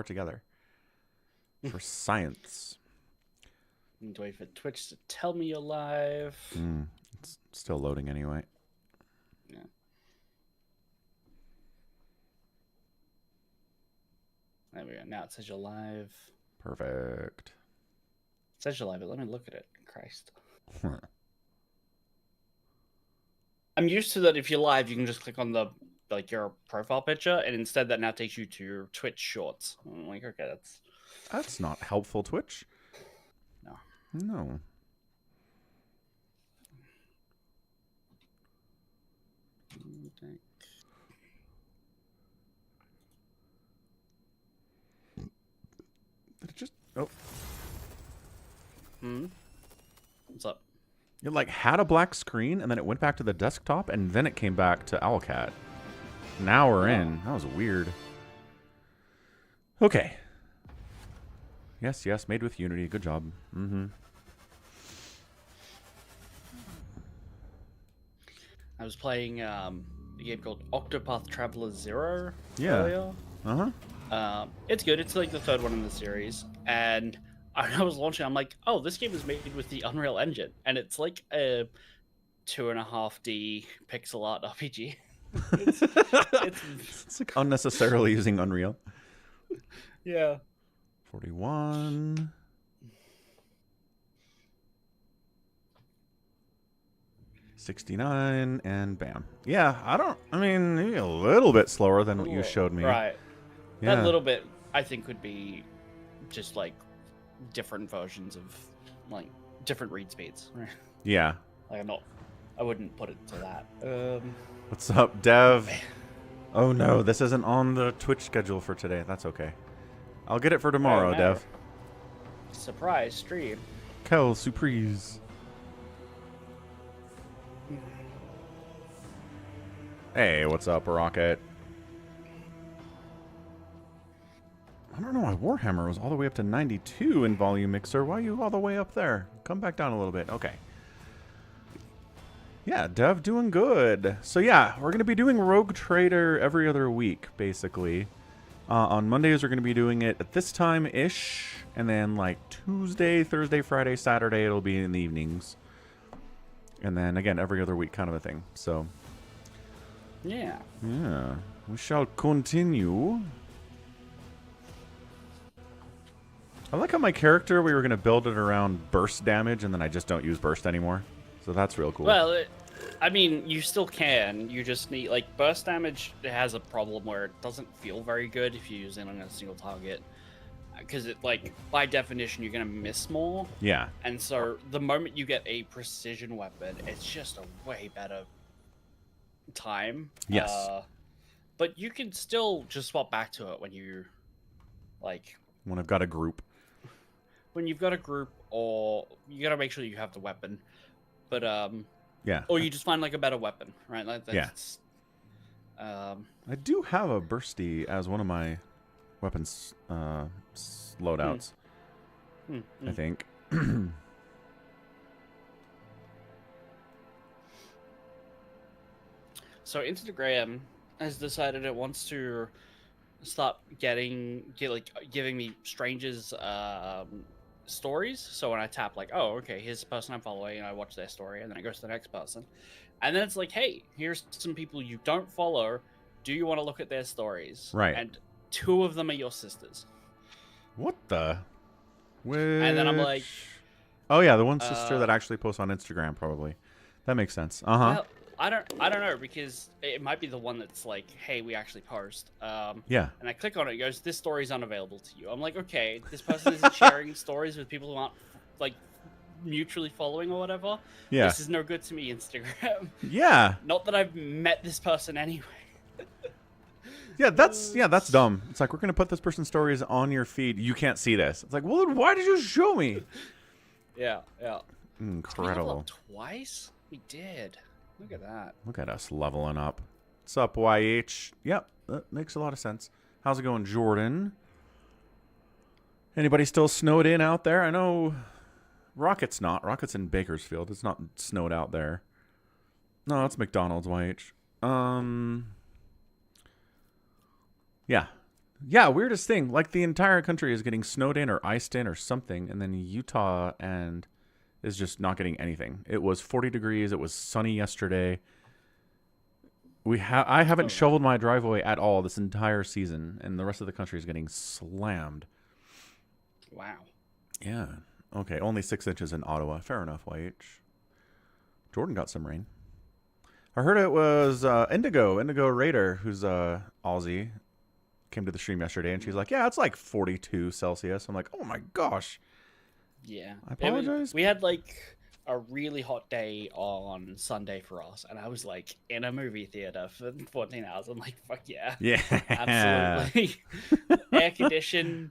far together. For science. Need to wait for Twitch to tell me you're live. It's still loading anyway. Yeah. There we go. Now it says you're live. Perfect. It says you're live, but let me look at it. Christ. I'm used to that if you're live, you can just click on the your profile picture, and instead that now takes you to your Twitch shorts. I'm like, okay, that's not helpful, Twitch. No. Okay. Did it just... Oh. What's up? It like had a black screen, and then it went back to the desktop, and then it came back to Owlcat. Now we're in. That was weird. Okay. Yes, made with Unity. Good job. I was playing a game called Octopath Traveler 0 Yeah. earlier. It's good. It's like the third one in the series. And I was launching, I'm like, oh, this game is made with the Unreal Engine. And it's like a 2.5D pixel art RPG. It's like unnecessarily using Unreal. Yeah. 41. $69 and bam. Yeah, I mean, maybe a little bit slower than what you showed me. Right. Yeah. That little bit, I think, would be just like different versions of like different read speeds. Yeah. Like I wouldn't put it to that. What's up, Dev? Oh no, this isn't on the Twitch schedule for today. That's okay. I'll get it for tomorrow, Dev. Surprise stream. Quelle surprise. Hey, what's up, Rocket? I don't know why Warhammer was all the way up to 92 in volume mixer. Why are you all the way up there? Come back down a little bit. Okay. Yeah, Dev doing good. So yeah, we're going to be doing Rogue Trader every other week, basically. On Mondays, we're going to be doing it at this time-ish. And then like Tuesday, Thursday, Friday, Saturday, it'll be in the evenings. And then again, every other week kind of a thing. So... yeah. Yeah. We shall continue. I like how my character, we were going to build it around burst damage, and then I just don't use burst anymore. So that's real cool. Well, I mean, you still can. You just need, like, burst damage has a problem where it doesn't feel very good if you use it on a single target. Because, it, like, by definition, you're going to miss more. Yeah. And so the moment you get a precision weapon, it's just a way better time. Yes. But you can still just swap back to it when you, like... when I've got a group. When you've got a group, or you gotta make sure you have the weapon. But, yeah. Or you just find, like, a better weapon, right? Like, that's, yeah. I do have a bursty as one of my weapons loadouts. I think. So Instagram has decided it wants to start giving me strangers stories. So when I tap like, oh, okay, here's the person I'm following, and I watch their story, and then it goes to the next person, and then it's like, hey, here's some people you don't follow. Do you want to look at their stories? Right. And 2 of them are your sisters. What the? Which... And then I'm like, oh yeah, the one sister that actually posts on Instagram, probably. That makes sense. Well, I don't know, because it might be the one that's like, hey, we actually post. Yeah. And I click on it, it goes, this story is unavailable to you. I'm like, okay, this person isn't sharing stories with people who aren't like mutually following or whatever. Yeah. This is no good to me, Instagram. Yeah. Not that I've met this person anyway. Yeah, that's dumb. It's like, we're gonna put this person's stories on your feed. You can't see this. It's like, well, then why did you show me? Yeah. Incredible. Did we level up twice? We did. Look at that. Look at us leveling up. What's up, YH? Yep, that makes a lot of sense. How's it going, Jordan? Anybody still snowed in out there? I know Rocket's not. Rocket's in Bakersfield. It's not snowed out there. No, it's McDonald's, YH. Yeah. Yeah, weirdest thing. Like the entire country is getting snowed in or iced in or something, and then Utah and is just not getting anything. It was 40 degrees. It was sunny yesterday. I haven't Oh no. shoveled my driveway at all this entire season, and the rest of the country is getting slammed. Wow. Yeah. Okay, only 6 inches in Ottawa. Fair enough, YH. Jordan got some rain. I heard it was Indigo Raider, who's Aussie, came to the stream yesterday, and she's like, "Yeah, it's like 42 Celsius." I'm like, "Oh my gosh." Yeah. I apologize. We had like a really hot day on Sunday for us, and I was like in a movie theater for 14 hours. I'm like, fuck yeah. Yeah. Absolutely. Air conditioned.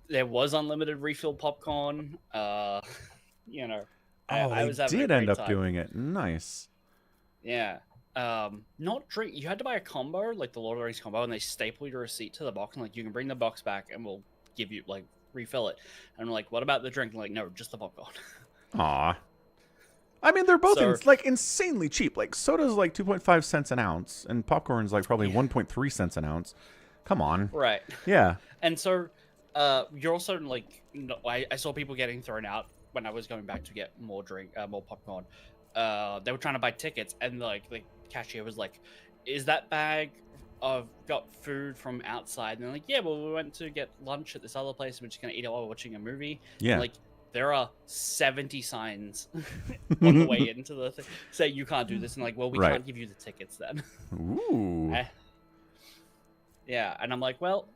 There was unlimited refill popcorn. You know, Oh, I they was having a did end great up time. doing it. Nice. Yeah. Not drink. You had to buy a combo, like the Lord of the Rings combo, and they staple your receipt to the box, and like you can bring the box back, and we'll give you like refill it. And I'm like, what about the drink? I'm like, no, just the popcorn. Aw. I mean, they're both So like insanely cheap. Like soda's like 2.5 cents an ounce, and popcorn's like probably yeah, 1.3 cents an ounce. Come on. right. Yeah. And so, you're also like, no, I saw people getting thrown out when I was going back to get more popcorn. They were trying to buy tickets, and like the cashier was like, "Is that bag of got food from outside?" And they're like, "Yeah, well, we went to get lunch at this other place. We're just gonna eat it while we're watching a movie." And Yeah. like, there are 70 signs on the way into the thing say you can't do this, and like, well, we Right. can't give you the tickets then. Ooh. Yeah, and I'm like, well,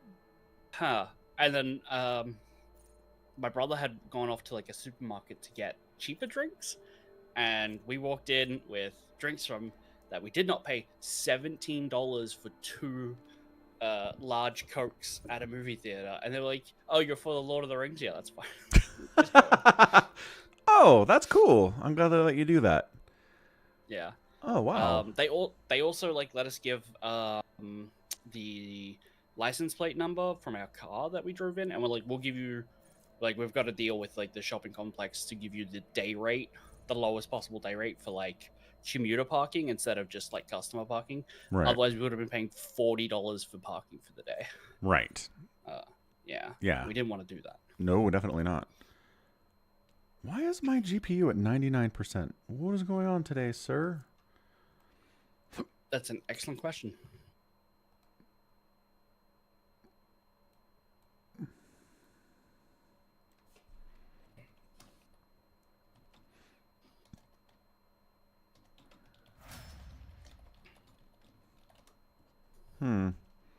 huh. And then my brother had gone off to like a supermarket to get cheaper drinks, and we walked in with drinks from that we did not pay $17 for two large cokes at a movie theater, and they were like, "Oh, you're for the Lord of the Rings? Yeah, that's fine." Just go in. Oh, that's cool. I'm glad they let you do that. Yeah. Oh, wow. They also like let us give the license plate number from our car that we drove in, and we're like, we'll give you, like, we've got a deal with like the shopping complex to give you the day rate, the lowest possible day rate for like commuter parking instead of just like customer parking. Right. Otherwise, we would have been paying $40 for parking for the day. Right. Yeah. Yeah. We didn't want to do that. No, definitely not. Why is my GPU at 99%? What is going on today, sir? That's an excellent question.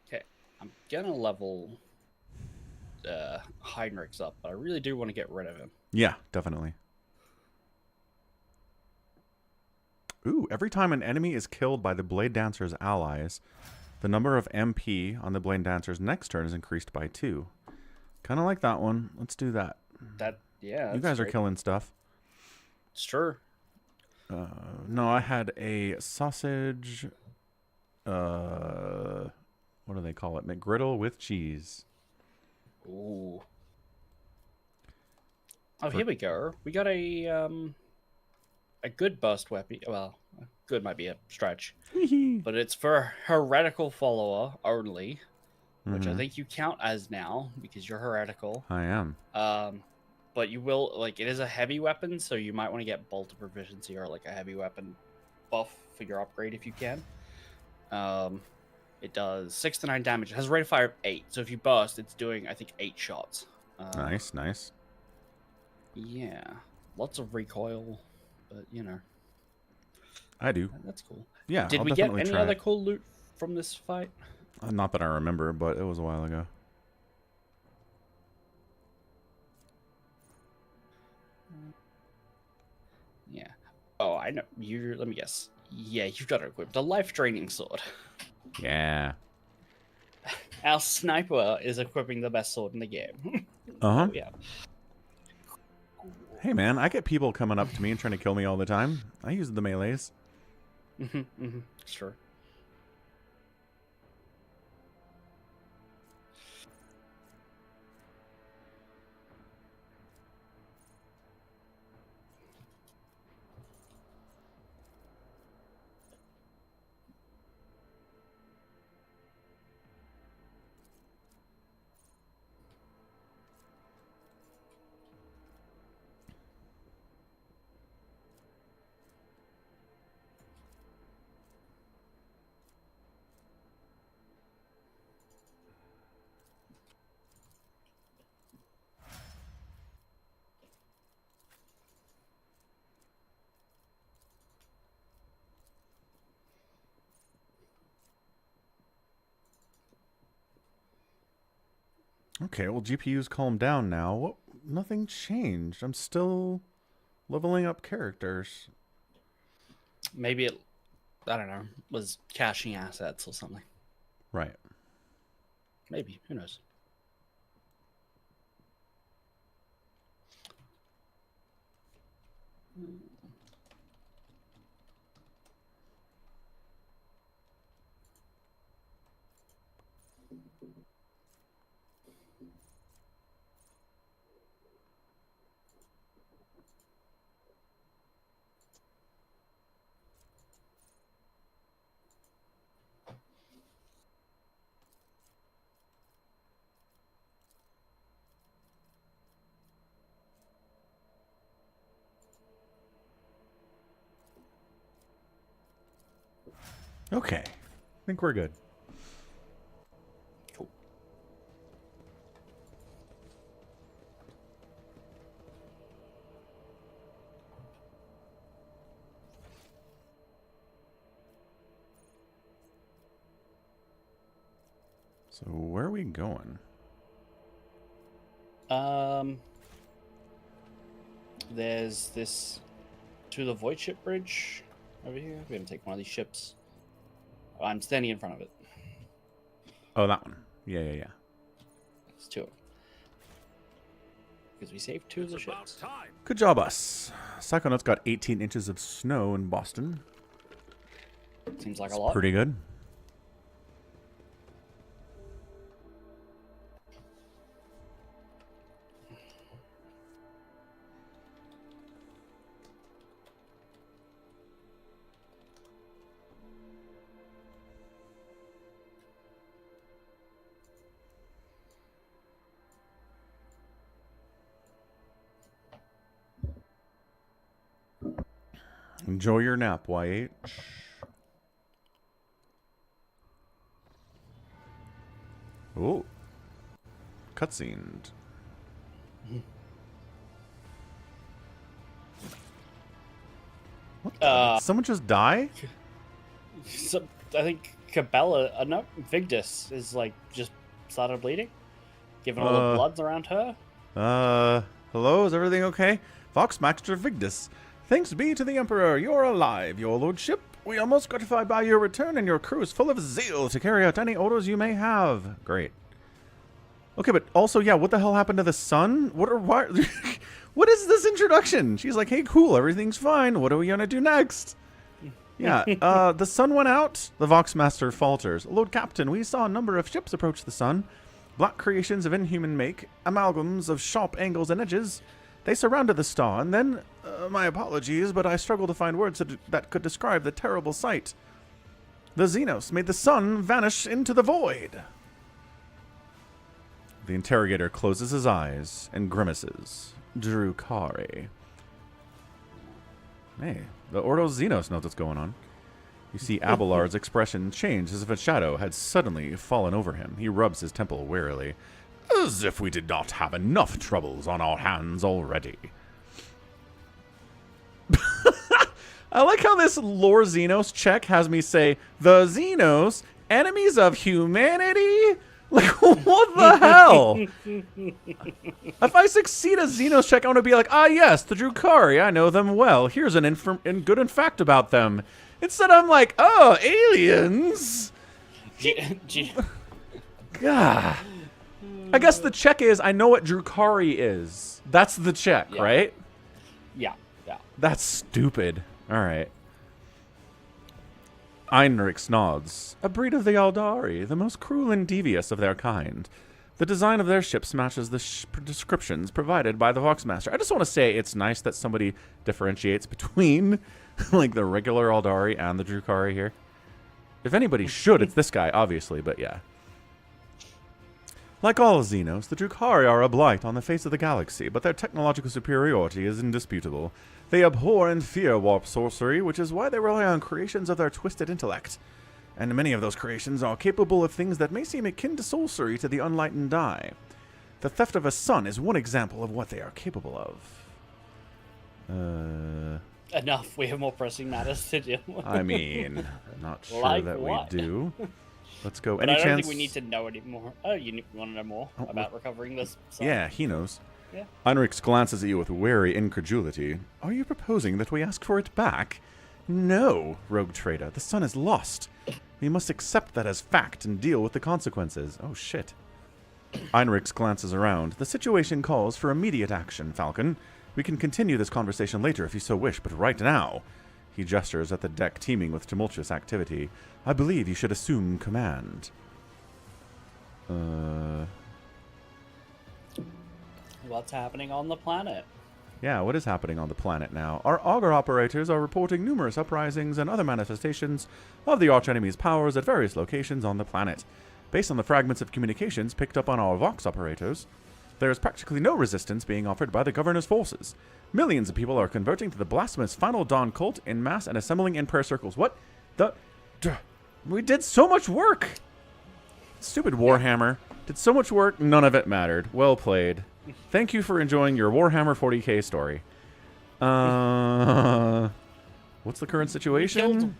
Okay, I'm gonna level Heinrich's up, but I really do want to get rid of him. Yeah, definitely. Ooh, every time an enemy is killed by the Blade Dancer's allies, the number of MP on the Blade Dancer's next turn is increased by 2. Kind of like that one. Let's do that. Yeah, You guys are killing stuff. Sure. No, I had a sausage. What do they call it? McGriddle with cheese. Ooh. Oh, here we go. We got a good burst weapon. Well, good might be a stretch, but it's for heretical follower only, which I think you count as now because you're heretical. I am. But you will, like, it is a heavy weapon, so you might want to get bolt proficiency or like a heavy weapon buff for your upgrade if you can. It does 6 to 9 damage. It has a rate of fire of 8, so if you burst, it's doing, I think, 8 shots. Nice. Yeah, lots of recoil, but you know. I do. That's cool. Yeah. Did I'll we get definitely any try other it. cool loot from this fight? Not that I remember, but it was a while ago. Yeah. Oh, I know. Let me guess. Yeah, you've got it equipped. The life draining sword. Yeah. Our sniper is equipping the best sword in the game. Uh-huh. Oh, yeah. Hey, man, I get people coming up to me and trying to kill me all the time. I use the melees. Sure. Okay, well, GPU's calmed down now. What? Nothing changed. I'm still leveling up characters. Maybe it, I don't know, was caching assets or something. Right. Maybe. Who knows? Okay. I think we're good. Cool. So where are we going? There's this to the void ship bridge over here. We're gonna take one of these ships. I'm standing in front of it. Oh, that one. Yeah. It's two of them. Because we saved two of the ships. Good job, us. Psychonauts got 18 inches of snow in Boston. Seems like a lot. Pretty good. Enjoy your nap, YH. Oh. Cutscene. What the? Did someone just die? So, I think Cabela, no, Vigdis is like just started bleeding, given all the bloods around her. Hello, is everything okay? Voxmaster Vigdis. Thanks be to the Emperor, you're alive, your lordship. We are most gratified by your return, and your crew is full of zeal to carry out any orders you may have. Great. Okay, but also, yeah, what the hell happened to the sun? What is this introduction? She's like, hey, cool, everything's fine. What are we gonna do next? Yeah, the sun went out. The Voxmaster falters. Lord Captain, we saw a number of ships approach the sun. Black creations of inhuman make, amalgams of sharp angles and edges. They surrounded the star, and then, my apologies, but I struggle to find words that could describe the terrible sight. The Xenos made the sun vanish into the void. The interrogator closes his eyes and grimaces. Drukari. Hey, the Ordo Xenos knows what's going on. You see Abelard's expression change as if a shadow had suddenly fallen over him. He rubs his temple wearily. As if we did not have enough troubles on our hands already. I like how this Lore Xenos check has me say, the Xenos, enemies of humanity? Like, what the hell? If I succeed a Xenos check, I want to be like, ah, yes, the Drukari, I know them well. Here's an good fact about them. Instead, I'm like, oh, aliens? God. I guess the check is, I know what Drukari is. That's the check, Yeah. right? Yeah. That's stupid. All right. Einrix nods. A breed of the Aldari, the most cruel and devious of their kind. The design of their ships matches the descriptions provided by the Voxmaster. I just want to say it's nice that somebody differentiates between like the regular Aldari and the Drukari here. If anybody should, it's this guy, obviously, but yeah. Like all Xenos, the Drukari are a blight on the face of the galaxy, but their technological superiority is indisputable. They abhor and fear warp sorcery, which is why they rely on creations of their twisted intellect. And many of those creations are capable of things that may seem akin to sorcery to the unlightened eye. The theft of a sun is one example of what they are capable of. Enough. We have more pressing matters to deal with. I mean, not sure Like that what? we do. Let's go. But Any I don't chance? think we need to know any more. Oh, you want to know more about recovering this? Song? Yeah, he knows. Yeah. Heinrichs glances at you with wary incredulity. Are you proposing that we ask for it back? No, rogue trader. The sun is lost. We must accept that as fact and deal with the consequences. Oh, shit. Heinrichs glances around. The situation calls for immediate action, Falcon. We can continue this conversation later if you so wish, but right now... He gestures at the deck teeming with tumultuous activity. I believe you should assume command. What's happening on the planet? Yeah, what is happening on the planet now? Our auger operators are reporting numerous uprisings and other manifestations of the archenemy's powers at various locations on the planet. Based on the fragments of communications picked up on our Vox operators, there is practically no resistance being offered by the governor's forces. Millions of people are converting to the blasphemous Final Dawn cult en masse and assembling in prayer circles. What? We did so much work! Stupid Warhammer. Did so much work, none of it mattered. Well played. Thank you for enjoying your Warhammer 40k story. What's the current situation? We killed,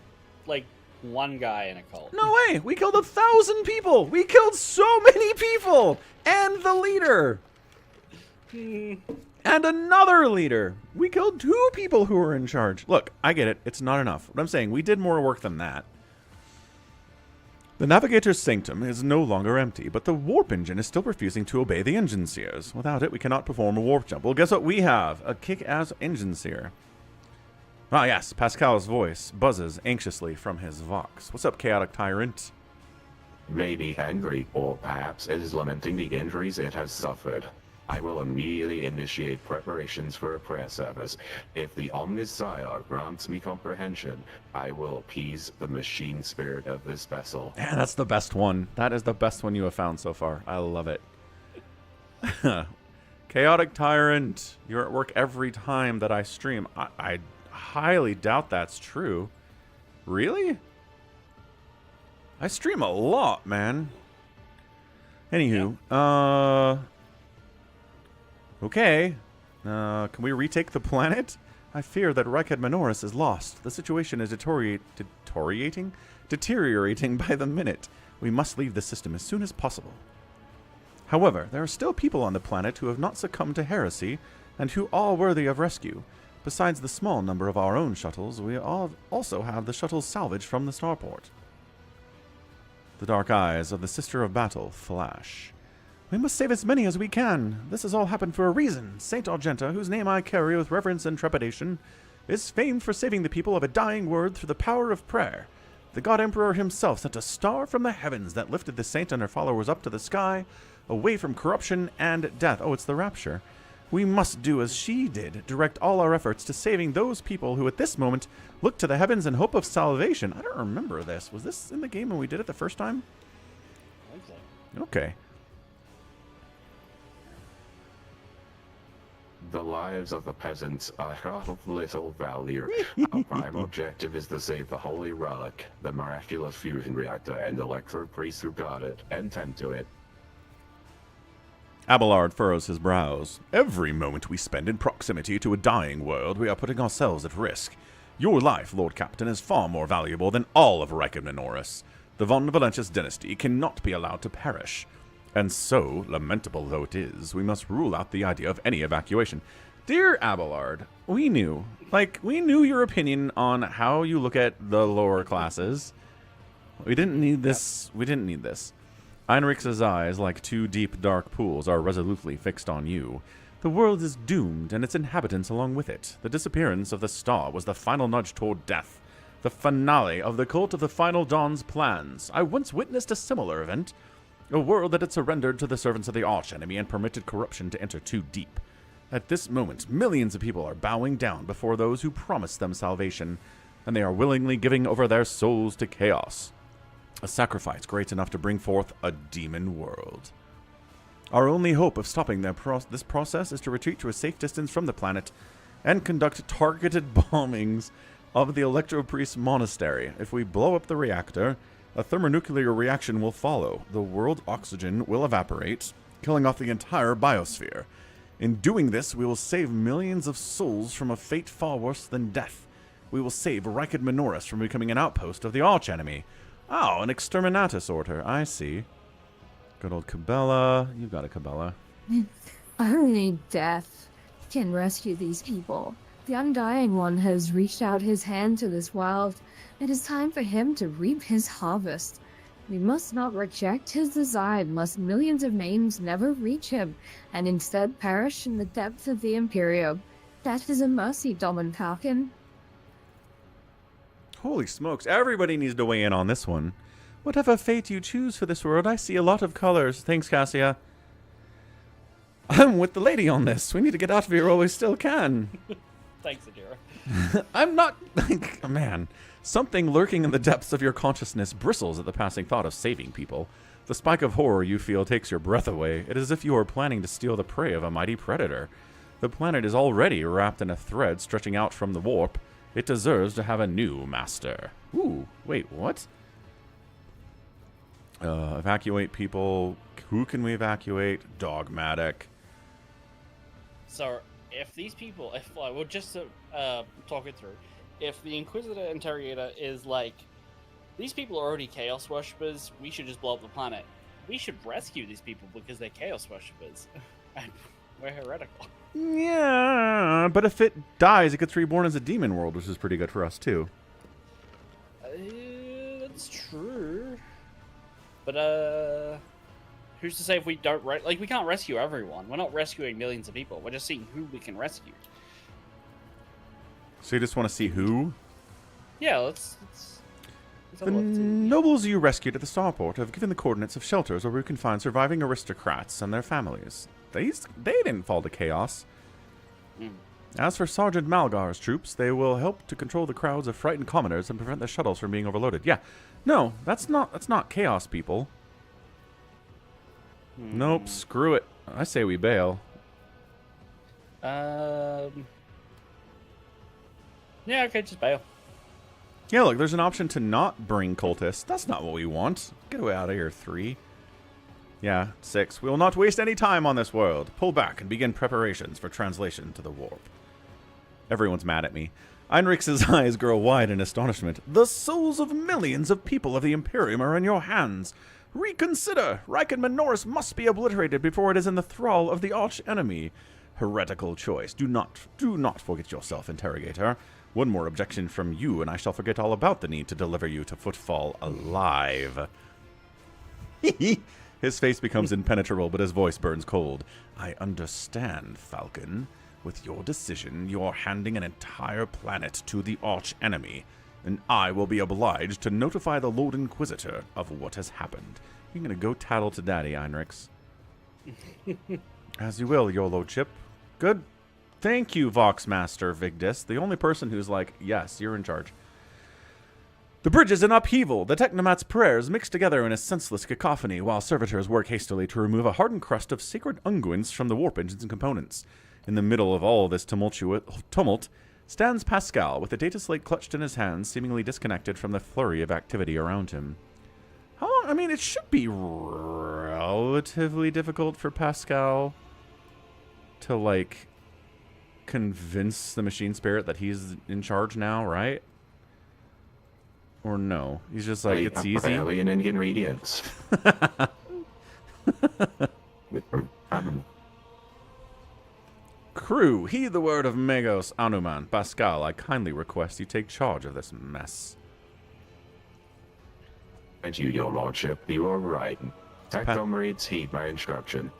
like, one guy in a cult. No way! We killed 1,000 people! We killed so many people! And the leader! And another leader! We killed 2 people who were in charge. Look, I get it. It's not enough. What I'm saying, we did more work than that. The Navigator's Sanctum is no longer empty, but the warp engine is still refusing to obey the engine seers. Without it, we cannot perform a warp jump. Well, guess what we have? A kick-ass engine seer. Ah, yes, Pascal's voice buzzes anxiously from his Vox. What's up, Chaotic Tyrant? Maybe angry, or perhaps it is lamenting the injuries it has suffered. I will immediately initiate preparations for a prayer service. If the Omnissiah grants me comprehension, I will appease the machine spirit of this vessel. Yeah, that's the best one. That is the best one you have found so far. I love it. Chaotic Tyrant, you're at work every time that I stream. I highly doubt that's true. Really? I stream a lot, man. Anywho, okay. Can we retake the planet? I fear that Reichad Minoris is lost. The situation is deteriorating by the minute. We must leave the system as soon as possible. However, there are still people on the planet who have not succumbed to heresy, and who are worthy of rescue. Besides the small number of our own shuttles, we also have the shuttles salvaged from the starport. The dark eyes of the Sister of Battle flash. We must save as many as we can. This has all happened for a reason. Saint Argenta, whose name I carry with reverence and trepidation, is famed for saving the people of a dying world through the power of prayer. The God Emperor himself sent a star from the heavens that lifted the saint and her followers up to the sky, away from corruption and death. Oh, it's the rapture. We must do as she did, direct all our efforts to saving those people who at this moment look to the heavens in hope of salvation. I don't remember this. Was this in the game when we did it the first time? I think so. Okay. The lives of the peasants are of little value. Our prime objective is to save the Holy Relic, the miraculous fusion reactor, and electro priests who guard it and tend to it. Abelard furrows his brows. Every moment we spend in proximity to a dying world, we are putting ourselves at risk. Your life, Lord Captain, is far more valuable than all of Reichad Minoris. The von Valentius dynasty cannot be allowed to perish. And so, lamentable though it is, we must rule out the idea of any evacuation. Dear Abelard, we knew. We knew your opinion on how you look at the lower classes. We didn't need this. We didn't need this. Heinrich's eyes, like 2 deep, dark pools, are resolutely fixed on you. The world is doomed, and its inhabitants along with it. The disappearance of the star was the final nudge toward death. The finale of the cult of the Final Dawn's plans. I once witnessed a similar event. A world that had surrendered to the servants of the archenemy and permitted corruption to enter too deep. At this moment, millions of people are bowing down before those who promised them salvation, and they are willingly giving over their souls to chaos. A sacrifice great enough to bring forth a demon world. Our only hope of stopping this process is to retreat to a safe distance from the planet and conduct targeted bombings of the Electropriest Monastery. If we blow up the reactor, a thermonuclear reaction will follow. The world's oxygen will evaporate, killing off the entire biosphere. In doing this, we will save millions of souls from a fate far worse than death. We will save Reichad Minoris from becoming an outpost of the archenemy. Oh, an exterminatus order. I see. Good old Cabela. You've got a Cabela. Only death can rescue these people. The Undying One has reached out his hand to this world. It is time for him to reap his harvest. We must not reject his design, lest millions of names never reach him, and instead perish in the depths of the Imperium. That is a mercy, Domin Falcon. Holy smokes, everybody needs to weigh in on this one. Whatever fate you choose for this world, I see a lot of colors. Thanks, Cassia. I'm with the lady on this. We need to get out of here while we still can. Thanks, Adira. I'm not... Man, something lurking in the depths of your consciousness bristles at the passing thought of saving people. The spike of horror you feel takes your breath away. It is as if you are planning to steal the prey of a mighty predator. The planet is already wrapped in a thread stretching out from the warp. It deserves to have a new master. Ooh, wait, what? Evacuate people. Who can we evacuate? Dogmatic. So, if these people, well, just to talk it through, if the Inquisitor Interrogator is like, these people are already Chaos Worshippers, we should just blow up the planet. We should rescue these people because they're Chaos Worshippers. And we're heretical. Yeah, but if it dies, it gets reborn as a demon world, which is pretty good for us, too. That's true. But, who's to say if we don't... we can't rescue everyone. We're not rescuing millions of people. We're just seeing who we can rescue. So you just want to see who? Yeah, let's have The a look. nobles you rescued at the starport have given the coordinates of shelters where we can find surviving aristocrats and their families. They didn't fall to chaos. As for Sergeant Malgar's troops, they will help to control the crowds of frightened commoners and prevent the shuttles from being overloaded. Yeah, no, that's not chaos people. Nope, screw it. I say we bail. Yeah, okay, just bail. Yeah, look, there's an option to not bring cultists. That's not what we want. Get away out of here, 3. Yeah, 6. We will not waste any time on this world. Pull back and begin preparations for translation to the warp. Everyone's mad at me. Heinrich's eyes grow wide in astonishment. The souls of millions of people of the Imperium are in your hands. Reconsider! Reichenman Norris must be obliterated before it is in the thrall of the arch-enemy. Heretical choice. Do not forget yourself, Interrogator. One more objection from you, and I shall forget all about the need to deliver you to Footfall alive. His face becomes impenetrable, but his voice burns cold. I understand, Falcon. With your decision, you're handing an entire planet to the arch-enemy, and I will be obliged to notify the Lord Inquisitor of what has happened. You're gonna go tattle to Daddy, Heinrichs. As you will, your lordship. Good. Thank you, Voxmaster Vigdis, the only person who's like, yes, you're in charge. The bridge is in upheaval. The Technomat's prayers mix together in a senseless cacophony, while servitors work hastily to remove a hardened crust of sacred unguents from the warp engines and components. In the middle of all this tumult stands Pascal, with the data slate clutched in his hands, seemingly disconnected from the flurry of activity around him. How long? I mean, it should be relatively difficult for Pascal to, like, convince the machine spirit that he's in charge now, right? Or no? He's just like, it's easy. Alien ingredients. Crew, heed the word of Magos Anuman. Pascal, I kindly request you take charge of this mess. And you, your lordship, you are right. Tactomerids heed my instruction.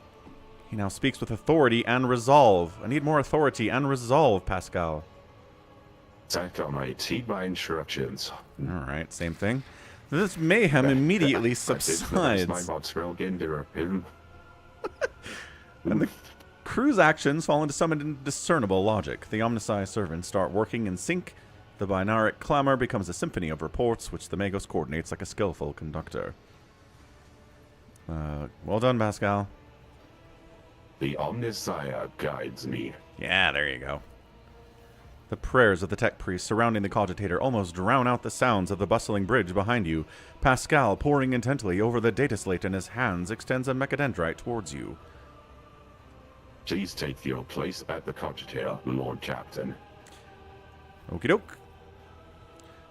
He now speaks with authority and resolve. I need more authority and resolve, Pascal. Tactomerids heed my instructions. Alright, same thing. This mayhem immediately subsides. And the crew's actions fall into some indiscernible logic. The Omnisci servants start working in sync. The binaric clamor becomes a symphony of reports, which the Magos coordinates like a skillful conductor. Well done, Pascal. The Omnisci guides me. Yeah, there you go. The prayers of the tech priest surrounding the cogitator almost drown out the sounds of the bustling bridge behind you. Pascal, poring intently over the data slate in his hands, extends a mechadendrite towards you. Please take your place at the cogitator, Lord Captain. Okie doke.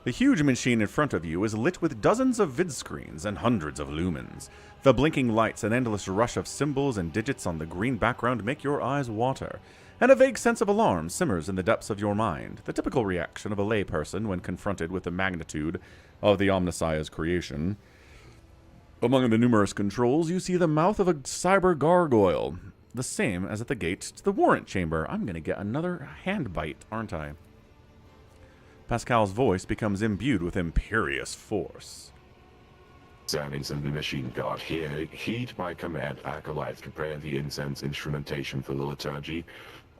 The huge machine in front of you is lit with dozens of vid screens and hundreds of lumens. The blinking lights and endless rush of symbols and digits on the green background make your eyes water, and a vague sense of alarm simmers in the depths of your mind, the typical reaction of a layperson when confronted with the magnitude of the Omnissiah's creation. Among the numerous controls, you see the mouth of a cyber gargoyle, the same as at the gate to the warrant chamber. I'm going to get another hand bite, aren't I? Pascal's voice becomes imbued with imperious force. Soundings of the machine god, heed my command, acolytes, prepare the incense instrumentation for the liturgy.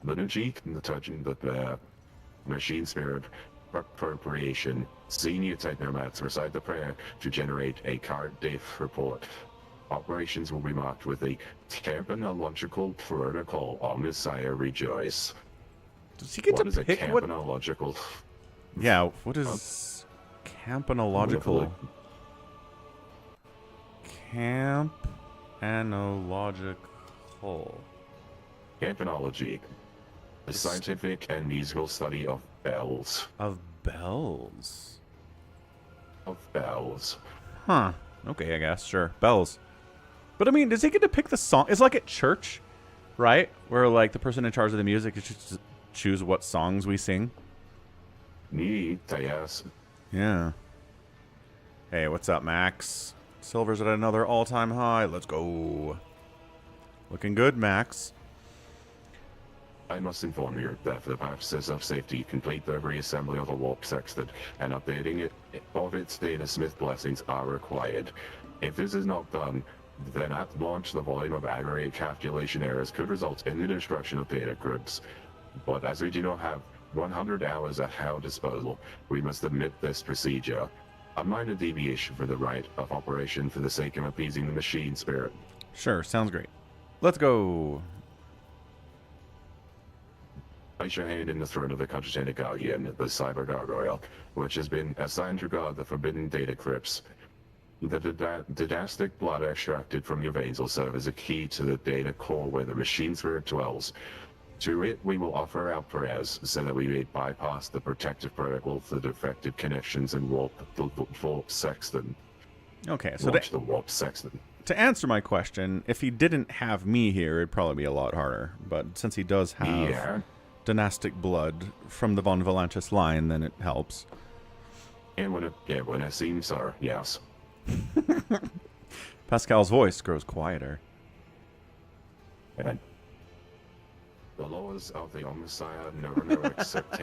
Liturgy, the machine spirit appropriation. Senior technomats recite the prayer to generate a current death report. Operations will be marked with a terminological protocol. Omnissiah rejoice. Does he get What to is a pick what? campanological? Yeah, what is campanological? Campanological. Campanology. The scientific and musical study of bells. Of bells. Of bells. Huh. Okay, I guess. Sure. Bells. But I mean, does he get to pick the song? It's like at church, right? Where like the person in charge of the music gets to choose what songs we sing. Neat, yes. Yeah. Hey, what's up, Max? Silver's at another all-time high. Let's go. Looking good, Max. I must inform you that for the purposes of safety, complete the reassembly of the warp sextant and updating it of its data Smith blessings are required. If this is not done, then at launch the volume of aggregate calculation errors could result in the destruction of data groups. But as we do not have 100 hours at our disposal, we must omit this procedure. A minor deviation for the right of operation for the sake of appeasing the machine spirit. Sure, sounds great. Let's go. Place your hand in the throat of the Cogitator Guardian, the Cyber Gargoyle, which has been assigned to guard the forbidden data crypts. The didastic blood extracted from your veins will serve as a key to the data core where the machine spirit dwells. To it, we will offer our prayers so that we may bypass the protective protocol for defective connections and warp the warp sextant. Okay, so Launch the warp sextant. to answer my question, if he didn't have me here, it'd probably be a lot harder. But since he does have dynastic blood from the Von Valantis line, then it helps. And when it seems so, yes. Pascal's voice grows quieter. And the laws of the Omnissiah never accept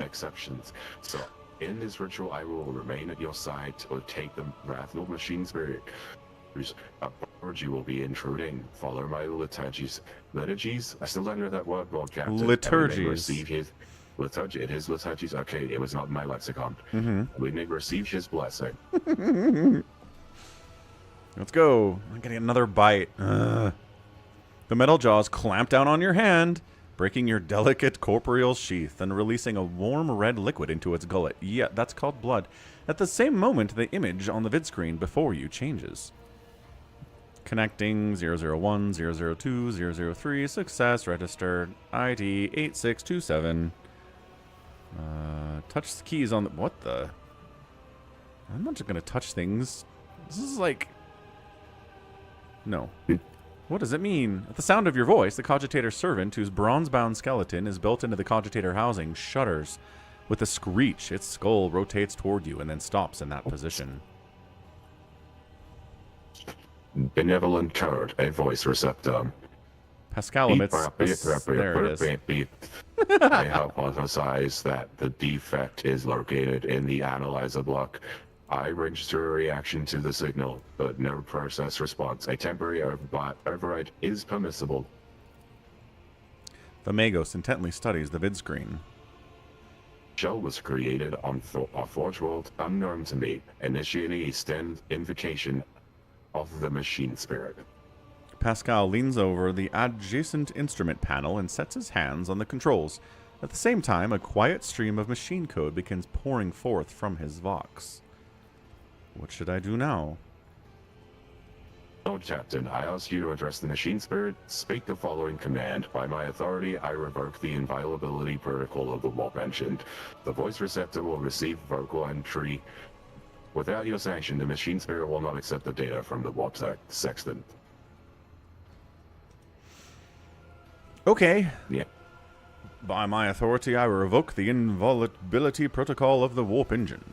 exceptions. So, in this ritual, I will remain at your side to take the wrathful machine spirit whose aboard you will be intruding. Follow my liturgies. Liturgies? I still don't know that word, Lord Captain. Liturgies. Receive his liturgy. It is liturgies. Okay, it was not in my lexicon. Mm-hmm. We may receive his blessing. Let's go. I'm getting another bite. The metal jaws clamp down on your hand, breaking your delicate corporeal sheath and releasing a warm red liquid into its gullet. Yeah, that's called blood. At the same moment, the image on the vid screen before you changes. Connecting 001, 002, 003, success, registered, ID 8627. Touch the keys on the... What the... I'm not just going to touch things. This is like... No. What does it mean? At the sound of your voice, the cogitator servant, whose bronze-bound skeleton is built into the cogitator housing, shudders. With a screech, its skull rotates toward you and then stops in that position. Benevolent code, a voice receptor. Pascal emits... There it is. I hypothesize that the defect is located in the analyzer block. I register a reaction to the signal, but no process response. A temporary override is permissible. The Magos intently studies the vid screen. Shell was created on a forge world unknown to me, initiating a stand invocation of the machine spirit. Pascal leans over the adjacent instrument panel and sets his hands on the controls. At the same time, a quiet stream of machine code begins pouring forth from his Vox. What should I do now? Oh, Captain, I ask you to address the machine spirit. Speak the following command. By my authority, I revoke the inviolability protocol of the warp engine. The voice receptor will receive vocal entry. Without your sanction, the machine spirit will not accept the data from the warp sextant. Okay. Yeah. By my authority, I revoke the inviolability protocol of the warp engine.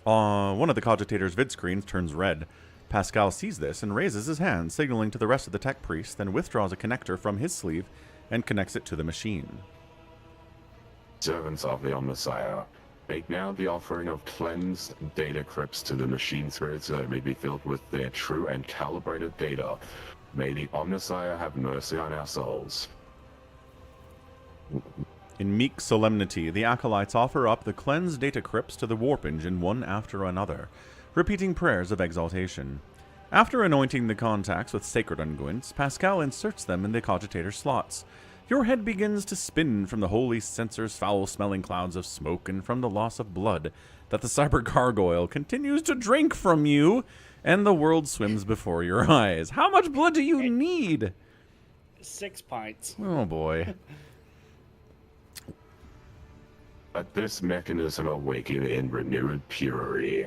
One of the cogitator's vid screens turns red. Pascal sees this and raises his hand, signaling to the rest of the tech priest, then withdraws a connector from his sleeve and connects it to the machine. Servants of the Omnissiah, make now the offering of cleansed data crypts to the machine spirits that it may be filled with their true and calibrated data. May the Omnissiah have mercy on our souls. In meek solemnity, the acolytes offer up the cleansed data crypts to the warp engine one after another, repeating prayers of exaltation. After anointing the contacts with sacred unguents, Pascal inserts them in the cogitator slots. Your head begins to spin from the holy censer's foul-smelling clouds of smoke and from the loss of blood that the cyber gargoyle continues to drink from you, and the world swims before your eyes. How much blood do you need? 6 pints. Oh, boy. Let this mechanism awaken in renewed purity.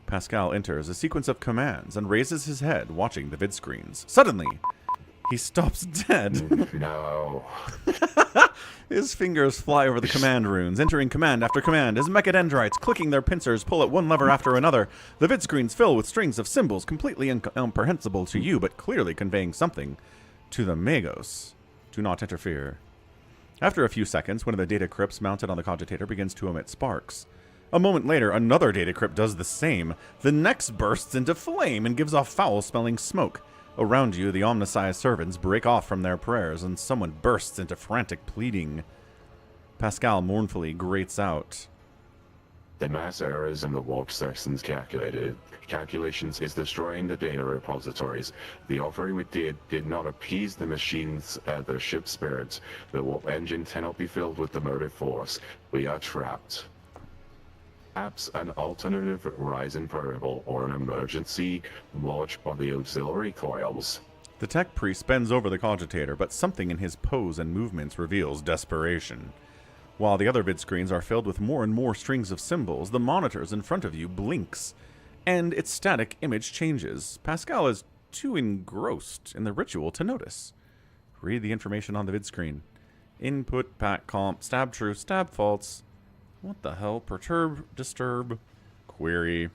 Pascal enters a sequence of commands and raises his head, watching the vid screens. Suddenly, he stops dead. No. His fingers fly over the command runes, entering command after command as mechadendrites, clicking their pincers, pull at one lever after another. The vid screens fill with strings of symbols completely incomprehensible to you, but clearly conveying something to the Magos. Do not interfere. After a few seconds, one of the data crypts mounted on the cogitator begins to emit sparks. A moment later, another data crypt does the same. The next bursts into flame and gives off foul-smelling smoke. Around you, the Omnissiah servants break off from their prayers, and someone bursts into frantic pleading. Pascal mournfully grates out. The mass errors in the warp sections calculations is destroying the data repositories. The offering we did not appease the machines, the ship spirits. The warp engine cannot be filled with the motive force. We are trapped. Perhaps an alternative Ryzen protocol or an emergency launch of the auxiliary coils. The tech priest bends over the cogitator, but something in his pose and movements reveals desperation. While the other vid screens are filled with more and more strings of symbols, the monitors in front of you blinks, and its static image changes. Pascal is too engrossed in the ritual to notice. Read the information on the vid screen. Input, pack, comp, stab true, stab false. What the hell? Perturb, disturb, query.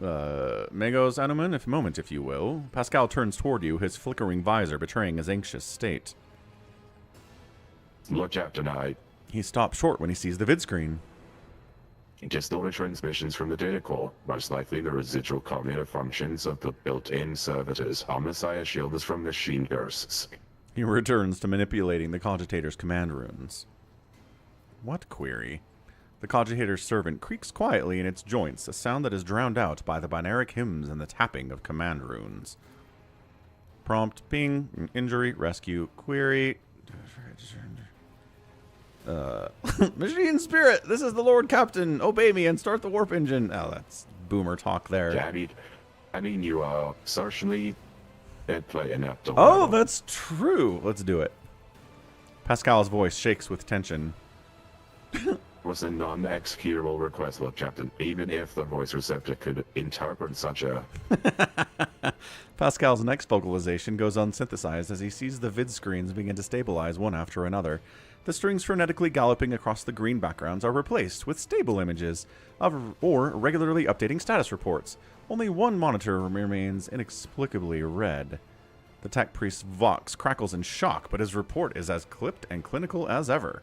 Magos Anuman, if moment, if you will. Pascal turns toward you, his flickering visor betraying his anxious state. Look, Captain, He stops short when he sees the vid screen. distorted transmissions from the data core, most likely the residual cognitive functions of the built-in servitors. Omnissiah shield us from machine bursts. He returns to manipulating the cogitator's command runes. What query? The cogitator's servant creaks quietly in its joints, a sound that is drowned out by the binaric hymns and the tapping of command runes. Prompt, ping, injury, rescue, query. Machine spirit, this is the Lord Captain. Obey me and start the warp engine. Oh, that's boomer talk there. Yeah, I mean, you are socially dead play enough to... Oh, that's true. Let's do it. Pascal's voice shakes with tension. Was a non-executable request, Lord Captain, even if the voice receptor could interpret such a... Pascal's next vocalization goes unsynthesized as he sees the vid screens begin to stabilize one after another. The strings frenetically galloping across the green backgrounds are replaced with stable images or regularly updating status reports. Only one monitor remains inexplicably red. The tech priest's vox crackles in shock, but his report is as clipped and clinical as ever.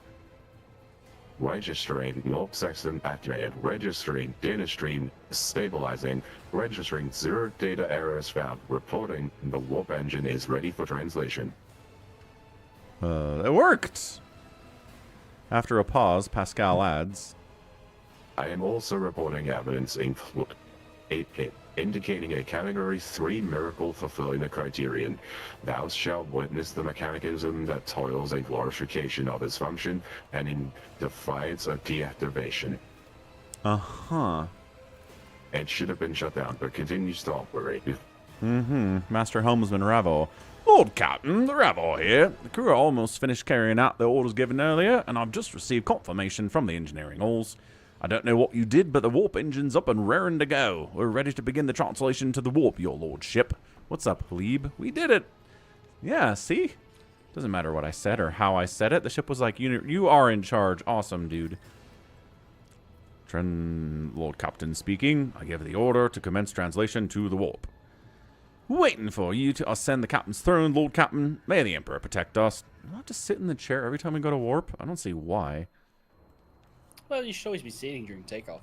Registering, warp sextant activated, registering, data stream, stabilizing, registering, 0 data errors found, reporting, the warp engine is ready for translation. It worked! After a pause, Pascal adds, I am also reporting evidence indicating a Category 3 miracle fulfilling the criterion. Thou shalt witness the mechanism that toils a glorification of its function and in defiance of deactivation. Uh-huh. It should have been shut down, but continues to operate. Master Helmsman Ravo. Lord Captain, the Ravo here. The crew are almost finished carrying out the orders given earlier, and I've just received confirmation from the engineering halls. I don't know what you did, but the warp engine's up and raring to go. We're ready to begin the translation to the warp, your lordship. What's up, plebe? We did it. Yeah, see? Doesn't matter what I said or how I said it. The ship was like, you are in charge. Awesome, dude. Lord Captain speaking. I give the order to commence translation to the warp. Waiting for you to ascend the captain's throne, Lord Captain. May the Emperor protect us. Do I have to sit in the chair every time we go to warp? I don't see why. Well, you should always be sitting during takeoff.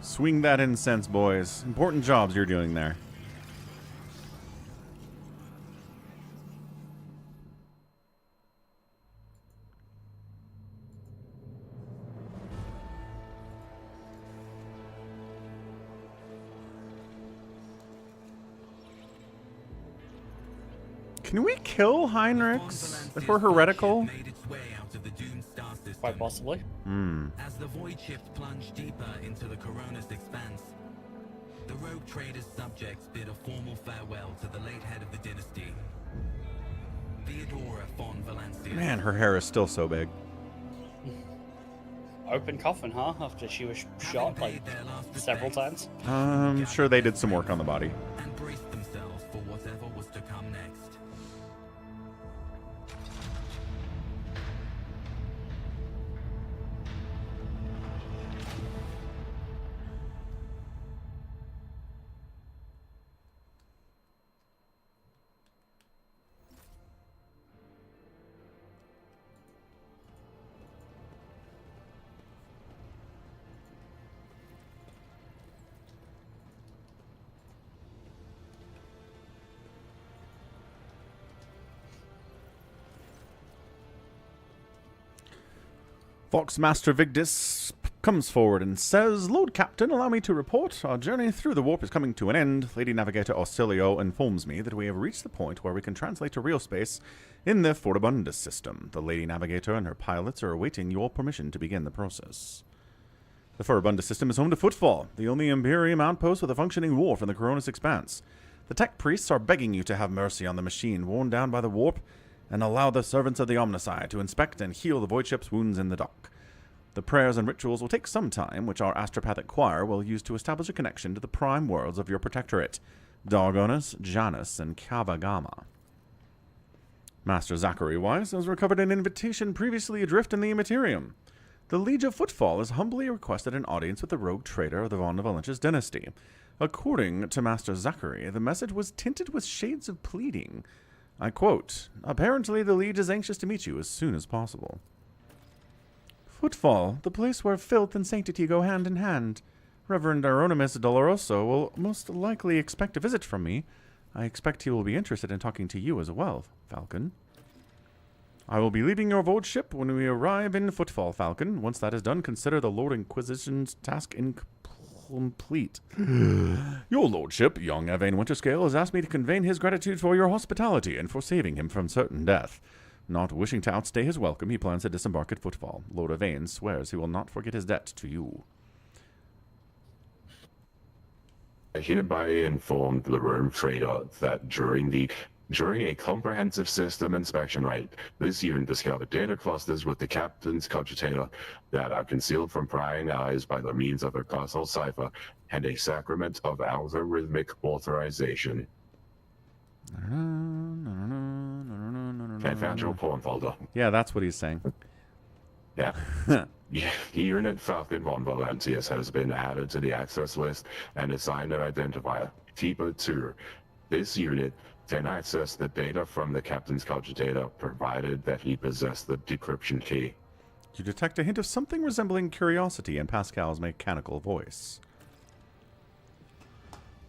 Swing that incense, boys. Important jobs you're doing there. Can we kill Heinrichs if we're heretical? Quite possibly. As the void shift plunged deeper into the Corona's expanse, the rogue trader's subjects bid a formal farewell to the late head of the dynasty, Theodora von Valancius. Man, her hair is still so big. Open coffin, huh? After she was shot like several times. I'm sure they did some work on the body. And braced themselves for whatever was to come next. Foxmaster Vigdis comes forward and says, Lord Captain, allow me to report. Our journey through the warp is coming to an end. Lady Navigator Auxilio informs me that we have reached the point where we can translate to real space in the Fortibundus system. The Lady Navigator and her pilots are awaiting your permission to begin the process. The Fortibundus system is home to Footfall, the only Imperium outpost with a functioning wharf in the Coronis Expanse. The tech priests are begging you to have mercy on the machine worn down by the warp, and allow the servants of the Omnicide to inspect and heal the void ship's wounds in the dock. The prayers and rituals will take some time, which our astropathic choir will use to establish a connection to the prime worlds of your protectorate, Dargonus, Janus, and Kavagama. Master Zachary Weiss has recovered an invitation previously adrift in the Immaterium. The Liege of Footfall has humbly requested an audience with the rogue trader of the Von Valentius dynasty. According to Master Zachary, the message was tinted with shades of pleading. I quote, apparently the Liege is anxious to meet you as soon as possible. Footfall, the place where filth and sanctity go hand in hand. Reverend Aronimus Doloroso will most likely expect a visit from me. I expect he will be interested in talking to you as well, Falcon. I will be leaving your void ship when we arrive in Footfall, Falcon. Once that is done, consider the Lord Inquisition's task incomplete. Your lordship, young Evane Winterscale, has asked me to convey his gratitude for your hospitality and for saving him from certain death. Not wishing to outstay his welcome, he plans to disembark at Footfall. Lord Evane swears he will not forget his debt to you. I hereby informed the rogue trader that during a comprehensive system inspection raid, this unit discovered data clusters with the captain's cogitator that are concealed from prying eyes by the means of a causal cipher and a sacrament of algorithmic authorization. I found your porn folder. Yeah, that's what he's saying. Yeah. Yeah, Unit Falcon 1 Valentius has been added to the access list and assigned an identifier, TIPA-2. This unit can access the data from the captain's cogitator, provided that he possessed the decryption key. You detect a hint of something resembling curiosity in Pascal's mechanical voice.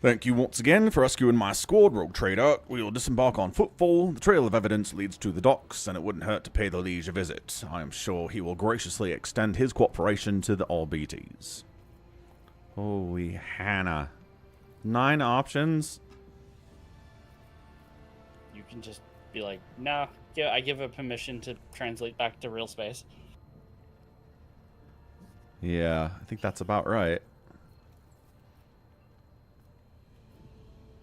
Thank you once again for rescuing my squad, Rogue Trader. We will disembark on footfall. The trail of evidence leads to the docks, and it wouldn't hurt to pay the liege a visit. I am sure he will graciously extend his cooperation to the Albetes. Holy Hannah. 9 options? You can just be like, no, yeah, I give it permission to translate back to real space. Yeah, I think that's about right.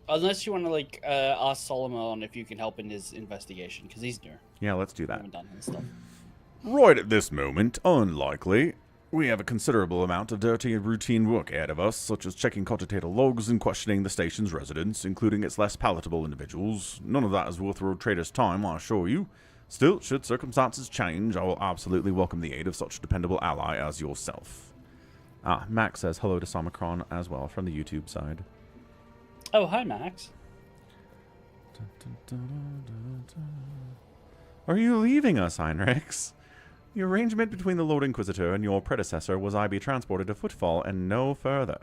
Unless you want to like ask Solomon if you can help in his investigation, because he's new. Yeah, let's do I that. haven't done his stuff. Right at this moment, unlikely. We have a considerable amount of dirty and routine work ahead of us, such as checking cogitator logs and questioning the station's residents, including its less palatable individuals. None of that is worth Rogue Trader's time, I assure you. Still, should circumstances change, I will absolutely welcome the aid of such a dependable ally as yourself. Ah, Max says hello to Somicron as well from the YouTube side. Oh, hi, Max. Are you leaving us, Heinrichs? The arrangement between the Lord Inquisitor and your predecessor was I be transported to Footfall and no further.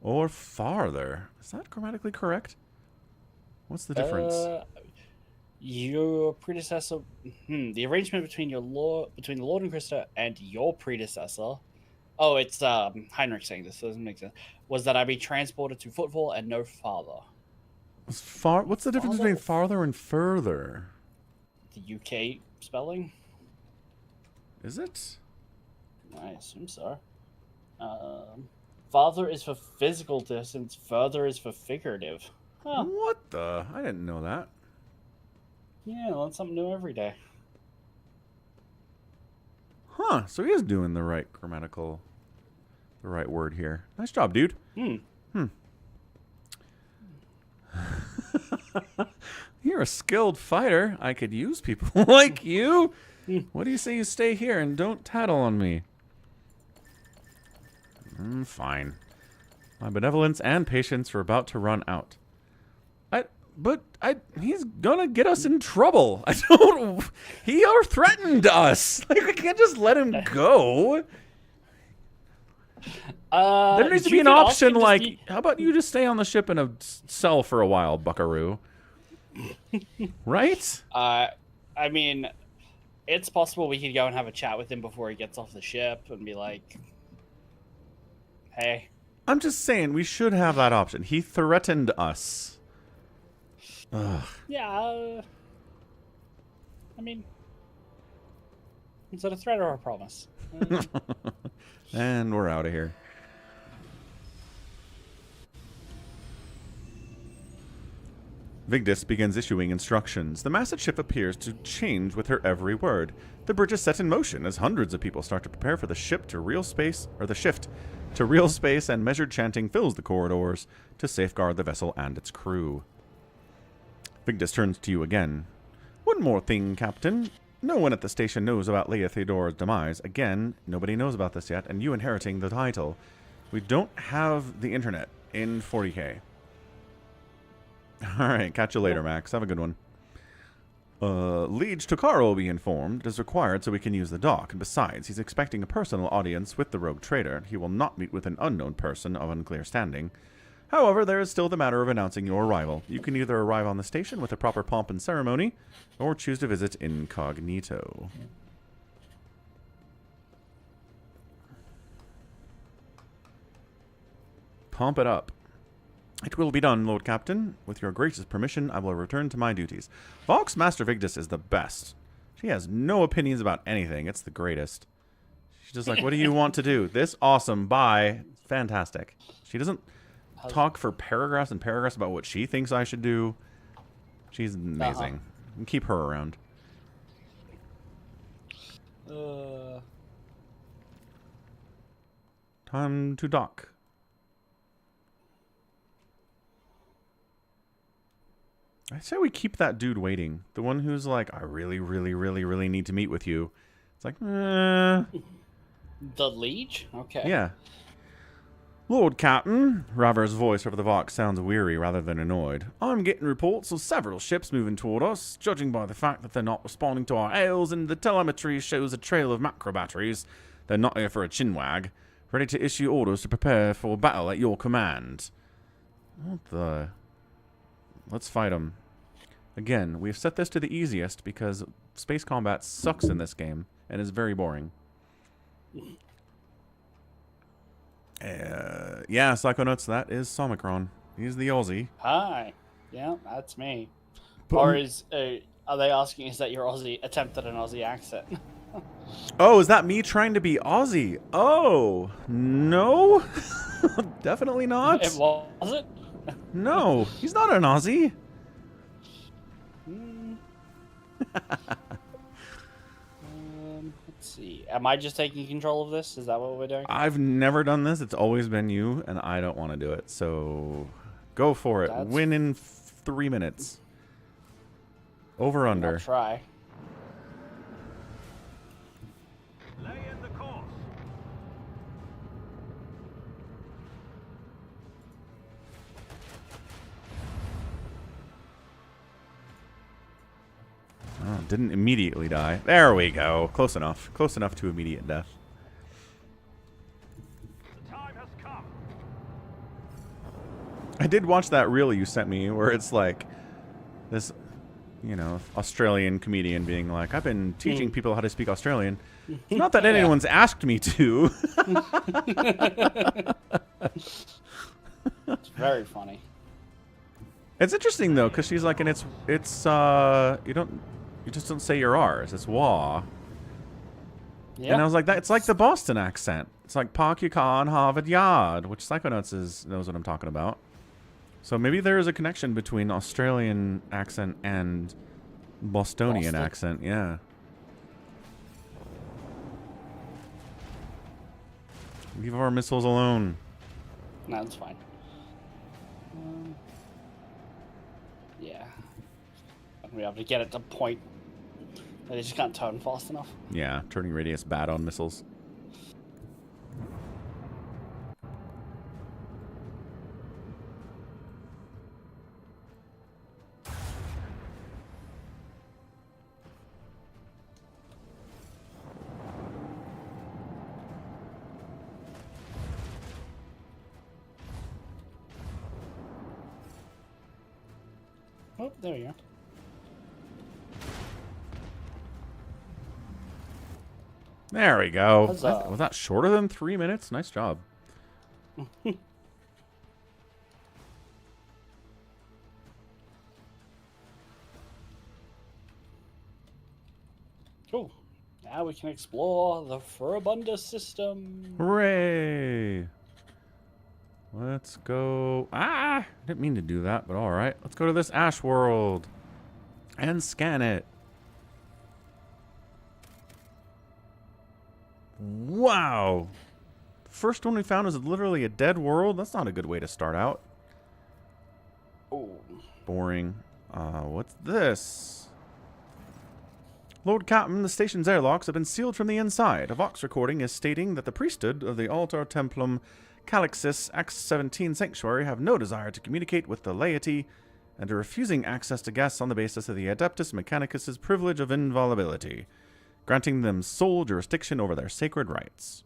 Or farther. Is that grammatically correct? What's the difference? Your predecessor... the arrangement between the Lord Inquisitor and your predecessor... Oh, it's Heinrich saying this, so it doesn't make sense. Was that I be transported to Footfall and no farther. What's the difference between farther and further? The UK spelling? Is it? I assume so. Farther is for physical distance, further is for figurative. Huh. What the? I didn't know that. Yeah, learn something new every day. Huh, so he is doing the right word here. Nice job, dude. You're a skilled fighter. I could use people like you. What do you say you stay here and don't tattle on me? Fine. My benevolence and patience are about to run out. He's gonna get us in trouble. He threatened us. Like, we can't just let him go. There needs to be an option like, how about you just stay on the ship in a cell for a while, buckaroo? Right? I mean, it's possible we could go and have a chat with him before he gets off the ship and be like, hey. I'm just saying, we should have that option. He threatened us. Ugh. Yeah, I mean, is it a threat or a promise? And we're out of here. Vigdis begins issuing instructions. The massive ship appears to change with her every word. The bridge is set in motion as hundreds of people start to prepare for the shift to real space, and measured chanting fills the corridors to safeguard the vessel and its crew. Vigdis turns to you again. One more thing, Captain. No one at the station knows about Leia Theodora's demise. Again, nobody knows about this yet, and you inheriting the title. We don't have the internet in 40K. Alright, catch you later, Max. Have a good one. Liege Tokaro will be informed. It is required so we can use the dock, and besides, he's expecting a personal audience with the rogue trader. He will not meet with an unknown person of unclear standing. However, there is still the matter of announcing your arrival. You can either arrive on the station with a proper pomp and ceremony, or choose to visit incognito. Pomp it up. It will be done, Lord Captain. With your gracious permission, I will return to my duties. Vox Master Vigdis is the best. She has no opinions about anything. It's the greatest. She's just like, what do you want to do? This? Awesome. Bye. Fantastic. She doesn't talk for paragraphs and paragraphs about what she thinks I should do. She's amazing. And keep her around. Time to dock. I say we keep that dude waiting. The one who's like, I really, really, really, really need to meet with you. It's like, The Liege? Okay. yeah. Lord Captain, Raver's voice over the Vox sounds weary rather than annoyed. I'm getting reports of several ships moving toward us. Judging by the fact that they're not responding to our hails and the telemetry shows a trail of macro batteries, they're not here for a chinwag. Ready to issue orders to prepare for battle at your command. What the... Let's fight them. Again, we've set this to the easiest because space combat sucks in this game and is very boring. Yeah, Psychonauts, that is Somicron. He's the Aussie. Hi. Yeah, that's me. But- Or are they asking, is that your Aussie attempt at an Aussie accent? Oh, is that me trying to be Aussie? Oh, no. Definitely not. It was it? No, he's not an Aussie. Let's see. Am I just taking control of this? Is that what we're doing? I've never done this. It's always been you, and I don't want to do it. So go for it. That's- Win in 3 minutes. Over I'll under. try. Lay in the course. Oh, didn't immediately die. There we go. Close enough. Close enough to immediate death. The time has come. I did watch that reel you sent me where it's like this, you know, Australian comedian being like, I've been teaching people how to speak Australian. It's not that anyone's asked me to. It's very funny. It's interesting though, because she's like, and it's you just don't say your R's. It's wah. Yeah. And I was like, it's like the Boston accent. It's like Park Yukon, Harvard Yard, which Psychonauts knows what I'm talking about. So maybe there is a connection between Australian accent and Bostonian Boston. accent. Yeah. Leave our missiles alone. No, that's fine. Yeah. We have to get it to point. They just can't turn fast enough. Yeah, turning radius bad on missiles. Oh, there we go. There we go. Huzzah. Was that shorter than 3 minutes? Nice job. Cool. Now we can explore the Furibunda system. Hooray! Let's go. Ah! Didn't mean to do that, but alright. Let's go to this ash world. And scan it. Wow! The first one we found is literally a dead world. That's not a good way to start out. Oh. Boring. What's this? Lord Captain, the station's airlocks have been sealed from the inside. A Vox recording is stating that the priesthood of the Altar Templum Calixis X-17 Sanctuary have no desire to communicate with the laity and are refusing access to guests on the basis of the Adeptus Mechanicus' privilege of inviolability, granting them sole jurisdiction over their sacred rites.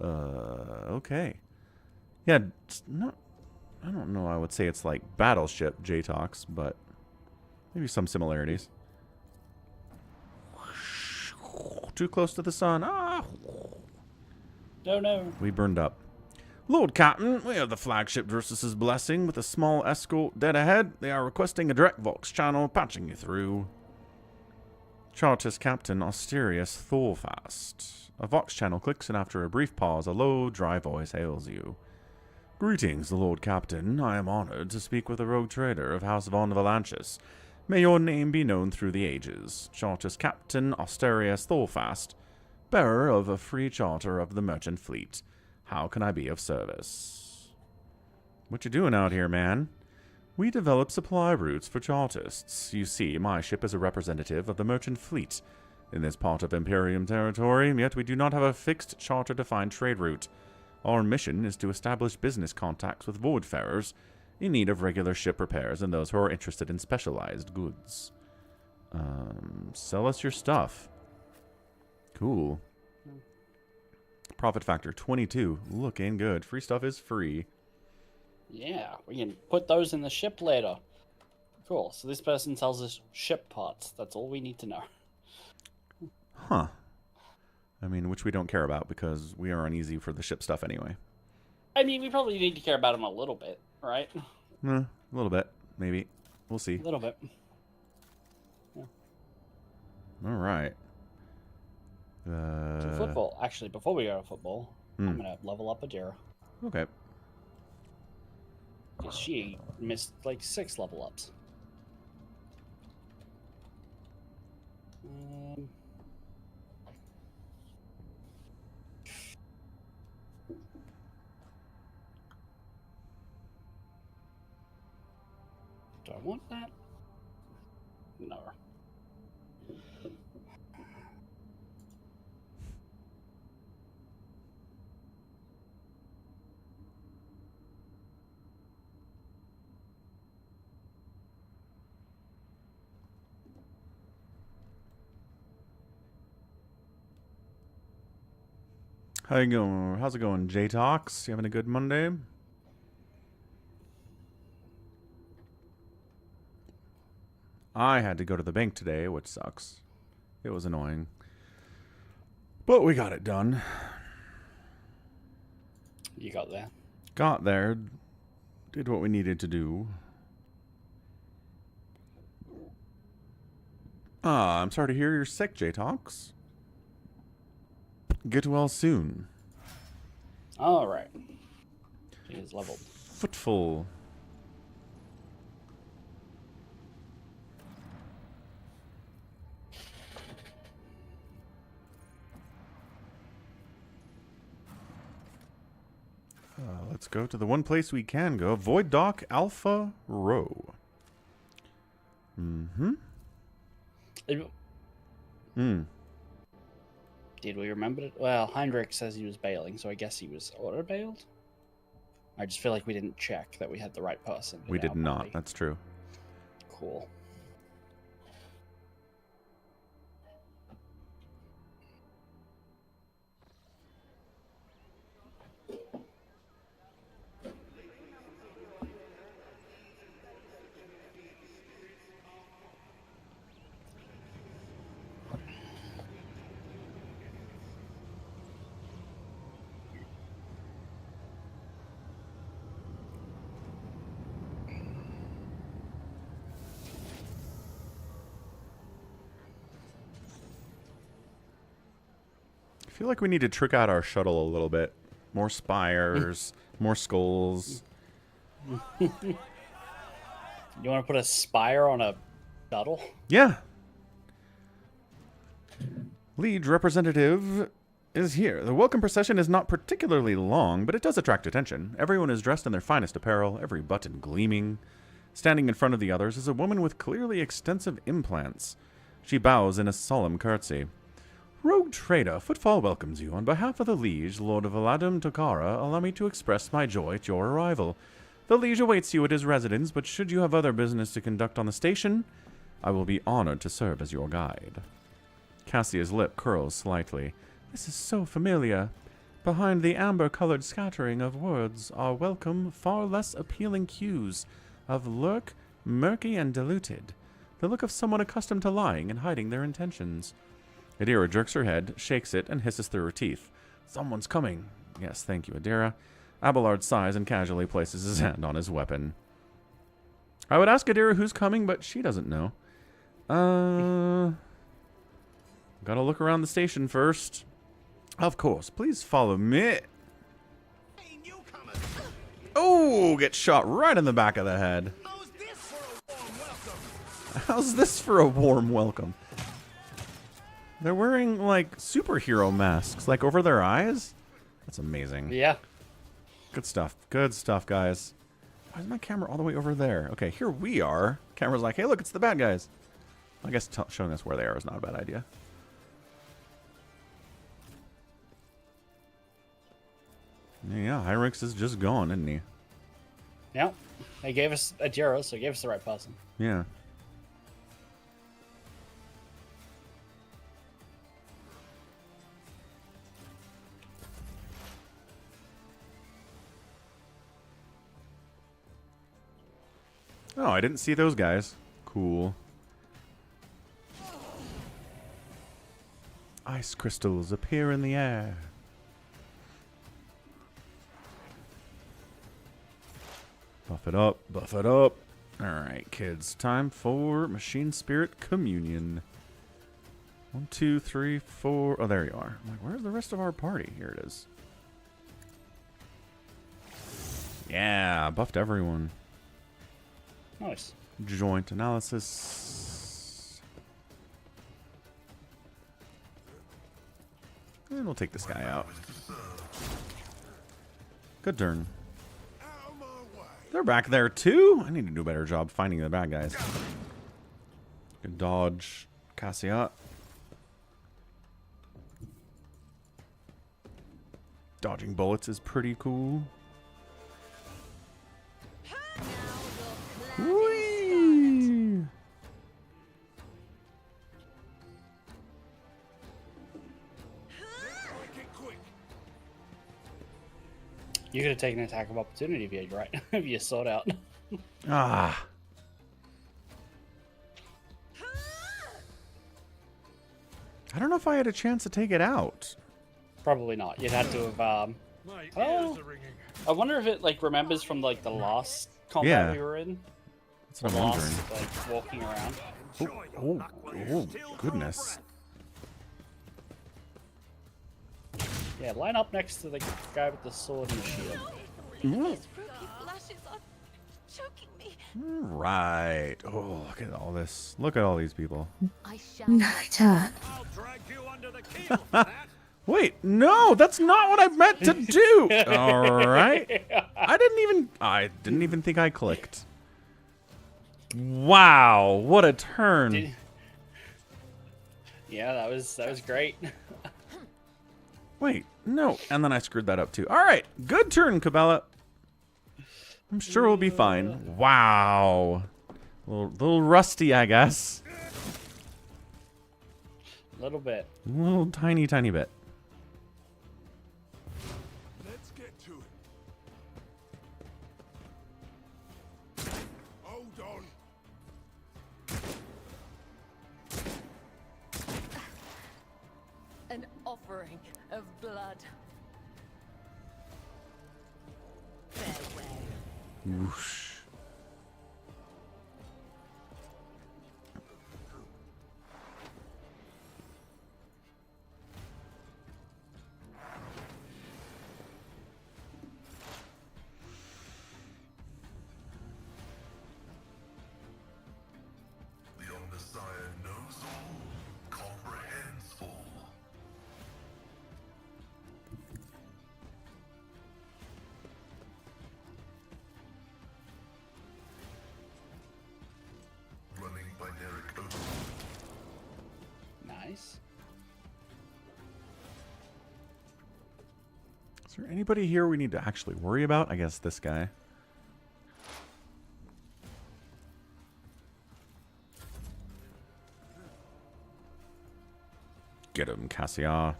Okay. Yeah, it's not... I don't know, I would say it's like Battleship JTOX, but maybe some similarities. Too close to the sun. Ah! No, no. We burned up. Lord Captain, we have the flagship Drusus's blessing with a small escort dead ahead. They are requesting a direct Vox channel, patching you through. Chartist Captain Austerius Thorfast. A Vox channel clicks, and after a brief pause, a low, dry voice hails you. Greetings, Lord Captain. I am honored to speak with a rogue trader of House von Valanchus. May your name be known through the ages. Chartist Captain Austerius Thorfast, bearer of a free charter of the merchant fleet. How can I be of service? What you doing out here, man? We develop supply routes for Chartists. You see, my ship is a representative of the merchant fleet. in this part of Imperium territory, yet we do not have a fixed charter-defined trade route. Our mission is to establish business contacts with voidfarers in need of regular ship repairs and those who are interested in specialized goods. Sell us your stuff. Cool. Profit factor 22. Looking good. Free stuff is free. Yeah, we can put those in the ship later. Cool. So this person sells us ship parts. That's all we need to know. Huh. I mean, which we don't care about because we are uneasy for the ship stuff anyway. I mean, we probably need to care about them a little bit, right? A little bit, maybe. We'll see. A little bit. Yeah. All right. To football. Actually, before we go to football, I'm going to level up Adira. Okay. Because she missed like 6 level ups. Do I want that? No. How you going? How's it going, J-Tox? You having a good Monday? I had to go to the bank today, which sucks. It was annoying. But we got it done. You got there. Got there. Did what we needed to do. I'm sorry to hear you're sick, J-Tox. Get well soon. All right. She is leveled. Footful. Let's go to the one place we can go. Void Dock Alpha Row. Mm-hmm. Did we remember it? Well, Heinrich says he was bailing, so I guess he was auto-bailed. I just feel like we didn't check that we had the right person. We did not. That's true. Cool. I feel like we need to trick out our shuttle a little bit. More spires, more skulls. You want to put a spire on a shuttle? Yeah. Lead representative is here. The welcome procession is not particularly long, but it does attract attention. Everyone is dressed in their finest apparel, every button gleaming. Standing in front of the others is a woman with clearly extensive implants. She bows in a solemn curtsy. Rogue Trader, Footfall welcomes you. On behalf of the Liege, Lord Valadim Tokara, allow me to express my joy at your arrival. The Liege awaits you at his residence, but should you have other business to conduct on the station, I will be honored to serve as your guide. Cassia's lip curls slightly. This is so familiar. Behind the amber-colored scattering of words are welcome, far less appealing cues of lurk, murky, and diluted. The look of someone accustomed to lying and hiding their intentions. Adira jerks her head, shakes it, and hisses through her teeth. Someone's coming. Yes, thank you, Adira. Abelard sighs and casually places his hand on his weapon. I would ask Adira who's coming, but she doesn't know. Gotta look around the station first. Of course, please follow me. Oh, get shot right in the back of the head. How's this for a warm welcome? They're wearing, like, superhero masks, like, over their eyes? That's amazing. Yeah. Good stuff. Good stuff, guys. Why is my camera all the way over there? Okay, here we are. Camera's like, hey, look, it's the bad guys. I guess showing us where they are is not a bad idea. Yeah, Hyrix is just gone, isn't he? Yep. They gave us a Jiro, so they gave us the right person. Yeah. Oh, I didn't see those guys. Cool. Ice crystals appear in the air. Buff it up, buff it up. Alright, kids. Time for Machine Spirit Communion. 1, 2, 3, 4. Oh, there you are. I'm like, where's the rest of our party? Here it is. Yeah, buffed everyone. Nice. Joint analysis. And we'll take this guy out. Good turn. They're back there too? I need to do a better job finding the bad guys. Good dodge. Cassia. Dodging bullets is pretty cool. Whee! You could have taken an attack of opportunity if you had, right? If you sought out. Ah. I don't know if I had a chance to take it out. Probably not. You'd have to have. My ears Oh, are ringing. I wonder if it like remembers from like the last combat Yeah. we were in. That's what The I'm wondering. last like walking around. Enjoy your Oh, luck while you oh, still have goodness. Yeah, line up next to the guy with the sword and the shield. Ooh. These rookie flashes are choking me. Right. Oh, look at all this. Look at all these people. I shall Nita. I'll drag you under the keel for that. Wait, no, that's not what I meant to do. All right. I didn't even think I clicked. Wow, what a turn. Yeah, that was great. Wait, no. And then I screwed that up too. All right, good turn, Cabela. I'm sure we'll be fine. Wow. Little rusty, I guess. A little bit. A little tiny bit. Let's get to it. Hold on. an offering of blood. Farewell. Whoosh. The Omnissiah knows all, comprehends all. Running by Derek Oak. Nice. Is there anybody here we need to actually worry about? I guess this guy. Get him, Cassia.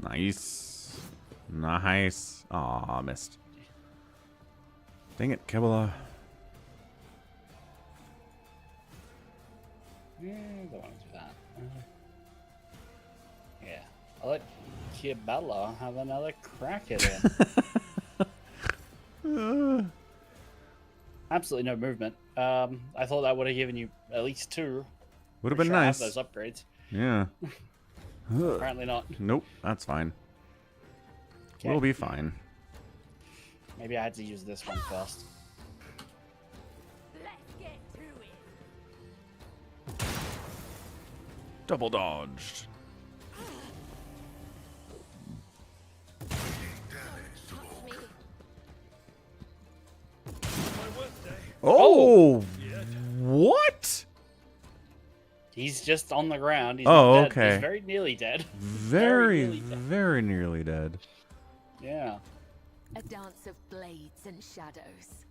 Nice. Nice. Aw, missed. Dang it, Kibble. Yeah, don't want to do that. Yeah, I'll let Kiabella have another crack at it. Absolutely no movement. I thought that would have given you at least 2. Would have Pretty been sure I nice. have those upgrades. Yeah. Apparently not. Nope, that's fine. Okay. We'll be fine. Maybe I had to use this one first. Let's get to it. Double dodged. Trust me. My workday. Oh! What? He's just on the ground. He's Oh, not dead. okay. He's very nearly dead. Very, nearly dead. very nearly dead. Yeah. A dance of blades and shadows.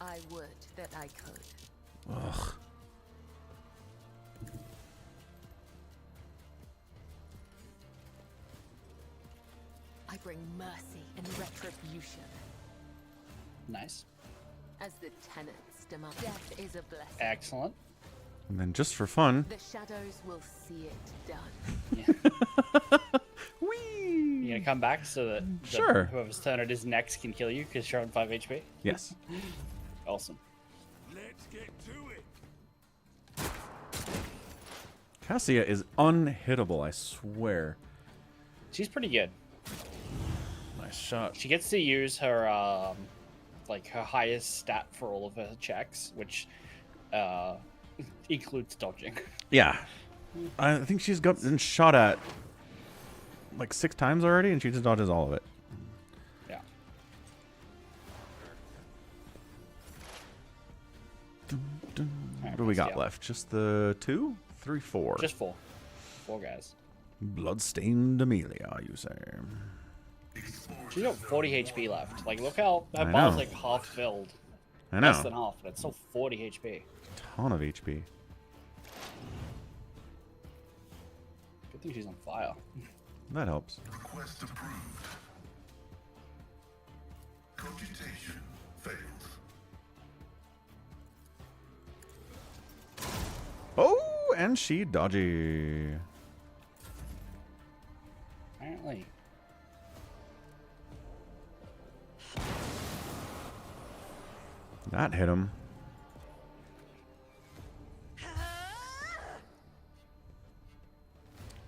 I would that I could. Ugh. I bring mercy and retribution. Nice. As the tenants demand. Death is a blessing. Excellent. And then just for fun. The shadows will see it done. Yeah. Whee! You gonna come back so that Sure. whoever's turn it is next can kill you because you're on 5 HP? Yes. Awesome. Let's get to it. Cassia is unhittable, I swear. She's pretty good. Nice shot. She gets to use her like her highest stat for all of her checks, which includes dodging. Yeah. I think she's gotten shot at like 6 times already, and she just dodges all of it. Yeah. What do we got left? Just the 2? 3, 4. Just 4. 4 guys. Bloodstained Amelia, you say? She's got 40 HP left. Like, look how her I bar's know. like half filled. I know. Less than half, but it's still 40 HP. Ton of HP. Good thing she's on fire. That helps. Request approved. Cogitation fails. Oh, and she dodgy. Apparently. That hit him.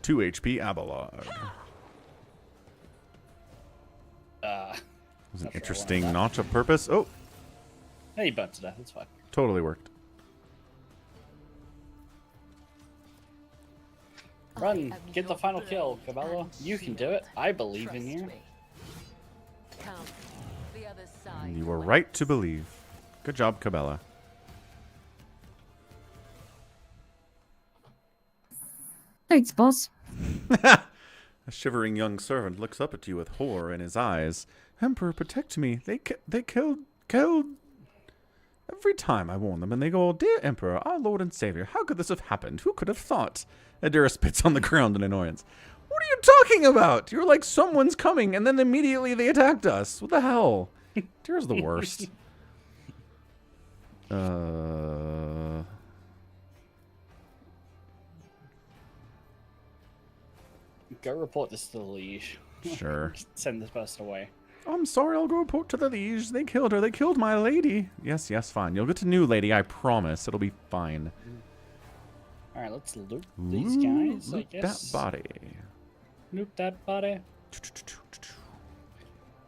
Two HP Abelard. Was an Not sure I interesting wanted that. notch of purpose. Oh, Hey, he burnt to death. That's fine. totally worked. Run! I am Get the your final kill, blade Cabela. and You can do shield. it. I believe in Trust you. me. Come, the other side You were waits. right to believe. Good job, Cabela. Thanks, boss. A shivering young servant looks up at you with horror in his eyes. Emperor, protect me. They killed. Every time I warn them, and they go, "Dear Emperor, our Lord and Savior, how could this have happened? Who could have thought?" Adira spits on the ground in annoyance. What are you talking about? You're like, someone's coming, and then immediately they attacked us. What the hell? Adira's the worst. Go report this to the liege. Sure. Send this person away. I'm sorry, I'll go report to the liege. They killed her. They killed my lady. Yes, fine. You'll get a new lady, I promise. It'll be fine. Alright, let's loot these guys, I Loot guess. that body. Loot that body.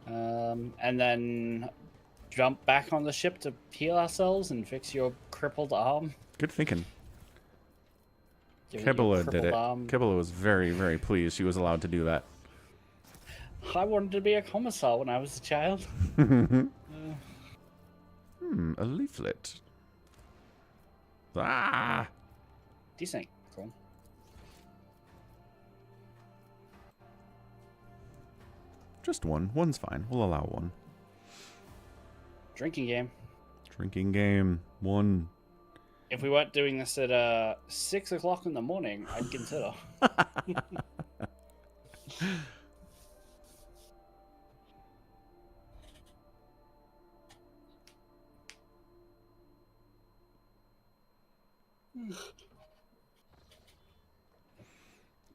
And then jump back on the ship to heal ourselves and fix your crippled arm. Good thinking. Give it your Kibble did crippled it. arm. Kibble was very, very pleased she was allowed to do that. I wanted to be a commissar when I was a child. A leaflet. Ah! Decent. Cool. Just one. One's fine. We'll allow one. Drinking game. Drinking game. One. If we weren't doing this at 6 o'clock in the morning, I'd consider.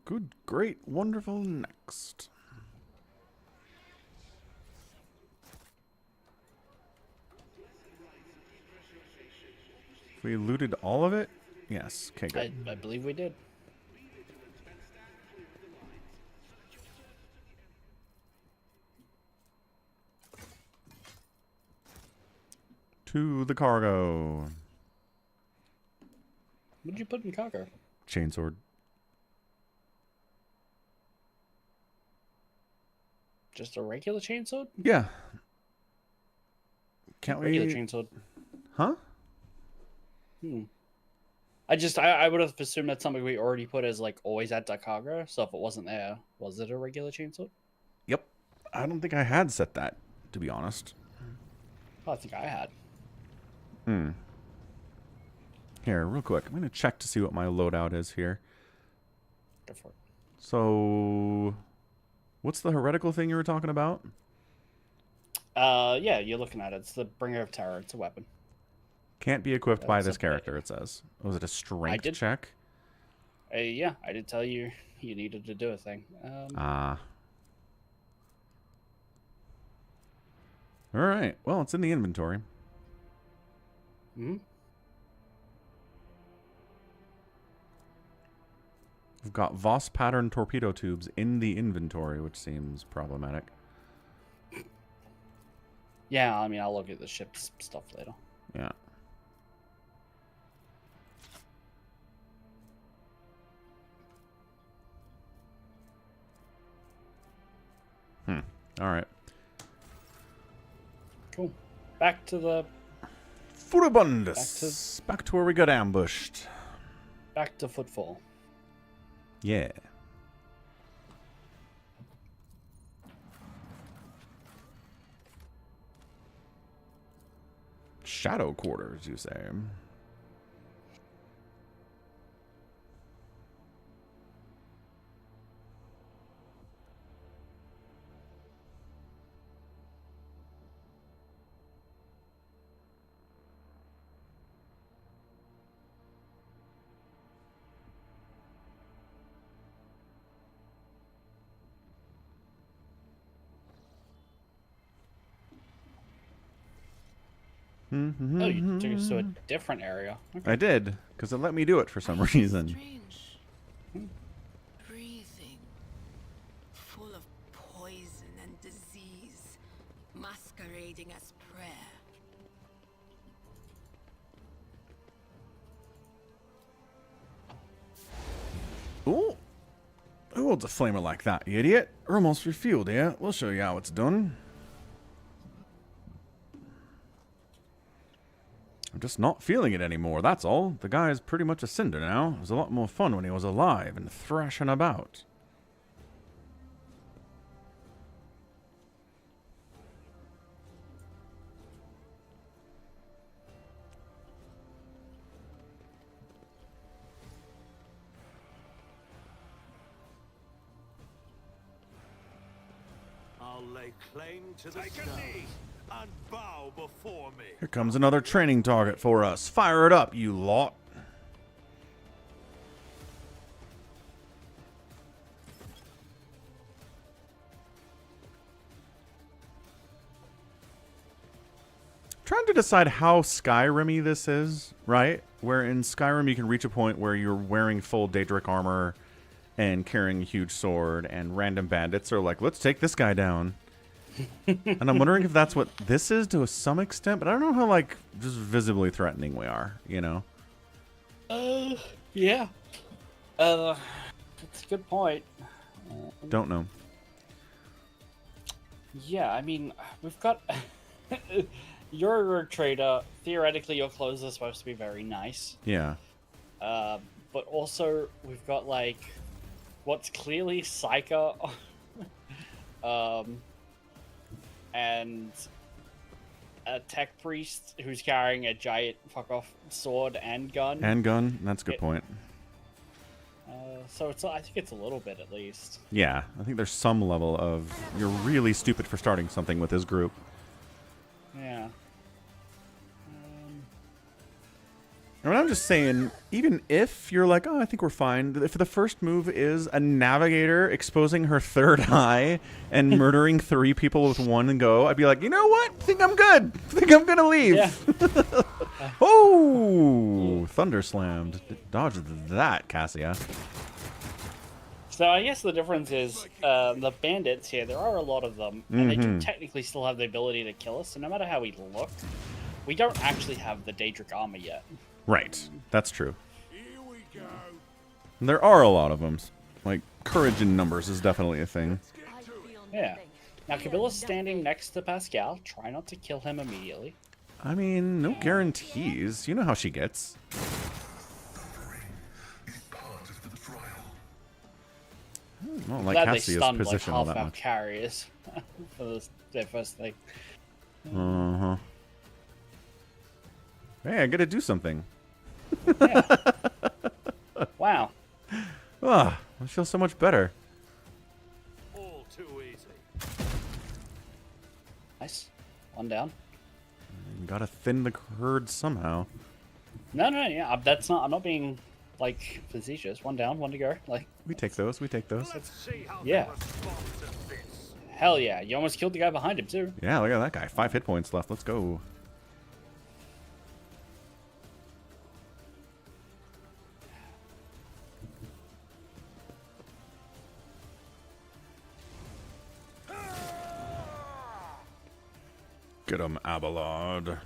Good, great, wonderful, next. We looted all of it? Yes. Okay, good. I believe we did. To the cargo. What did you put in cargo? Chainsword. Just a regular chainsword? Yeah. Can't Regular we? chainsword. Huh? I would have assumed that's something we already put as like always at the cargo. So if it wasn't there, was it a regular chainsword? Yep. I don't think I had set that, to be honest. Oh, I think I had. Here, real quick. I'm going to check to see what my loadout is here. Go for it. So, what's the heretical thing you were talking about? Yeah, you're looking at it. It's the Bringer of Terror. It's a weapon. Can't be equipped by That's this a bit- character, it says. Was it a strength did- check? Yeah, I did tell you you needed to do a thing. Ah. Alright, well, it's in the inventory. Mhm. We've got Voss pattern torpedo tubes in the inventory, which seems problematic. Yeah, I mean, I'll look at the ship's stuff later. Yeah. Alright. Cool. Back to the Furibundus! Back to where we got ambushed. back to footfall. Yeah. Shadow quarters, you say? Oh, you took us to a different area. Okay. I did, because it let me do it for some reason. Strange. Breathing. Full of poison and disease. Masquerading as prayer. Ooh. Who holds a flamer like that, you idiot? We're almost refueled here. We'll show you how it's done. I'm just not feeling it anymore, that's all. The guy's pretty much a cinder now. It was a lot more fun when he was alive and thrashing about. I'll lay claim to the Take a knee and bow before me. Here comes another training target for us. Fire it up, you lot. Trying to decide how Skyrim-y this is, right? Where in Skyrim you can reach a point where you're wearing full Daedric armor and carrying a huge sword, and random bandits are like, let's take this guy down. And I'm wondering if that's what this is to some extent, but I don't know how, like, just visibly threatening we are, you know? Yeah. That's a good point. Don't know. Yeah, I mean, we've got... You're a rogue trader. Theoretically, your clothes are supposed to be very nice. Yeah. But also, we've got, like, what's clearly Psyker. And a tech priest who's carrying a giant fuck-off sword and gun. And gun, that's a good point. So I think it's a little bit, at least. Yeah, I think there's some level of, you're really stupid for starting something with this group. Yeah. I mean, I'm just saying, even if you're like, oh, I think we're fine, if the first move is a navigator exposing her third eye and murdering 3 people with one go, I'd be like, you know what? Think I'm good. Think I'm gonna leave. Yeah. Oh, thunder slammed. Dodge that, Cassia. So I guess the difference is the bandits here, there are a lot of them, and they do technically still have the ability to kill us, so no matter how we look, we don't actually have the Daedric armor yet. Right, that's true. Here we go. And there are a lot of them. Like, courage in numbers is definitely a thing. Yeah. Now, Cabilla's standing next to Pascal. Try not to kill him immediately. I mean, no guarantees. You know how she gets. Suffering is part of the trial. I don't like Glad they Cassia's stunned like position all half that our much. carriers for their first thing. Uh-huh. Hey, I gotta do something. Yeah. Wow. Ah, I feel so much better. All too easy. Nice. One down. Gotta thin the herd somehow. No, yeah, that's not. I'm not being like facetious. One down, one to go. Like, We take those, we take those. Let's see how Yeah. they respond to this. hell yeah, you almost killed the guy behind him too. Yeah, look at that guy. 5 hit points left. Let's go. Get him, Abelard.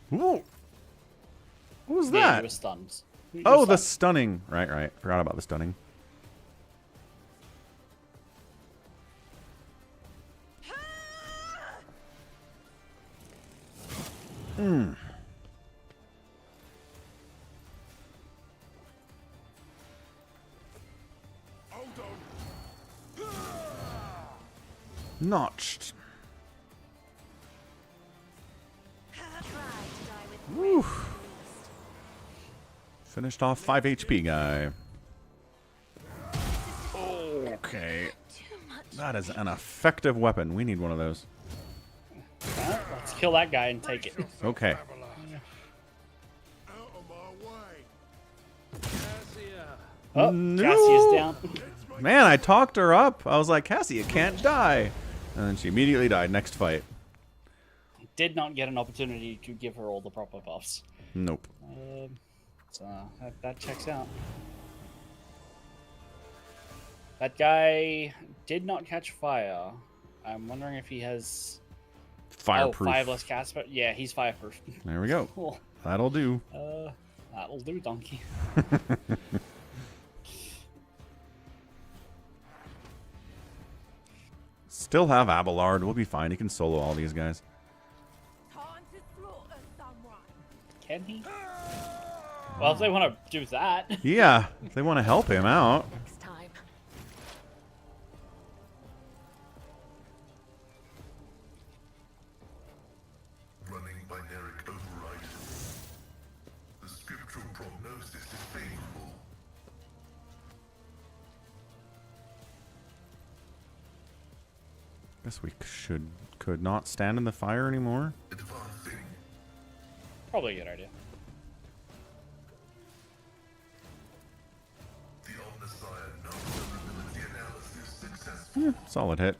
Whoa. What was Yeah, that? he was stunned. He Oh, was the stunned. stunning. Right. Forgot about the stunning. Hmm. Notched. Woo. Finished off 5 HP guy. Okay. That is an effective weapon. We need one of those. Alright, let's kill that guy and take it. Okay. Out of my way. Cassia. Oh, No. Cassius down. Man, I talked her up. I was like, Cassie, you can't die. And then she immediately died. Next fight. Did not get an opportunity to give her all the proper buffs. Nope. So that checks out. That guy did not catch fire. I'm wondering if he has Fireproof. 5 less cast, but yeah, he's fireproof. There we go. Cool. That'll do. That'll do, donkey. Still have Abelard. We'll be fine. He can solo all these guys. Can he? Well, if they want to do that. Yeah, if they want to help him out. Next time. Running binaric override. The scriptural prognosis is favorable. Guess we could not stand in the fire anymore. Advancing. Probably a good idea. The Omnissiah non-vulnerability analysis successful. Solid hit.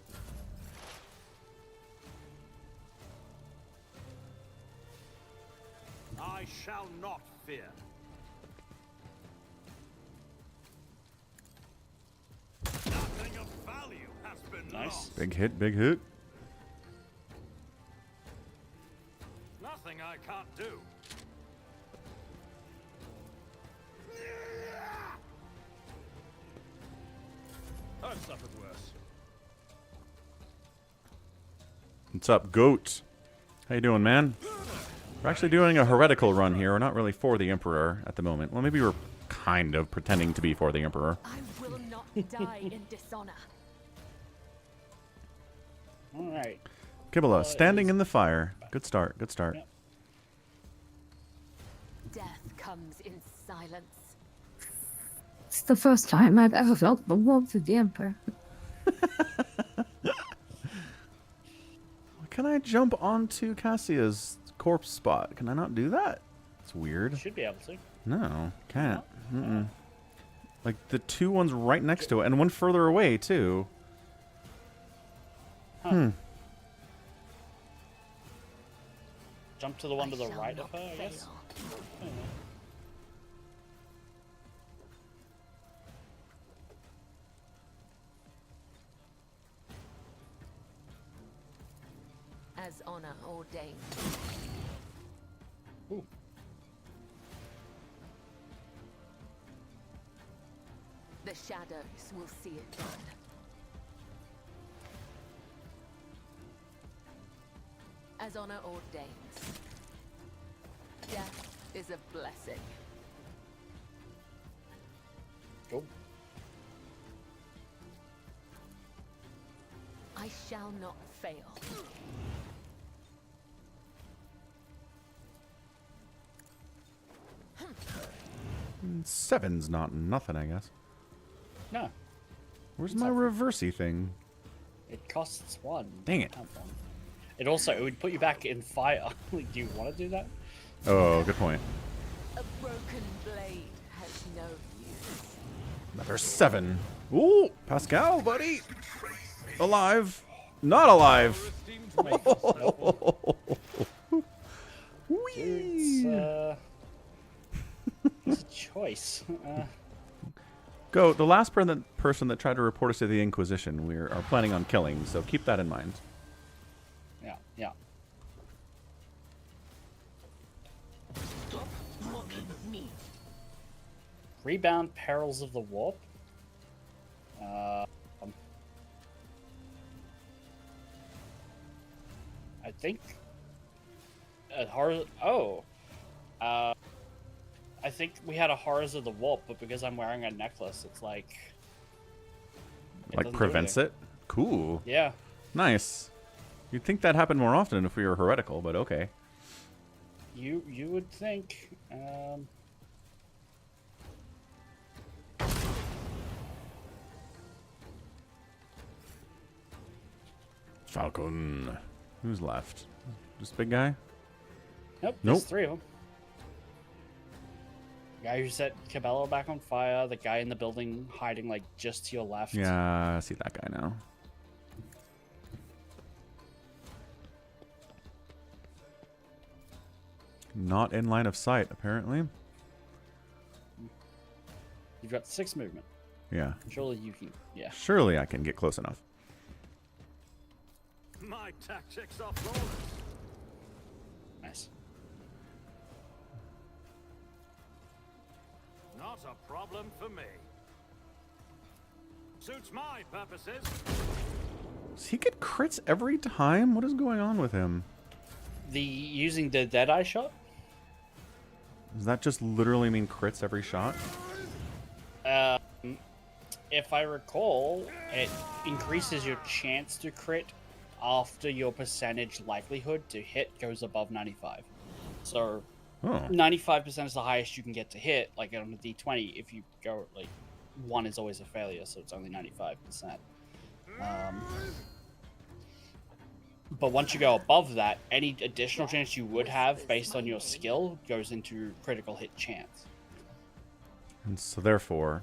I shall not fear. Nothing of value has been Nice. lost. Big hit, big hit. Nothing I can't do. I've suffered worse. What's up, goat? How you doing, man? We're actually doing a heretical run here. We're not really for the Emperor at the moment. Well, maybe we're kind of pretending to be for the Emperor. I will not die in dishonor. Alright. Kibala, standing in the fire. Good start, good start. Yep. Death comes in silence. It's the first time I've ever felt the warmth of the Emperor. Can I jump onto Cassia's corpse spot? Can I not do that? It's weird. Should be able to. No, can't. Mm-mm. Like, the 2 ones right next to it, and one further away, too. Jump to the one to the I shall right of not her, I guess. fail. as honor ordains. Ooh. The shadows will see it done. As honor ordains. Death is a blessing. Cool. I shall not fail. Seven's not nothing, I guess. No, Where's It's my up. reversey thing? it costs 1. Dang it. Have one. It would put you back in fire. Do you want to do that? Oh, good point. A broken blade has no use. Another 7. Ooh, Pascal, buddy. Alive. Not alive. It's, Whee! it's a choice. Go, the last person that tried to report us to the Inquisition, we are planning on killing, so keep that in mind. Yeah, yeah. Stop mocking me. Rebound Perils of the Warp. I think. I think we had a Horrors of the Warp, but because I'm wearing a necklace, it's like. Like, prevents it? Cool. Yeah. Nice. You'd think that happened more often if we were heretical, but okay. You would think. Falcon. Who's left? This big guy? Nope. Nope. There's 3 of them. The guy who set Cabello back on fire. The guy in the building hiding like just to your left. Yeah, I see that guy now. Not in line of sight, apparently. You've got 6 movement. Yeah. Surely you can. Yeah. Surely I can get close enough. My tactics are flawless. Nice. Not a problem for me. Suits my purposes. Does he get crits every time? What is going on with him? Using the Deadeye shot. Does that just literally mean crits every shot? If I recall, it increases your chance to crit after your percentage likelihood to hit goes above 95. So Oh. 95% is the highest you can get to hit, like on a d20. If you go, like, 1 is always a failure, so it's only 95%. But once you go above that, any additional chance you would have based on your skill goes into critical hit chance. And so therefore,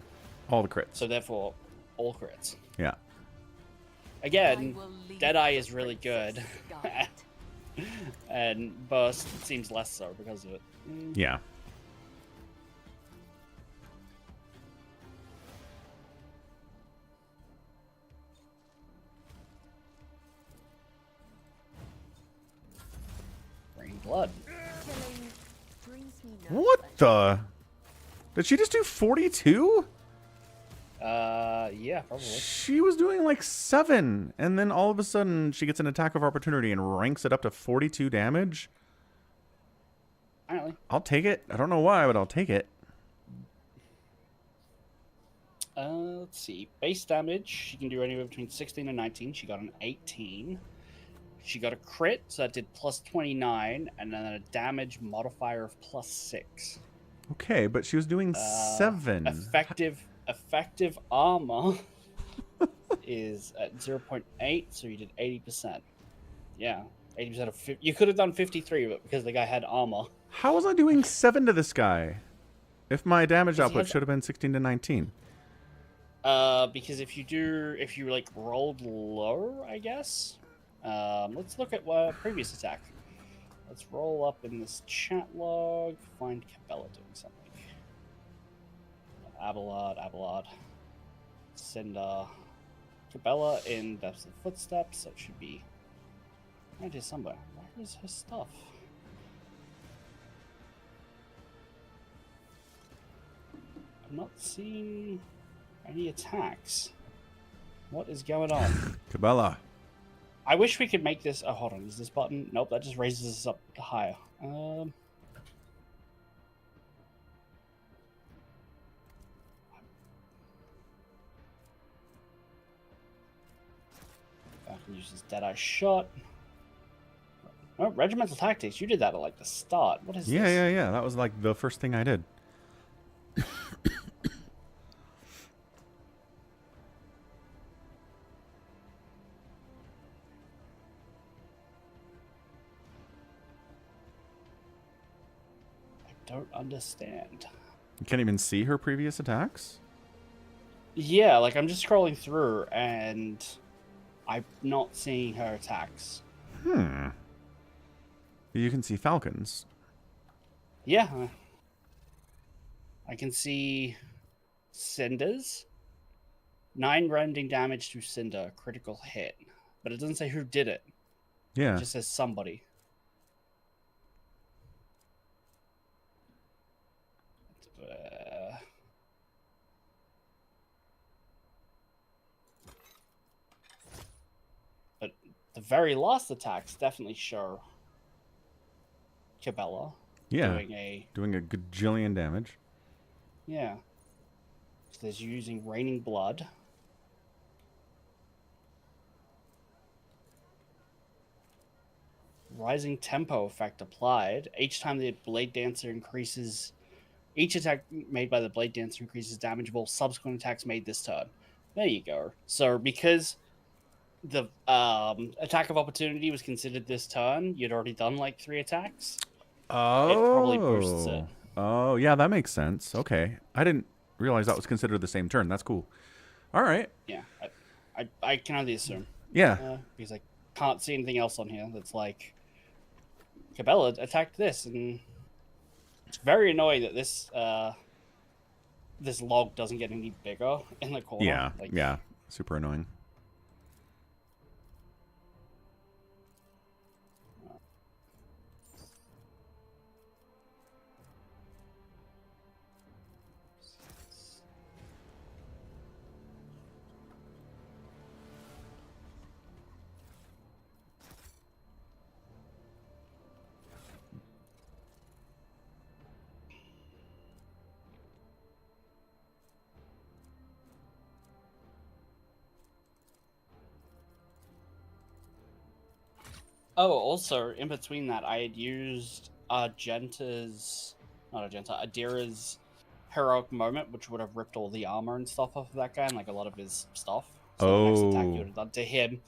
all the crits. So therefore, all crits. Yeah. Again, I will lead Deadeye the is really good, princess guide. and Burst seems less so because of it. Yeah. Rain blood. Killing brings me no What pleasure. the? Did she just do 42? Yeah, probably. She was doing like 7, and then all of a sudden she gets an attack of opportunity and ranks it up to 42 damage. Apparently. I'll take it. I don't know why, but I'll take it. Let's see. Base damage, she can do anywhere between 16 and 19. She got an 18. She got a crit, so that did plus 29, and then a damage modifier of plus 6. Okay, but she was doing 7. Effective armor is at 0.8, so you did 80%. Yeah, 80% of 50. You could have done 53, but because the guy had armor. How was I doing 7 to this guy? If my damage Because he output has- should have been 16 to 19. Because if you like rolled lower, I guess. Let's look at previous attack. Let's roll up in this chat log. Find Cabela doing something. Abelard. Send Cabela in Depths of Footsteps. So it should be Right here somewhere. Where is her stuff? I'm not seeing any attacks. What is going on? Cabela. I wish we could make this. Oh, hold on. Is this button? Nope. That just raises us up higher. I can use this Deadeye shot. Oh, regimental tactics. You did that at like the start. What is Yeah, this? yeah, yeah. That was like the first thing I did. I don't understand. You can't even see her previous attacks? Yeah, like I'm just scrolling through and I'm not seeing her attacks. Hmm. You can see falcons. Yeah. I can see cinders. 9 rending damage to cinder, critical hit. But it doesn't say who did it. Yeah. It just says somebody. But the very last attacks definitely show Cabela Yeah. doing a gajillion damage. yeah. So there's using raining blood. Rising tempo effect applied. Each time the Blade Dancer increases, each attack made by the Blade Dancer increases damage of all subsequent attacks made this turn. There you go. So because the attack of opportunity was considered this turn, you'd already done like 3 attacks. Oh. It probably boosts it. Oh, yeah, that makes sense. Okay. I didn't realize that was considered the same turn. That's cool. All right. Yeah, I can only assume. Yeah. Because I can't see anything else on here that's like Cabela attacked this, and it's very annoying that this this log doesn't get any bigger in the corner. Yeah. Like, Yeah. Super annoying. Oh, also in between that, I had used Adira's heroic moment, which would have ripped all the armor and stuff off of that guy and like a lot of his stuff. So the next attack you would have done to him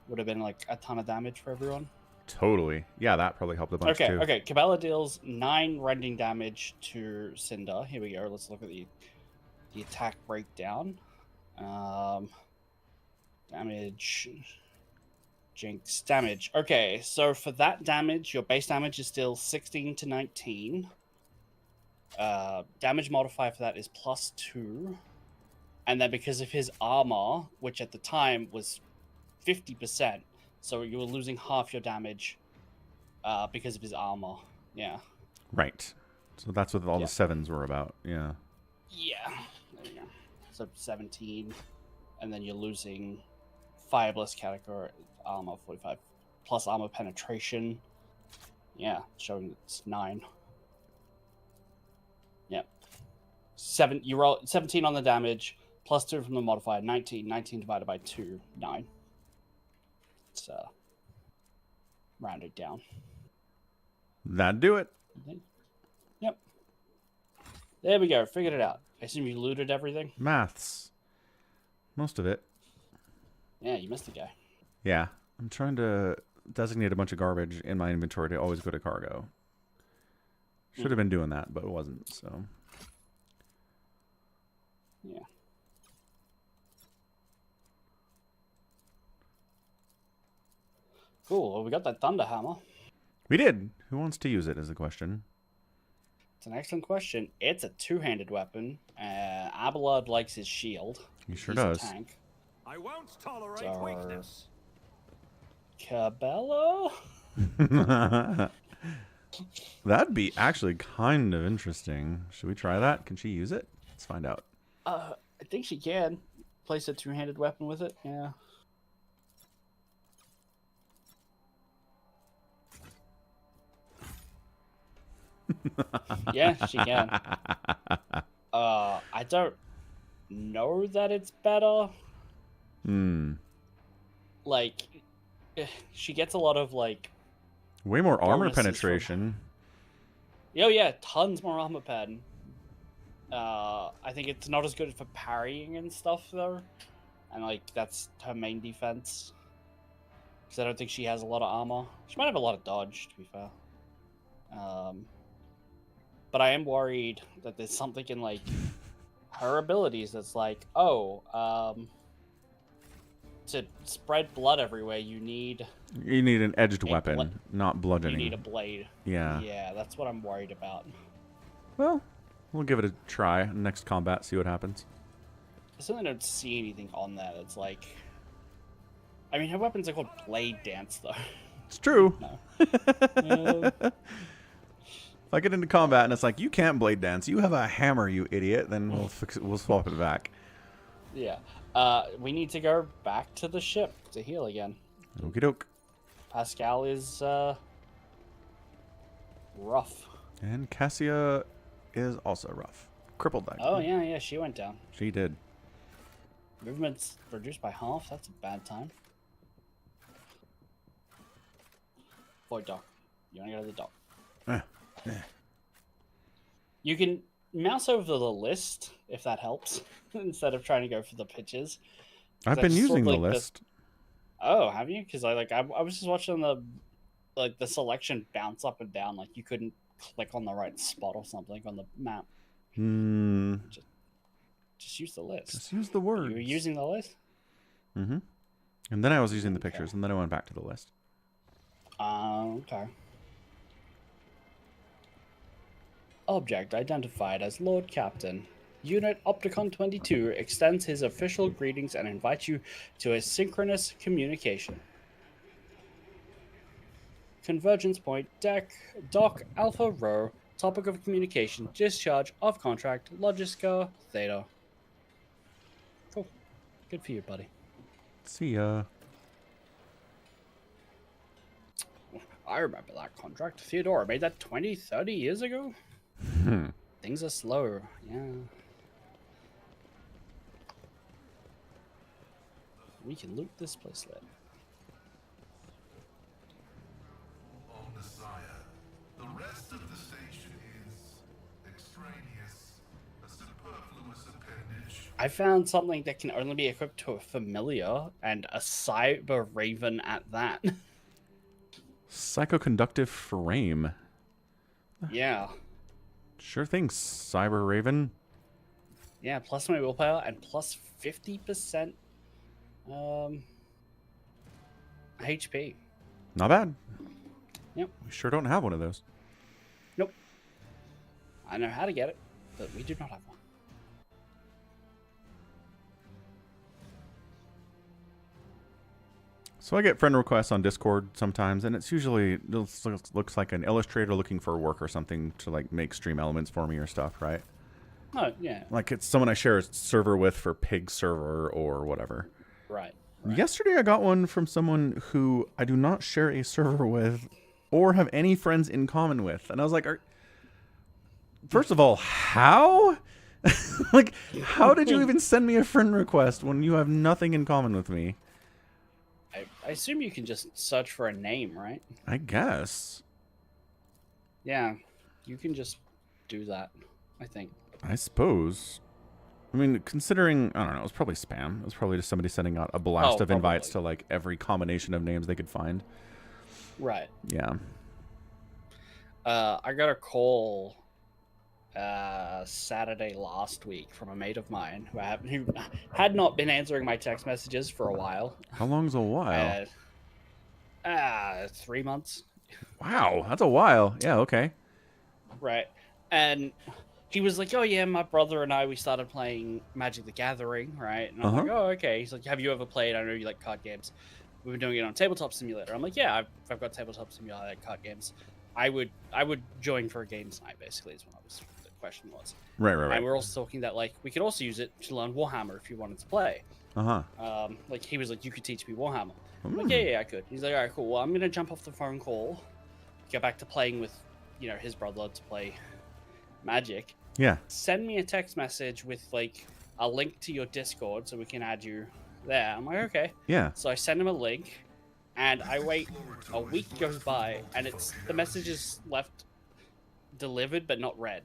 would have been like a ton of damage for everyone. Totally. Yeah, that probably helped a bunch too. Okay. Cabela deals 9 rending damage to Cinder. Here we go. Let's look at the attack breakdown. Damage. Jinx damage. Okay, so for that damage, your base damage is still 16 to 19. Damage modifier for that is +2. And then because of his armor, which at the time was 50%, so you were losing half your damage because of his armor. Yeah. Right. So that's what all the 7s were about. Yeah. Yeah. There you go. So 17. And then you're losing Firebless category armor 45 plus armor penetration. Yeah, showing it's 9. Yep. 7. You roll 17 on the damage, +2 from the modifier, 19. 19 divided by 2, 9. It's rounded down. That'd do it. Yep. There we go. Figured it out. I assume you looted everything. Maths. Most of it. Yeah, you missed the guy. Yeah. I'm trying to designate a bunch of garbage in my inventory to always go to cargo. Should have been doing that, but it wasn't, so. Yeah. Cool. Well, we got that thunder hammer. We did. Who wants to use it is the question. It's an excellent question. It's a 2-handed weapon. Abelard likes his shield. He sure He's does. A tank. I won't tolerate So, weakness. Cabela? That'd be actually kind of interesting. Should we try that? Can she use it? Let's find out. I think she can. Place a two-handed weapon with it, yeah. Yeah, she can. I don't know that it's better. Like, she gets a lot of, like... Way more armor bonuses penetration. Oh, yeah, tons more armor pen. I think it's not as good for parrying and stuff, though. And, like, that's her main defense. Because I don't think she has a lot of armor. She might have a lot of dodge, to be fair. But I am worried that there's something in, like, her abilities that's like, to spread blood everywhere, you need an edged weapon, not bludgeoning. You need a blade. Yeah. Yeah, that's what I'm worried about. Well, we'll give it a try next combat, see what happens. I certainly don't see anything on that. It's like, I mean, her weapons are called Blade Dance, though. It's true. No. If I get into combat and it's like, you can't blade dance, you have a hammer, you idiot, then we'll fix it. We'll swap it back. Yeah. We need to go back to the ship to heal again. Okie doke. Pascal is rough. And Cassia is also rough. Crippled, actually. Oh yeah, she went down. She did. Movement's reduced by half. That's a bad time. Void dock. You wanna go to the dock? You can mouse over the list if that helps, instead of trying to go for the pitches. I've been using the list. Oh, have you? Because I was just watching the selection bounce up and down. Like you couldn't click on the right spot or something on the map. Just use the list. Just use the words. You were using the list? Mm-hmm. And then I was using the pictures, and then I went back to the list. Okay. Object identified as Lord Captain. Unit Opticon 22 extends his official greetings and invites you to a synchronous communication. Convergence point, dock Alpha Rho, topic of communication, discharge of contract, Logiska Theta. Cool. Good for you, buddy. See ya. I remember that contract. Theodora made that 20, 30 years ago. Things are slow, yeah. We can loot this place later. On the Sire, the rest of the station is extraneous, a superfluous appendage. I found something that can only be equipped to a familiar, and a cyber raven at that. Psychoconductive frame. Yeah. Sure thing, Cyber Raven. Yeah, plus my willpower and plus 50% HP. Not bad. Yep. We sure don't have one of those. Nope. I know how to get it, but we do not have one. So I get friend requests on Discord sometimes, and it's usually looks like an illustrator looking for work or something to like make stream elements for me or stuff, right? Oh, yeah. Like it's someone I share a server with for Pig server or whatever. Right. Yesterday I got one from someone who I do not share a server with or have any friends in common with. And I was like, first of all, how? Like, how did you even send me a friend request when you have nothing in common with me? I assume you can just search for a name, right? I guess. Yeah, you can just do that, I think. I suppose. I mean, considering, I don't know, it was probably spam. It was probably just somebody sending out a blast of invites to, like, every combination of names they could find. Right. Yeah. I got a call Saturday last week from a mate of mine who had not been answering my text messages for a while. How long's a while? 3 months. Wow, that's a while. Yeah, okay. Right. And he was like, oh yeah, my brother and I, we started playing Magic the Gathering, right? And I'm like, oh, okay. He's like, have you ever played? I know you like card games. we've been doing it on Tabletop Simulator. I'm like, yeah, I've got Tabletop Simulator card games. I would join for a games night, basically, is what the question was. Right. And we're also talking that, like, we could also use it to learn Warhammer if you wanted to play. Like, he was like, you could teach me Warhammer. I'm like, yeah, I could. He's like, all right, cool. Well, I'm going to jump off the phone call, go back to playing with, you know, his brother to play Magic. Yeah. Send me a text message with, like, a link to your Discord so we can add you there. I'm like, okay. Yeah. So I send him a link, and I wait. A week goes by, and the message is left delivered but not read.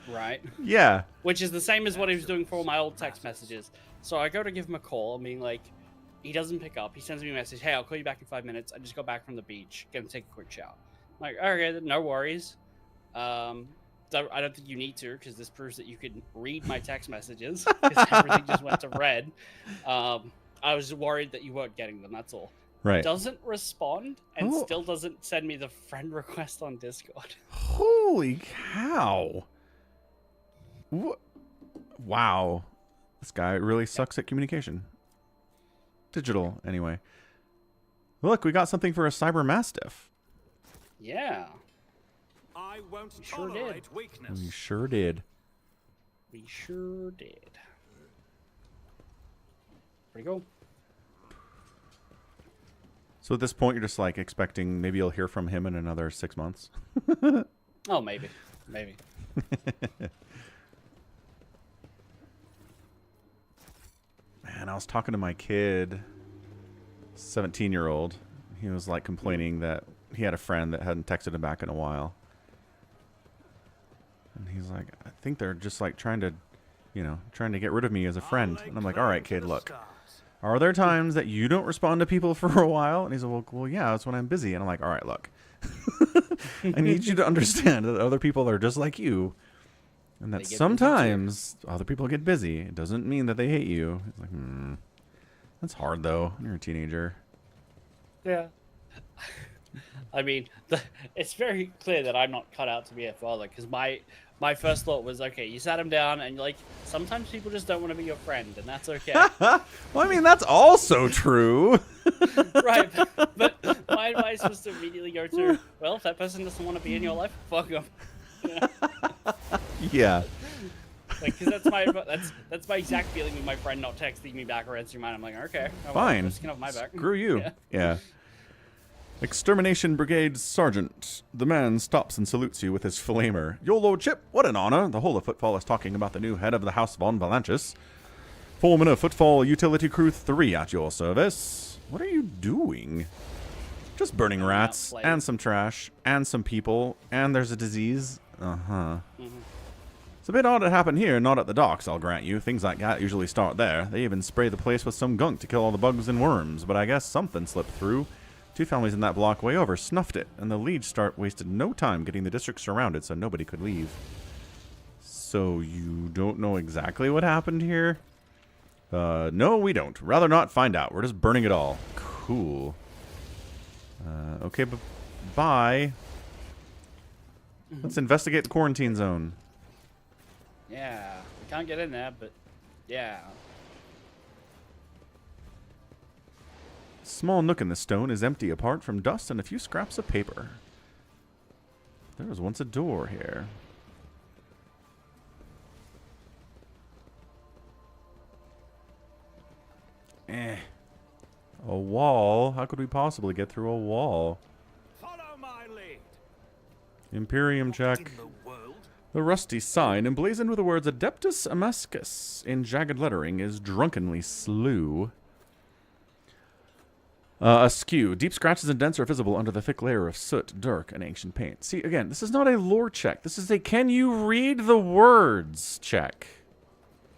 Right. Yeah. Which is the same as what he was doing for all my old text messages. So I go to give him a call, being like, he doesn't pick up. He sends me a message, hey, I'll call you back in 5 minutes. I just got back from the beach, gonna take a quick shower. I'm like, okay, no worries. I don't think you need to, because this proves that you can read my text messages, because everything just went to red. I was worried that you weren't getting them, that's all. Right. Doesn't respond, and still doesn't send me the friend request on Discord. Holy cow. Wow. This guy really sucks at communication. Digital, anyway. Look, we got something for a Cyber Mastiff. Yeah. I won't sure tolerate weakness. We sure did. We sure did. Pretty cool. So at this point, you're just like expecting maybe you'll hear from him in another 6 months. Oh, maybe. Maybe. Man, I was talking to my kid, 17-year-old. He was like complaining that he had a friend that hadn't texted him back in a while. And he's like, I think they're just like trying to get rid of me as a friend. And I'm like, all right, kid, look. Are there times that you don't respond to people for a while? And he's like, well, yeah, that's when I'm busy. And I'm like, all right, look. I need you to understand that other people are just like you. And that sometimes other people get busy. It doesn't mean that they hate you. It's like, that's hard, though. You're a teenager. Yeah. I mean, it's very clear that I'm not cut out to be a father, because my first thought was, okay, you sat him down, and like, sometimes people just don't want to be your friend, and that's okay. Well, I mean, that's also true. Right, but my advice was to immediately go to, well, if that person doesn't want to be in your life, fuck them. Yeah. Like, because that's my exact feeling with my friend not texting me back or answering mine. I'm like, okay, fine. Just get off my back. Screw you. Yeah. Extermination Brigade Sergeant. The man stops and salutes you with his flamer. Your lordship, what an honor. The whole of Footfall is talking about the new head of the House von Valanchus. Foreman of Footfall Utility Crew 3 at your service. What are you doing? Just burning rats, and some trash, and some people, and there's a disease. Uh-huh. It's a bit odd it happened here, not at the docks, I'll grant you. Things like that usually start there. They even spray the place with some gunk to kill all the bugs and worms, but I guess something slipped through. 2 families in that block way over snuffed it, and the lead start wasted no time getting the district surrounded so nobody could leave. So you don't know exactly what happened here? No, we don't. Rather not find out. We're just burning it all. Cool. Okay, bye. Let's investigate the quarantine zone. Yeah, we can't get in there, but yeah. Small nook in the stone is empty apart from dust and a few scraps of paper. There was once a door here. A wall? How could we possibly get through a wall? Follow my lead. Imperium check. In the world? The rusty sign, emblazoned with the words Adeptus Amascus in jagged lettering, is drunkenly slew. Askew. Deep scratches and dents are visible under the thick layer of soot, dirt, and ancient paint. See, again, this is not a lore check. This is a can you read the words check.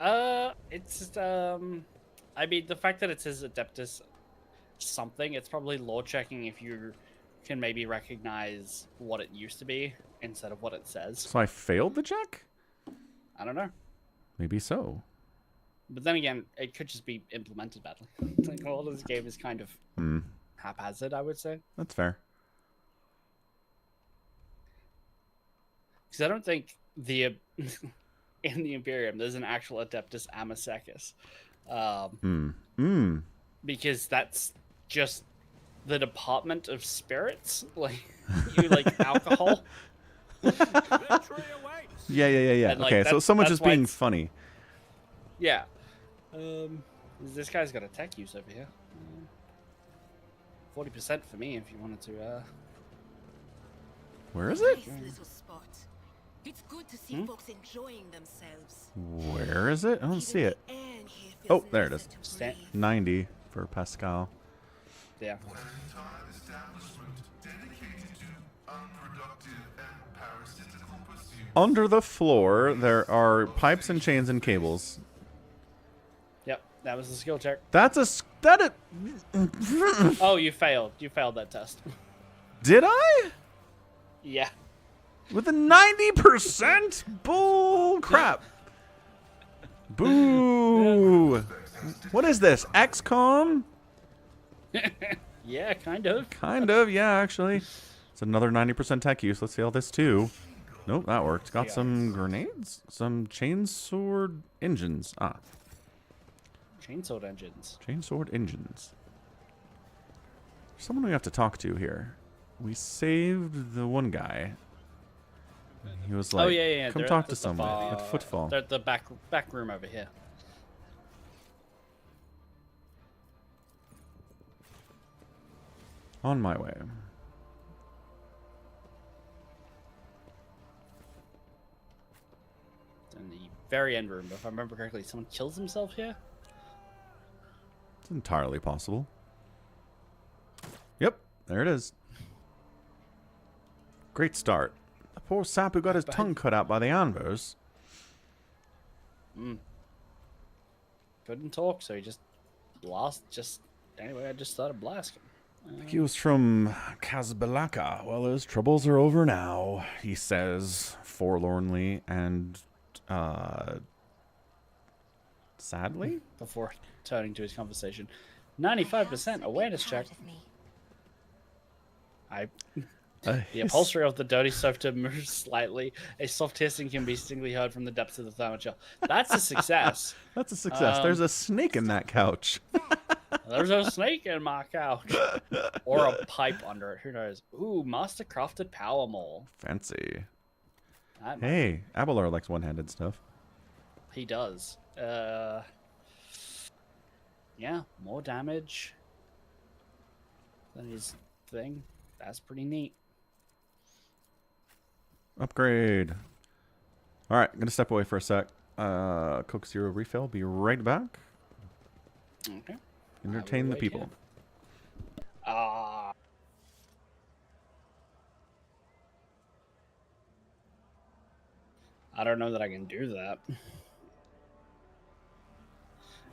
It's just, I mean, the fact that it says Adeptus something, it's probably lore checking if you can maybe recognize what it used to be instead of what it says. So I failed the check? I don't know. Maybe so. But then again, it could just be implemented badly. Like, all of this game is kind of haphazard, I would say. That's fair. Because I don't think the in the Imperium there's an actual Adeptus Amasecus. Mm. because that's just the department of spirits. Like you like alcohol. Victory awaits. Yeah. And, like, Okay, so that's- someone's that's just why being it's- funny. Yeah. This guy's got a tech use over here. 40% for me if you wanted to. Where is it? Nice little spot. It's good to see folks enjoying themselves. Where is it? I don't see it. Even the air in here Oh, feels there it nicer is. to Stand- breathe. 90 for Pascal. Yeah. Clandestine establishment dedicated to unproductive and parasitical pursuits. Under the floor, there are pipes and chains and cables. Yep. That was the skill check. That's a Oh, you failed. You failed that test. Did I? Yeah. With a 90%? Bull crap. Boo. What is this? XCOM? Yeah, kind of. Kind of, yeah, actually. It's another 90% tech use. Let's see all this too. Nope, that worked. Got some grenades? Some chainsword engines. Ah, Chainsaw engines. chainsword engines. Someone we have to talk to here. We saved the one guy. He was like, Oh yeah. come they're talk at to the someone bar- at Footfall. They're at the back room over here. On my way. In the very end room, if I remember correctly, someone kills himself here. It's entirely possible. Yep, there it is. Great start. The poor sap who got his tongue cut out by the anvers. Couldn't talk, so he just lost. Anyway, I just started blasting. I think he was from Casablanca. Well, his troubles are over now, he says forlornly and sadly. Before turning to his conversation, 95% awareness check. The upholstery of the dirty sofa moves slightly. A soft hissing can be distinctly heard from the depths of the furniture. That's a success. That's a success. There's a snake in that couch. There's a snake in my couch. Or a pipe under it. Who knows? Ooh, master crafted power mole. Fancy. That might- Hey, Abelard likes one-handed stuff. He does. Yeah, more damage than his thing. That's pretty neat. Upgrade. All right, gonna step away for a sec. Coke Zero refill. Be right back. Okay. Entertain the wait people. Ah. I don't know that I can do that.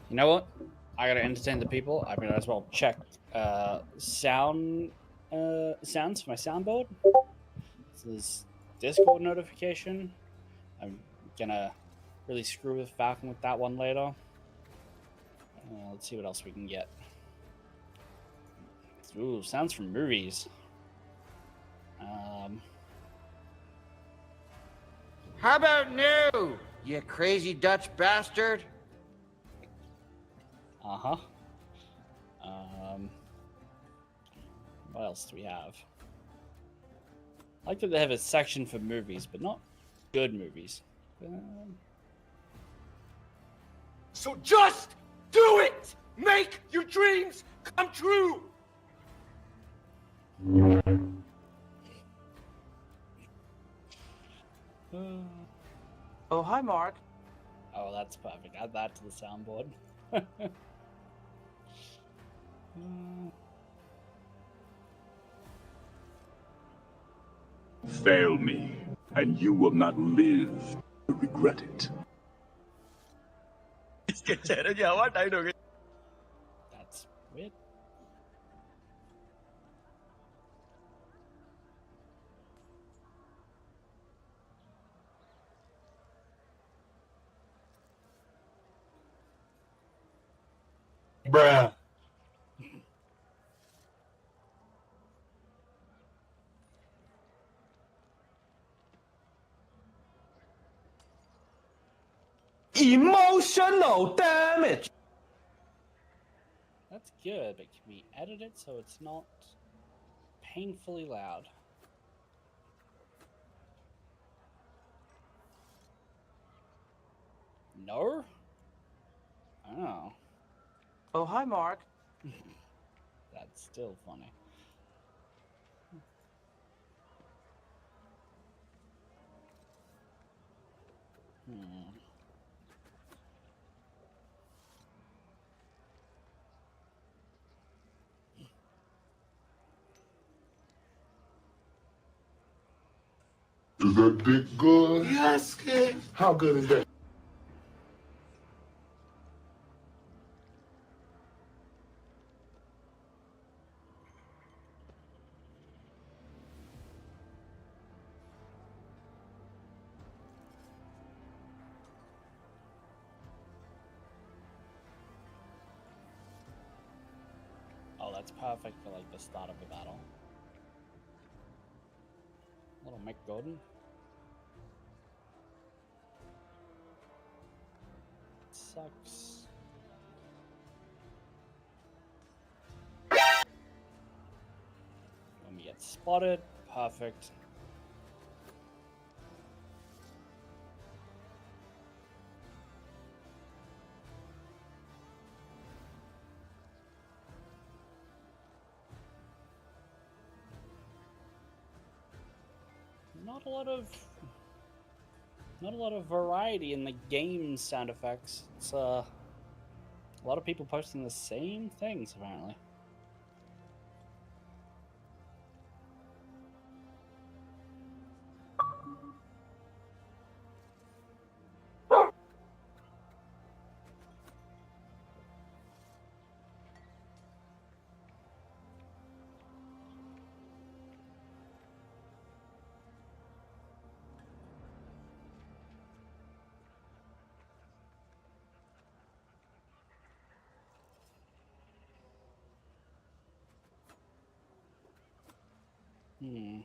You know what? I gotta entertain the people. I might as well check sounds for my soundboard. This is Discord notification. I'm gonna really screw with Falcon with that one later. Let's see what else we can get. Ooh, sounds from movies. How about new, you crazy Dutch bastard? Uh-huh. What else do we have? I like that they have a section for movies, but not good movies. So just do it! Make your dreams come true! Oh, hi, Mark. Oh, that's perfect. Add that to the soundboard. Fail me, and you will not live to regret it. That's weird. Bruh. Emotional damage! that's good, but can we edit it so it's not painfully loud? No? Oh. Oh, hi, Mark. That's still funny. Hmm. Is that dick good? Yes, kid. How good is that? Oh, that's perfect for like the start of a battle. Little Mick Gordon. Sucks. When we get spotted, perfect. Not a lot of variety in the game sound effects. It's a lot of people posting the same things apparently. Hmm.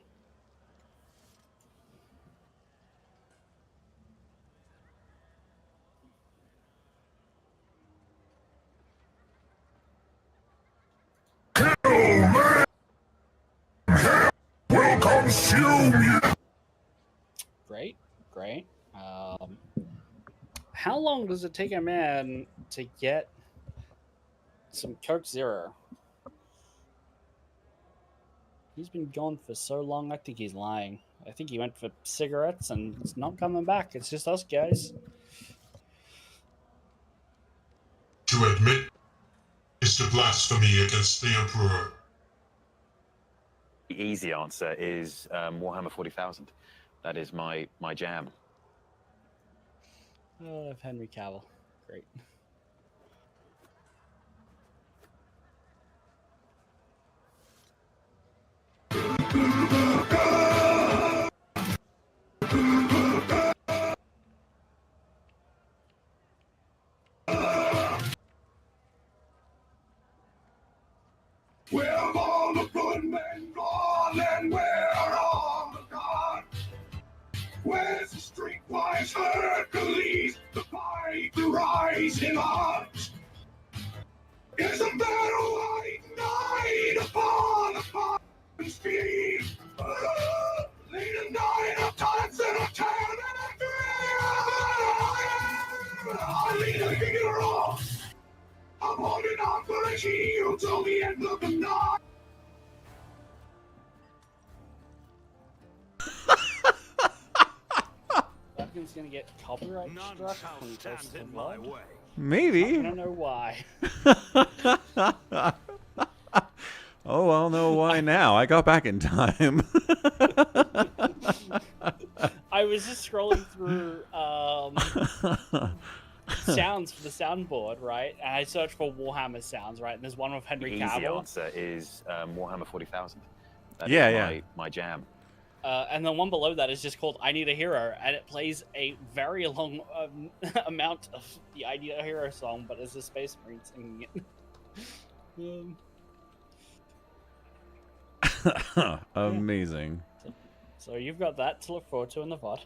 Will consume you. Great, great. How long does it take a man to get some Coke Zero? He's been gone for so long, I think he's lying. I think he went for cigarettes and he's not coming back. It's just us guys. To admit is to blasphemy against the Emperor. The easy answer is Warhammer 40,000. That is my jam. Oh, Henry Cavill. Great. Where have all the good men gone, and where are all the gods? Where's the streetwise Hercules, the fight, the rising odds? Is a battle like night upon a fine speed? Lead a 9 of times and a 10 and a 3. I lead a hero. I'm holding on for a shield till the end of the night. Falcon's gonna get copyright struck when he posts the vlog. Maybe. I don't know why. Oh, I'll know why now. I got back in time. I was just scrolling through sounds for the soundboard, right? And I searched for Warhammer sounds, right? And there's one with Henry The easy Cavill. answer is Warhammer 40,000. That Yeah, is my jam. And the one below that is just called I Need a Hero, and it plays a very long amount of the I Need a Hero song, but it's a Space Marine singing it. Amazing. So you've got that to look forward to in the VOD.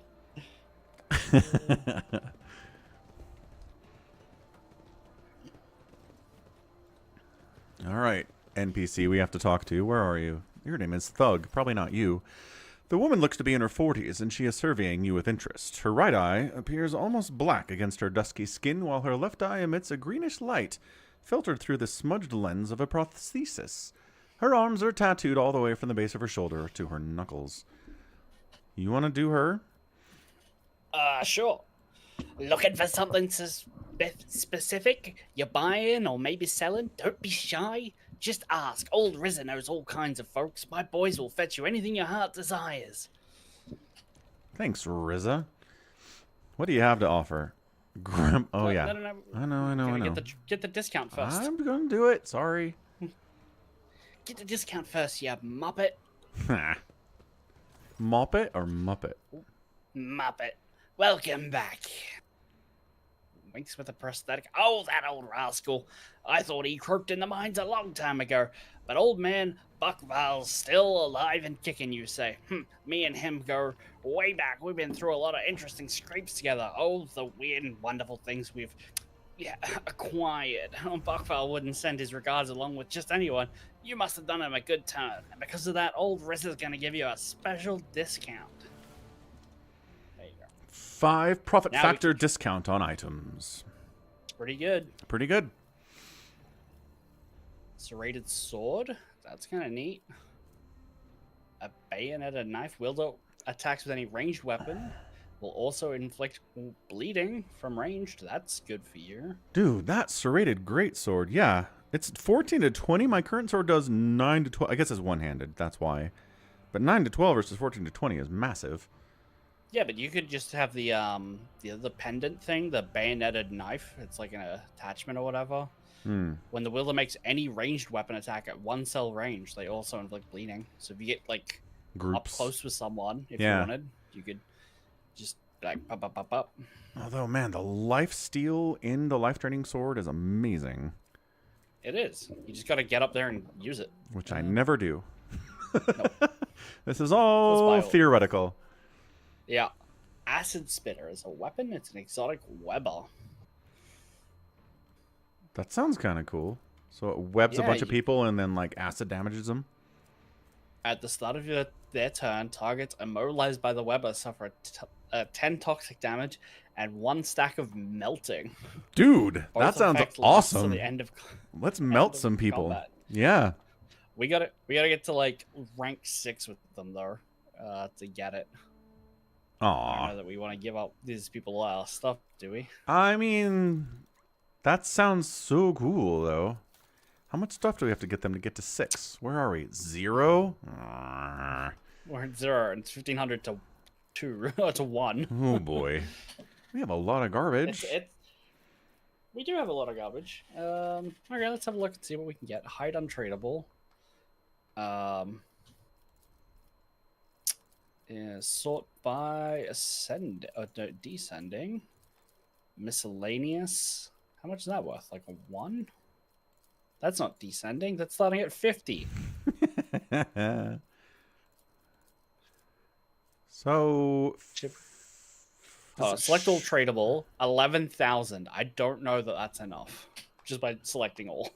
All right, NPC we have to talk to. Where are you? Your name is Thug. Probably not you. The woman looks to be in her 40s, and she is surveying you with interest. Her right eye appears almost black against her dusky skin, while her left eye emits a greenish light, filtered through the smudged lens of a prosthesis. Her arms are tattooed all the way from the base of her shoulder to her knuckles. You want to do her? Sure. Looking for something specific? You're buying or maybe selling? Don't be shy. Just ask. Old Rizza knows all kinds of folks. My boys will fetch you anything your heart desires. Thanks, Rizza. What do you have to offer? Oh, yeah. No. I know. Get the discount first. I'm going to do it. Sorry. Get the discount first, you muppet. Moppet or Muppet? Muppet. Welcome back. Winks with a prosthetic. Oh, that old rascal. I thought he croaked in the mines a long time ago. But old man Buckval's still alive and kicking, you say. Me and him go way back. We've been through a lot of interesting scrapes together. Oh, the weird and wonderful things we've acquired. Buckval wouldn't send his regards along with just anyone. You must have done him a good turn. And because of that, old Riz is going to give you a special discount. 5 profit factor discount on items. Pretty good. Pretty good. Serrated sword. That's kind of neat. A bayoneted knife. Wielder attacks with any ranged weapon. Will also inflict bleeding from ranged. That's good for you. Dude, that serrated greatsword. Yeah. It's 14 to 20. My current sword does 9 to 12. I guess it's one-handed. That's why. But 9 to 12 versus 14 to 20 is massive. Yeah, but you could just have the other pendant thing, the bayoneted knife. It's like an attachment or whatever. When the wielder makes any ranged weapon attack at 1 cell range, they also inflict bleeding. So if you get like groups up close with someone, if you wanted, you could just like up. Although, man, the life steal in the life draining sword is amazing. It is. You just got to get up there and use it. Which I never do. Nope. This is all theoretical. Yeah. Acid Spitter is a weapon. It's an exotic webber. That sounds kind of cool. So it webs a bunch of people and then like acid damages them? At the start of their turn, targets immobilized by the webber suffer 10 toxic damage and 1 stack of melting. Dude, that sounds awesome. The end of, Let's melt some people. Combat. Yeah. We gotta get to like rank 6 with them though, to get it. Aww. I don't know that we want to give up these people our stuff, do we? I mean, that sounds so cool though. How much stuff do we have to get them to get to 6? Where are we? 0? We're at 0. It's 1500 to 2 to 1. Oh boy, we have a lot of garbage. We do have a lot of garbage. Okay, let's have a look and see what we can get. Hide untradeable. Sort by descending. Miscellaneous. How much is that worth? Like a 1? That's not descending. That's starting at 50. So, select all tradable. 11,000. I don't know that that's enough. Just by selecting all.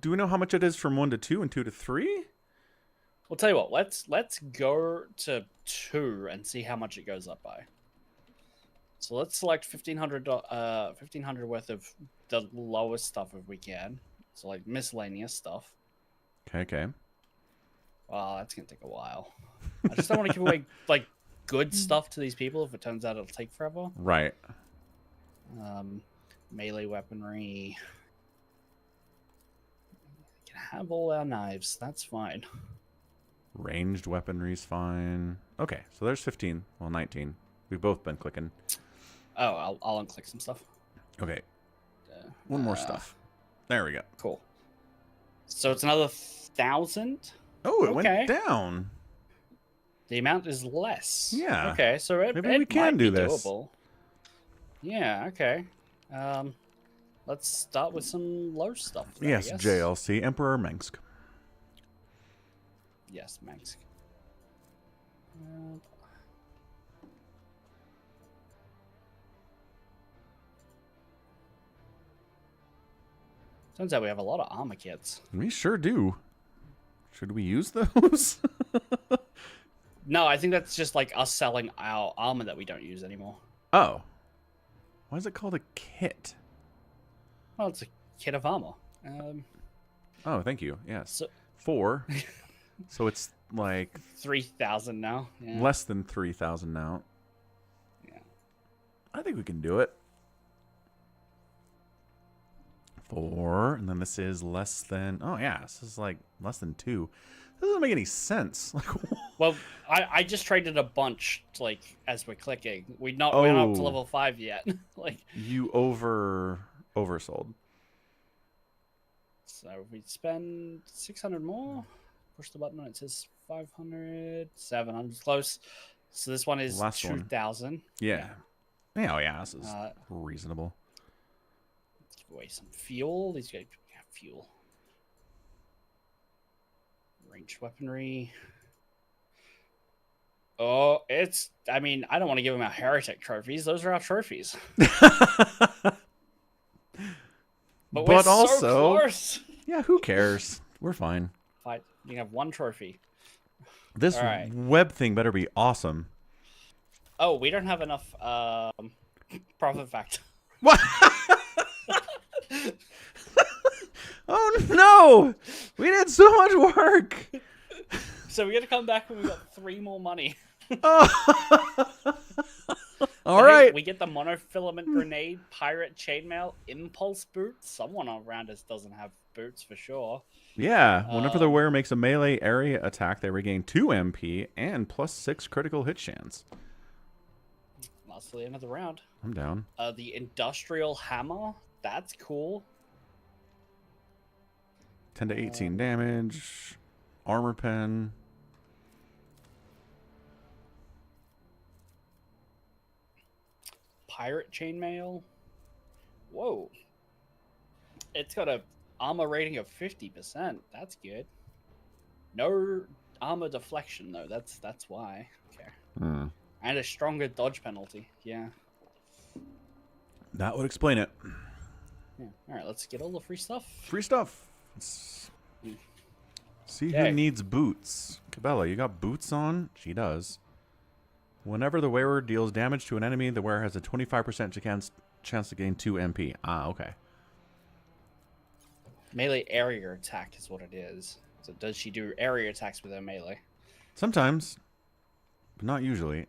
Do we know how much it is from 1 to 2 and 2 to 3? We'll tell you what. Let's go to 2 and see how much it goes up by. So let's select 1,500 worth of the lowest stuff if we can. So like miscellaneous stuff. Okay. Wow, that's gonna take a while. I just don't want to give away like good stuff to these people if it turns out it'll take forever. Right. Melee weaponry. We can have all our knives. That's fine. Ranged weaponry's fine. Okay, so there's 15. Well, 19. We've both been clicking. Oh, I'll unclick some stuff. Okay. One more stuff. There we go. Cool. So it's another 1,000. Oh, it went down. The amount is less. Yeah. Okay, so maybe we can do this. Doable. Yeah. Okay. Let's start with some low stuff. There, yes, JLC Emperor Mengsk. Yes, Mengsk. Turns out we have a lot of armor kits. We sure do. Should we use those? No, I think that's just like us selling our armor that we don't use anymore. Oh. Why is it called a kit? Well, it's a kit of armor. Oh, thank you. Yes. So, 4. So it's like 3,000 now. Yeah. less than 3,000 now. Yeah. I think we can do it. 4, and then this is less than. Oh yeah, this is like less than 2. That doesn't make any sense. Like, well, I just traded a bunch like as we're clicking. We're not up to level 5 yet. Like you oversold. So if we spend 600 more, push the button and it says 500, 700, close. So this one is 2,000. Yeah. Oh yeah, this is reasonable. Let's give away some fuel. These guys have fuel. Ranged weaponry. Oh, I mean, I don't want to give them our heretic trophies. Those are our trophies. But we're also, so close. Yeah, who cares? We're fine. Fine. You can have one trophy. This web thing better be awesome. Oh, we don't have enough profit factor. What? Oh no! We did so much work. So we got to come back when we got 3 more money. All right. We get the monofilament grenade, pirate chainmail, impulse boots. Someone around us doesn't have boots for sure. Yeah. Whenever the wearer makes a melee area attack, they regain 2 MP and +6 critical hit chance. That's the end of the round. I'm down. The industrial hammer. That's cool. 10 to 18 damage. Armor pen. Pirate chainmail. Whoa. It's got a armor rating of 50%. That's good. No armor deflection though. That's why. Okay. And a stronger dodge penalty. Yeah. That would explain it. Yeah. All right. Let's get all the free stuff. Free stuff. Let's see who needs boots. Cabela, you got boots on? She does. Whenever the wearer deals damage to an enemy, the wearer has a 25% chance to gain 2 MP. Ah, okay. Melee area attack is what it is. So does she do area attacks with her melee? Sometimes, but not usually.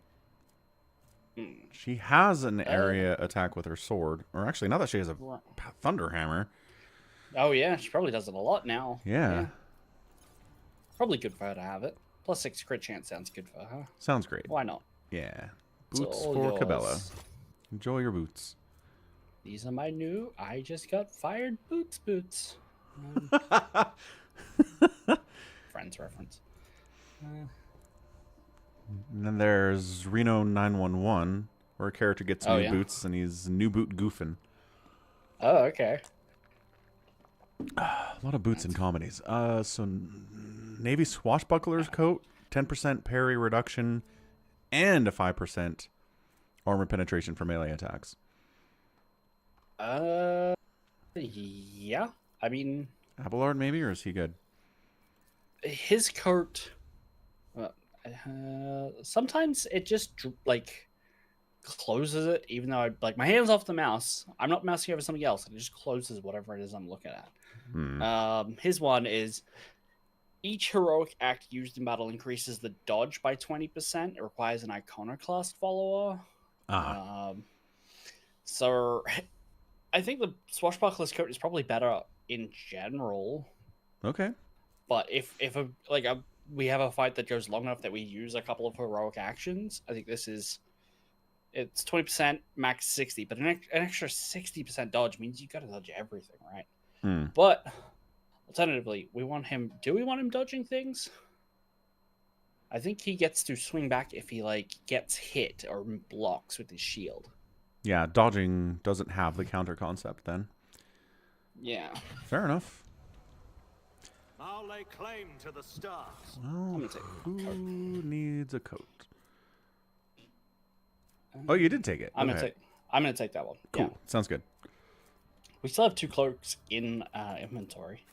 She has an area attack with her sword. Or actually, not that she has a thunder hammer. Oh, yeah. She probably does it a lot now. Yeah. Probably good for her to have it. +6 crit chance sounds good for her. Sounds great. Why not? Yeah. Boots for Cabela. Enjoy your boots. These are my new I just got fired boots. Friends reference. And then there's Reno 911, where a character gets new boots and he's new boot goofing. Oh, okay. A lot of boots in comedies. So Navy Swashbuckler's coat, 10% parry reduction, and a 5% armor penetration for melee attacks. Yeah. I mean, Abelard maybe, or is he good? His coat. Sometimes it just like closes it, even though my hands off the mouse. I'm not mousing over something else. It just closes whatever it is I'm looking at. His one is each heroic act used in battle increases the dodge by 20%. It requires an iconoclast follower. So I think the Swashbuckler's coat is probably better in general. Okay. But if we have a fight that goes long enough that we use a couple of heroic actions, I think it's 20%, max 60, but an extra 60% dodge means you gotta dodge everything, right? But alternatively, do we want him dodging things? I think he gets to swing back if he gets hit or blocks with his shield. Yeah, dodging doesn't have the counter concept then. Yeah. Fair enough. I'll lay claim to the stars. Well, who needs a coat? Oh, you did take it. I'm gonna take that one. Cool. Yeah. Sounds good. We still have 2 cloaks in inventory.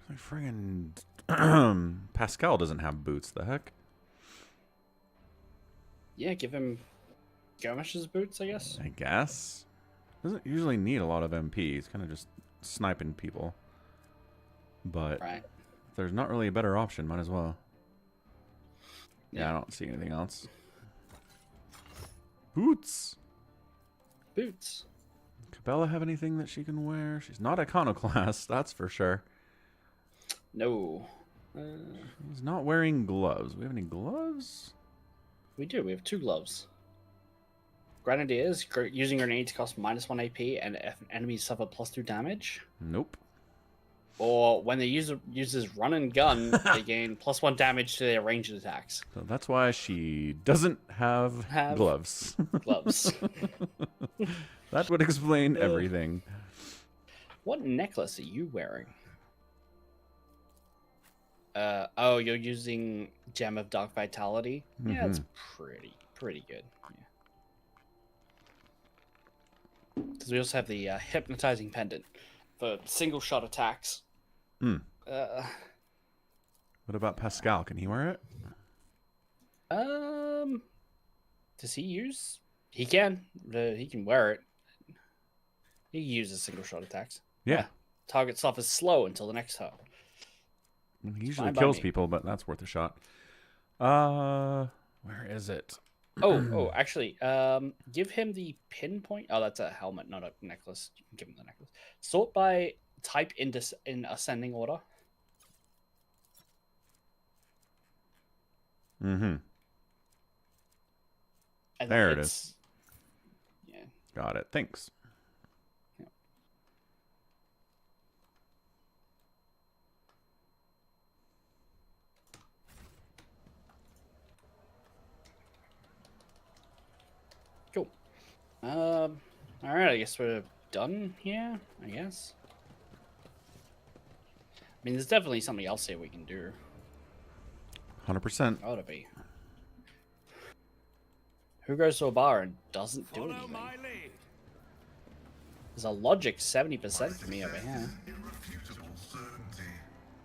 My friggin' Pascal doesn't have boots. The heck? Yeah, give him Skirmisher's boots, I guess. I guess. Doesn't usually need a lot of MP. He's kind of just sniping people. But Right. if there's not really a better option, might as well. Yeah, I don't see anything else. Boots. Boots. Cabela have anything that she can wear? She's not iconoclast, that's for sure. No. She's not wearing gloves. We have any gloves? We do. We have 2 gloves. Grenadiers, using grenades cost -1 AP, and if enemies suffer +2 damage. Nope. Or when the user uses run and gun, they gain +1 damage to their ranged attacks. So that's why she doesn't have gloves. Gloves. That would explain everything. What necklace are you wearing? Oh, you're using Gem of Dark Vitality? Yeah, it's pretty good. Yeah. Because we also have the Hypnotizing Pendant for single shot attacks. What about Pascal? Can he wear it? Does he use? He can. He can wear it. He uses single shot attacks. Yeah. Target suffers slow until the next turn. He usually kills people, but that's worth a shot. Where is it? Oh, actually, give him the pinpoint. Oh, that's a helmet, not a necklace. You can give him the necklace. Sort by type in ascending order. And there it is. Yeah. Got it. Thanks. Yeah. Cool. All right. I guess we're done here. I guess. I mean, there's definitely something else here we can do. 100%. Ought to be. Who goes to a bar and doesn't do anything? There's a logic 70% for me over here.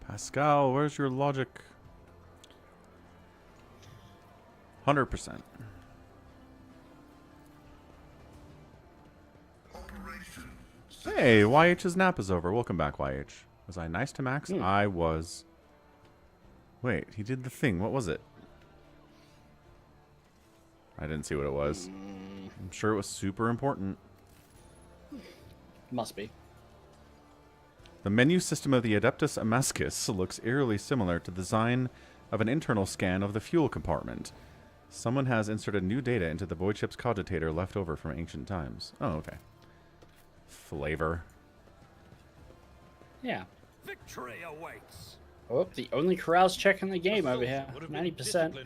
Pascal, where's your logic? 100%. Hey, YH's nap is over. Welcome back, YH. Was I nice to Max? I was. Wait, he did the thing. What was it? I didn't see what it was. I'm sure it was super important. Must be. The menu system of the Adeptus Amescus looks eerily similar to the design of an internal scan of the fuel compartment. Someone has inserted new data into the void ship's cogitator left over from ancient times. Oh, okay. Flavor. Yeah. Victory awaits. Oh, the only carouse check in the game over here. 90%.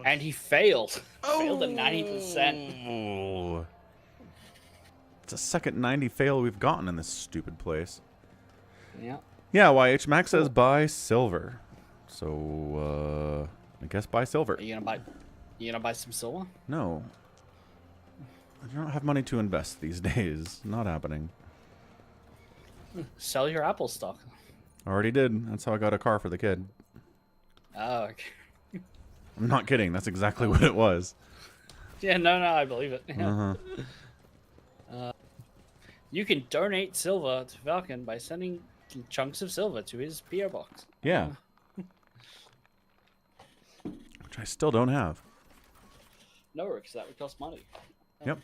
And he failed. Failed at 90%. Oh. It's a second 90 fail we've gotten in this stupid place. Yeah. Yeah, YH Max says buy silver. So, I guess buy silver. Are you gonna buy some silver? No. I don't have money to invest these days. Not happening. Sell your Apple stock. Already did. That's how I got a car for the kid. Oh, okay. I'm not kidding. That's exactly what it was. Yeah, no, I believe it. Uh-huh. You can donate silver to Falcon by sending chunks of silver to his PO box. Yeah. Which I still don't have. No, because that would cost money. Yep.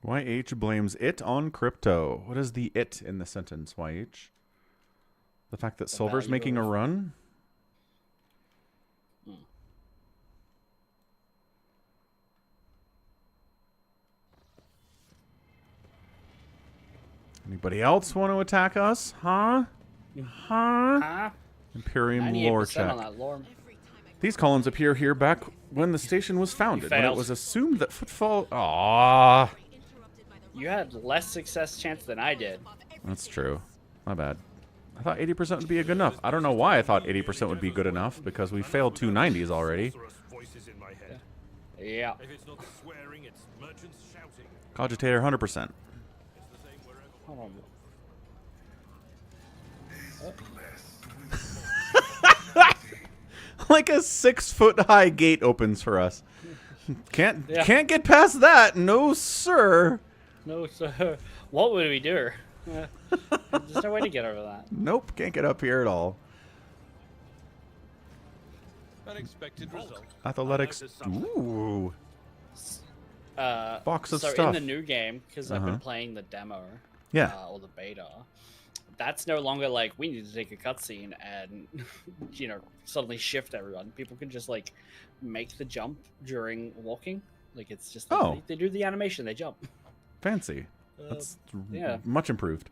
YH blames it on crypto. What is the it in the sentence, YH? The fact that silver's making a run? Anybody else want to attack us? Huh? Imperium lore check. On that lore. These columns appear here back when the station was founded, when it failed. was assumed that footfall... Aww. You had less success chance than I did. That's true. My bad. I thought 80% would be good enough. I don't know why I thought 80% would be good enough, because we failed 2 90s already. Yeah. Cogitator, 100%. Hold on. Like a 6-foot-high gate opens for us. Can't get past that, no sir. No, sir. What would we do? There's no way to get over that. Nope, can't get up here at all. Unexpected result. Athletics. Ooh. Box of so stuff. in the new game, because I've been playing the demo, or the beta, that's no longer like we need to take a cutscene and suddenly shift everyone. People can just like make the jump during walking. Like it's just they do the animation, they jump. Fancy. That's much improved.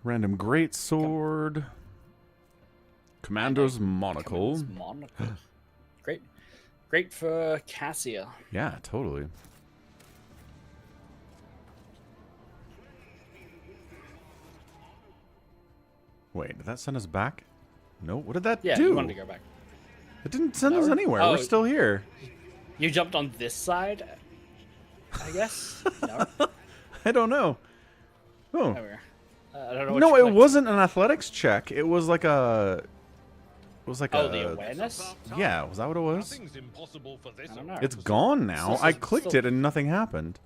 Random great sword. Commander's monocle. Great for Cassia. Yeah, totally. Wait, did that send us back? No, what did that do? Yeah, you wanted to go back. It didn't send us anywhere. We're still here. You jumped on this side, I guess? No? I don't know. Oh. I don't know. No, it wasn't an athletics check. It was like a... the awareness? Yeah, was that what it was? I don't know. It's gone now. I clicked it and nothing happened.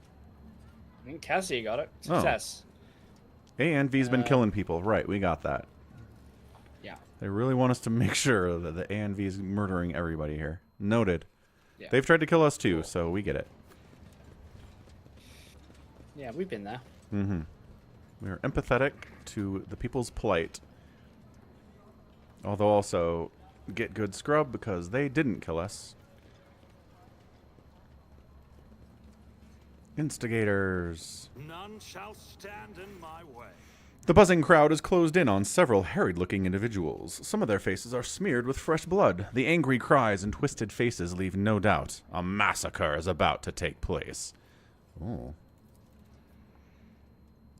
Cassie got it. Success. A and V's been killing people. Right, we got that. Yeah. They really want us to make sure that the A and V is murdering everybody here. Noted. Yeah. They've tried to kill us too, so we get it. Yeah, we've been there. Mm-hmm. We are empathetic to the people's plight. Although also get good scrub because they didn't kill us. Instigators. None shall stand in my way. The buzzing crowd is closed in on several harried-looking individuals. Some of their faces are smeared with fresh blood. The angry cries and twisted faces leave no doubt. A massacre is about to take place. Oh.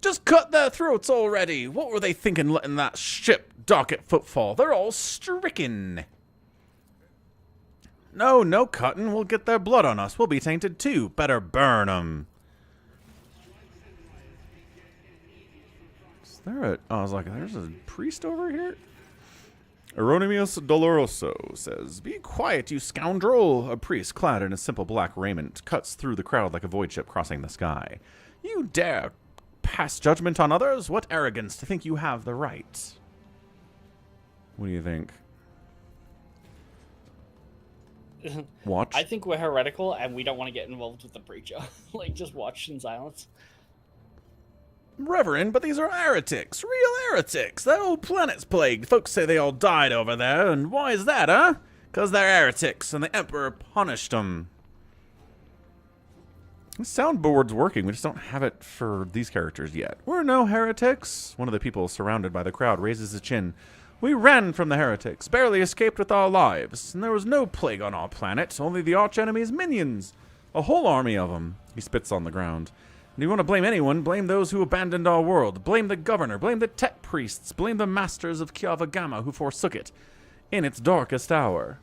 Just cut their throats already! What were they thinking letting that ship dock at footfall? They're all stricken! No cutting. We'll get their blood on us. We'll be tainted too. Better burn them. Is there a... Oh, I was like, there's a priest over here? Eronymus Doloroso says, "Be quiet, you scoundrel!" A priest clad in a simple black raiment cuts through the crowd like a void ship crossing the sky. "You dare pass judgment on others? What arrogance to think you have the right." What do you think? Watch. I think we're heretical and we don't want to get involved with the preacher. Like, just watch in silence. Reverend, but these are heretics. Real heretics. The whole planet's plagued. Folks say they all died over there, and why is that, huh? Because they're heretics, and the Emperor punished them. The soundboard's working. We just don't have it for these characters yet. We're no heretics. One of the people surrounded by the crowd raises his chin. We ran from the heretics, barely escaped with our lives, and there was no plague on our planet, only the archenemy's minions. A whole army of them. He spits on the ground. And if you want to blame anyone, blame those who abandoned our world. Blame the governor, blame the tech priests, blame the masters of Kiava Gamma who forsook it in its darkest hour.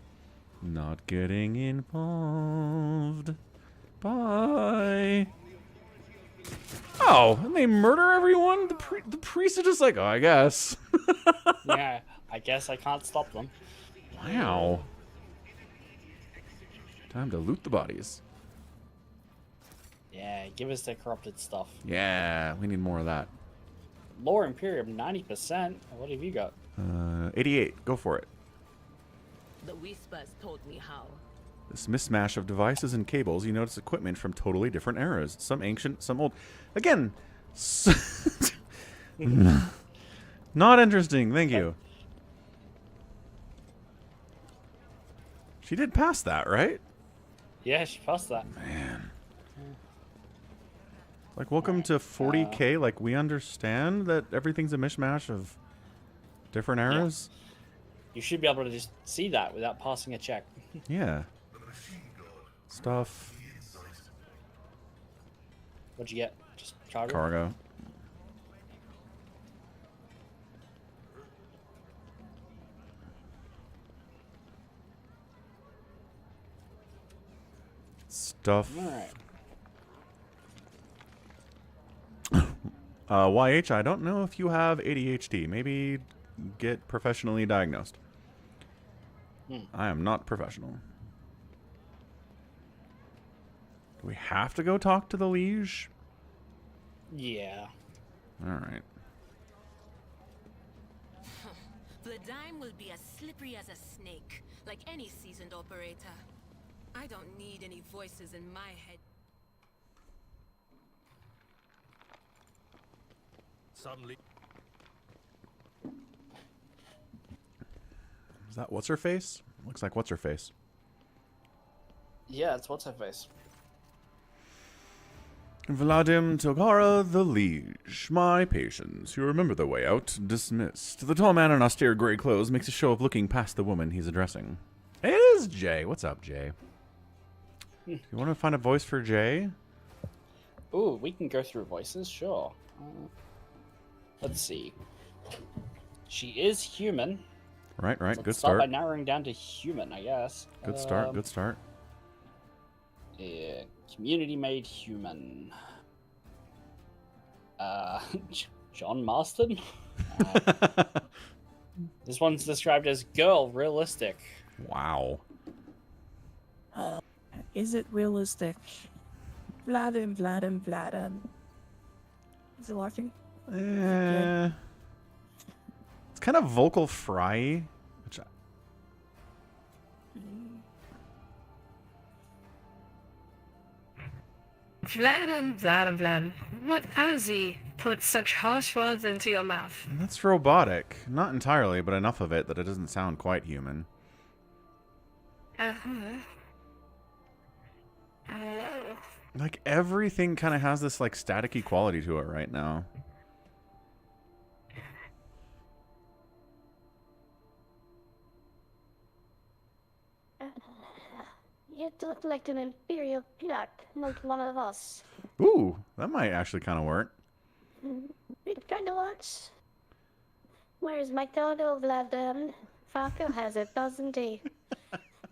Not getting involved. Bye. Oh, and they murder everyone? The priests are just like, oh, I guess. Yeah, I guess I can't stop them. Wow. Time to loot the bodies. Yeah, give us the corrupted stuff. Yeah, we need more of that. Lore Imperium, 90%. What have you got? 88. Go for it. The whispers told me how. This mismatch of devices and cables, you notice equipment from totally different eras. Some ancient, some old. Again, not interesting. Thank you. She did pass that, right? Yeah, she passed that. Man. Like, welcome to 40K. Like, we understand that everything's a mishmash of different eras. You should be able to just see that without passing a check. Yeah. Stuff. What'd you get? Just cargo? Cargo. Stuff. Alright. YH, I don't know if you have ADHD. Maybe get professionally diagnosed. I am not professional. Do we have to go talk to the liege? Yeah. Alright. Vladime will be as slippery as a snake, like any seasoned operator. I don't need any voices in my head. Suddenly. Is that what's her face? Looks like what's her face. Yeah, it's what's her face. Vladim Togara the Liege. My patients, who remember the way out, dismissed. The tall man in austere gray clothes makes a show of looking past the woman he's addressing. It is Jay. What's up, Jay? You want to find a voice for Jay? Ooh, we can go through voices, sure. Let's see. She is human. Right, right. So Good let's start start. by narrowing down to human, I guess. Good start. Good start. Yeah, community-made human. John Marston? This one's described as girl realistic. Wow. Is it realistic? Vladim. Is it watching? It's kind of vocal fry. Which Vladim. What has he put such harsh words into your mouth? That's robotic. Not entirely, but enough of it that it doesn't sound quite human. Like, everything kind of has this, like, staticky quality to it right now. You look like an Imperial pilot, not one of us. Ooh, that might actually kind of work. It kind of works. Where's my total, Vlad? Falco has it, doesn't he?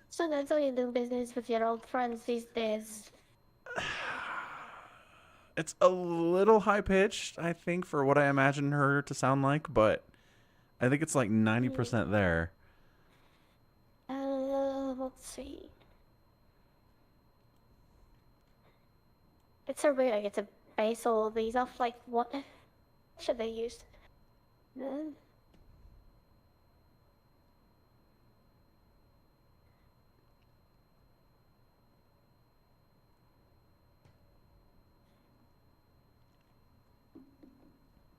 So that's how you do business with your old friends these days. It's a little high-pitched, I think, for what I imagine her to sound like, but I think it's like 90% there. Let's see. It's a weird, I get to base all of these off, like, what should they use?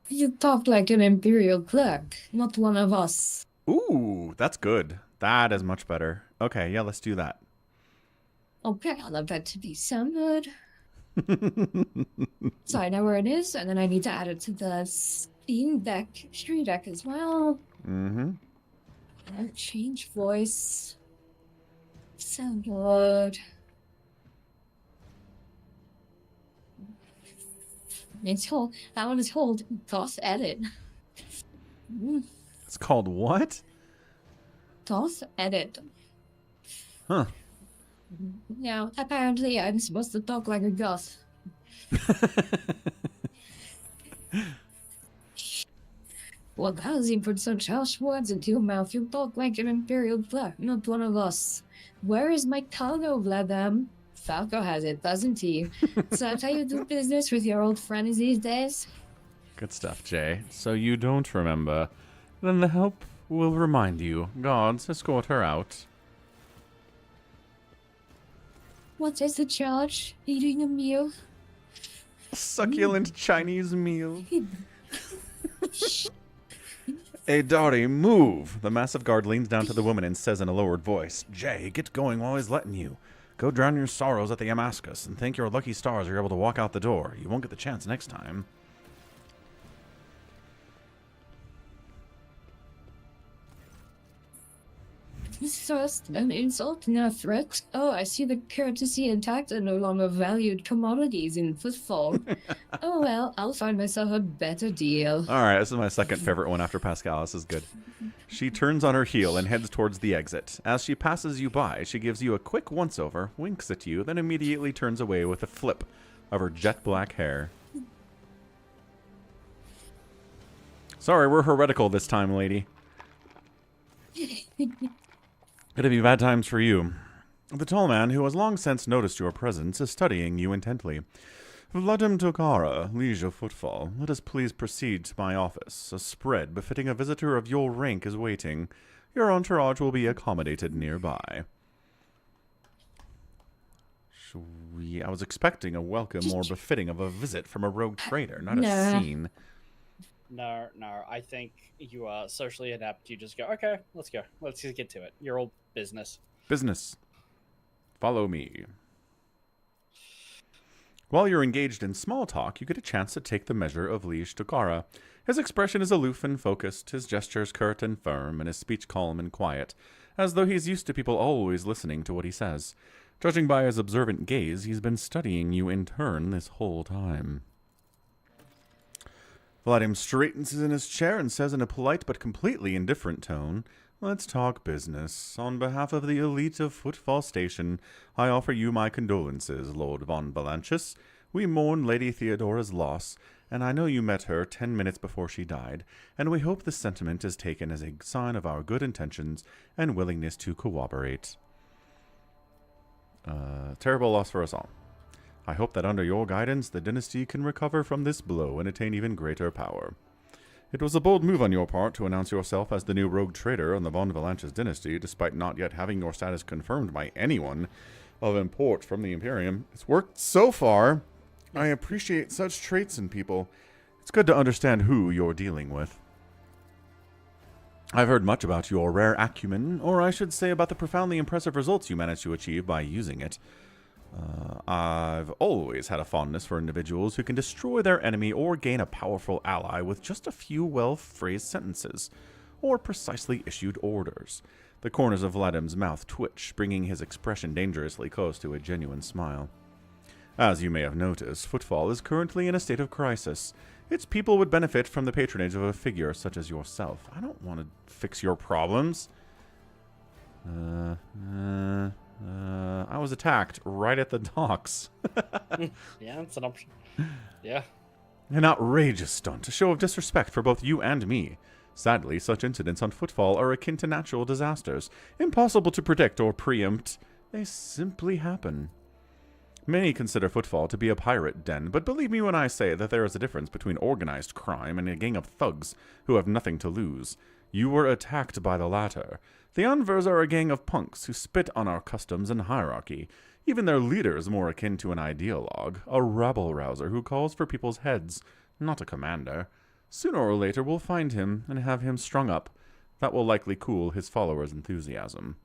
You talk like an Imperial clerk, not one of us. Ooh, that's good. That is much better. Okay, yeah, let's do that. Okay, I love that to be sounded. So I know where it is, and then I need to add it to the Steam Deck, Stream Deck as well. Mm-hmm. Change voice. Sound good. It's hold. That one is hold. Toss edit. It's called what? Toss edit. Huh. Now, apparently I'm supposed to talk like a goth. What has he put such harsh words into your mouth? You talk like an Imperial clerk, not one of us. Where is my cargo, Vladam? Falco has it, doesn't he? So that's how you do business with your old friends these days? Good stuff, Jay. So you don't remember. Then the help will remind you. Gods, escort her out. What is the charge? Eating a meal? Succulent Chinese meal. Hey, Dottie, move! The massive guard leans down to the woman and says in a lowered voice, Jay, get going while he's letting you. Go drown your sorrows at the Damascus and thank your lucky stars you're able to walk out the door. You won't get the chance next time. This is just an insult, not a threat. Oh, I see the courtesy and tact are no longer valued commodities in footfall. Oh well, I'll find myself a better deal. All right, this is my second favorite one after Pascal. This is good. She turns on her heel and heads towards the exit. As she passes you by, she gives you a quick once-over, winks at you, then immediately turns away with a flip of her jet black hair. Sorry, we're heretical this time, lady. It'll be bad times for you. The tall man, who has long since noticed your presence, is studying you intently. Vladimir Tokara, liege of footfall, let us please proceed to my office. A spread befitting a visitor of your rank is waiting. Your entourage will be accommodated nearby. I was expecting a welcome more befitting of a visit from a rogue trader, not a scene. No, I think you are socially inept. You just go, okay, let's go. Let's just get to it. Your old business. Business. Follow me. While you're engaged in small talk, you get a chance to take the measure of Liege Tokara. His expression is aloof and focused, his gestures curt and firm, and his speech calm and quiet, as though he's used to people always listening to what he says. Judging by his observant gaze, he's been studying you in turn this whole time. Vladim straightens in his chair and says in a polite but completely indifferent tone, "Let's talk business. On behalf of the elite of Footfall Station, I offer you my condolences, Lord von Valanchus. We mourn Lady Theodora's loss, and I know you met her 10 minutes before she died, and we hope this sentiment is taken as a sign of our good intentions and willingness to cooperate. Terrible loss for us all. I hope that under your guidance, the dynasty can recover from this blow and attain even greater power. It was a bold move on your part to announce yourself as the new rogue trader in the von Valanchus dynasty, despite not yet having your status confirmed by anyone of import from the Imperium. It's worked so far. I appreciate such traits in people. It's good to understand who you're dealing with. I've heard much about your rare acumen, or I should say about the profoundly impressive results you managed to achieve by using it. I've always had a fondness for individuals who can destroy their enemy or gain a powerful ally with just a few well-phrased sentences, or precisely issued orders. The corners of Vladim's mouth twitch, bringing his expression dangerously close to a genuine smile. As you may have noticed, Footfall is currently in a state of crisis. Its people would benefit from the patronage of a figure such as yourself. I don't want to fix your problems. I was attacked right at the docks. Yeah, it's an option. Yeah. An outrageous stunt, a show of disrespect for both you and me. Sadly, such incidents on Footfall are akin to natural disasters, impossible to predict or preempt. They simply happen. Many consider Footfall to be a pirate den, but believe me when I say that there is a difference between organized crime and a gang of thugs who have nothing to lose. You were attacked by the latter. The Anvers are a gang of punks who spit on our customs and hierarchy. Even their leader is more akin to an ideologue, a rabble-rouser who calls for people's heads, not a commander. Sooner or later we'll find him and have him strung up. That will likely cool his followers' enthusiasm.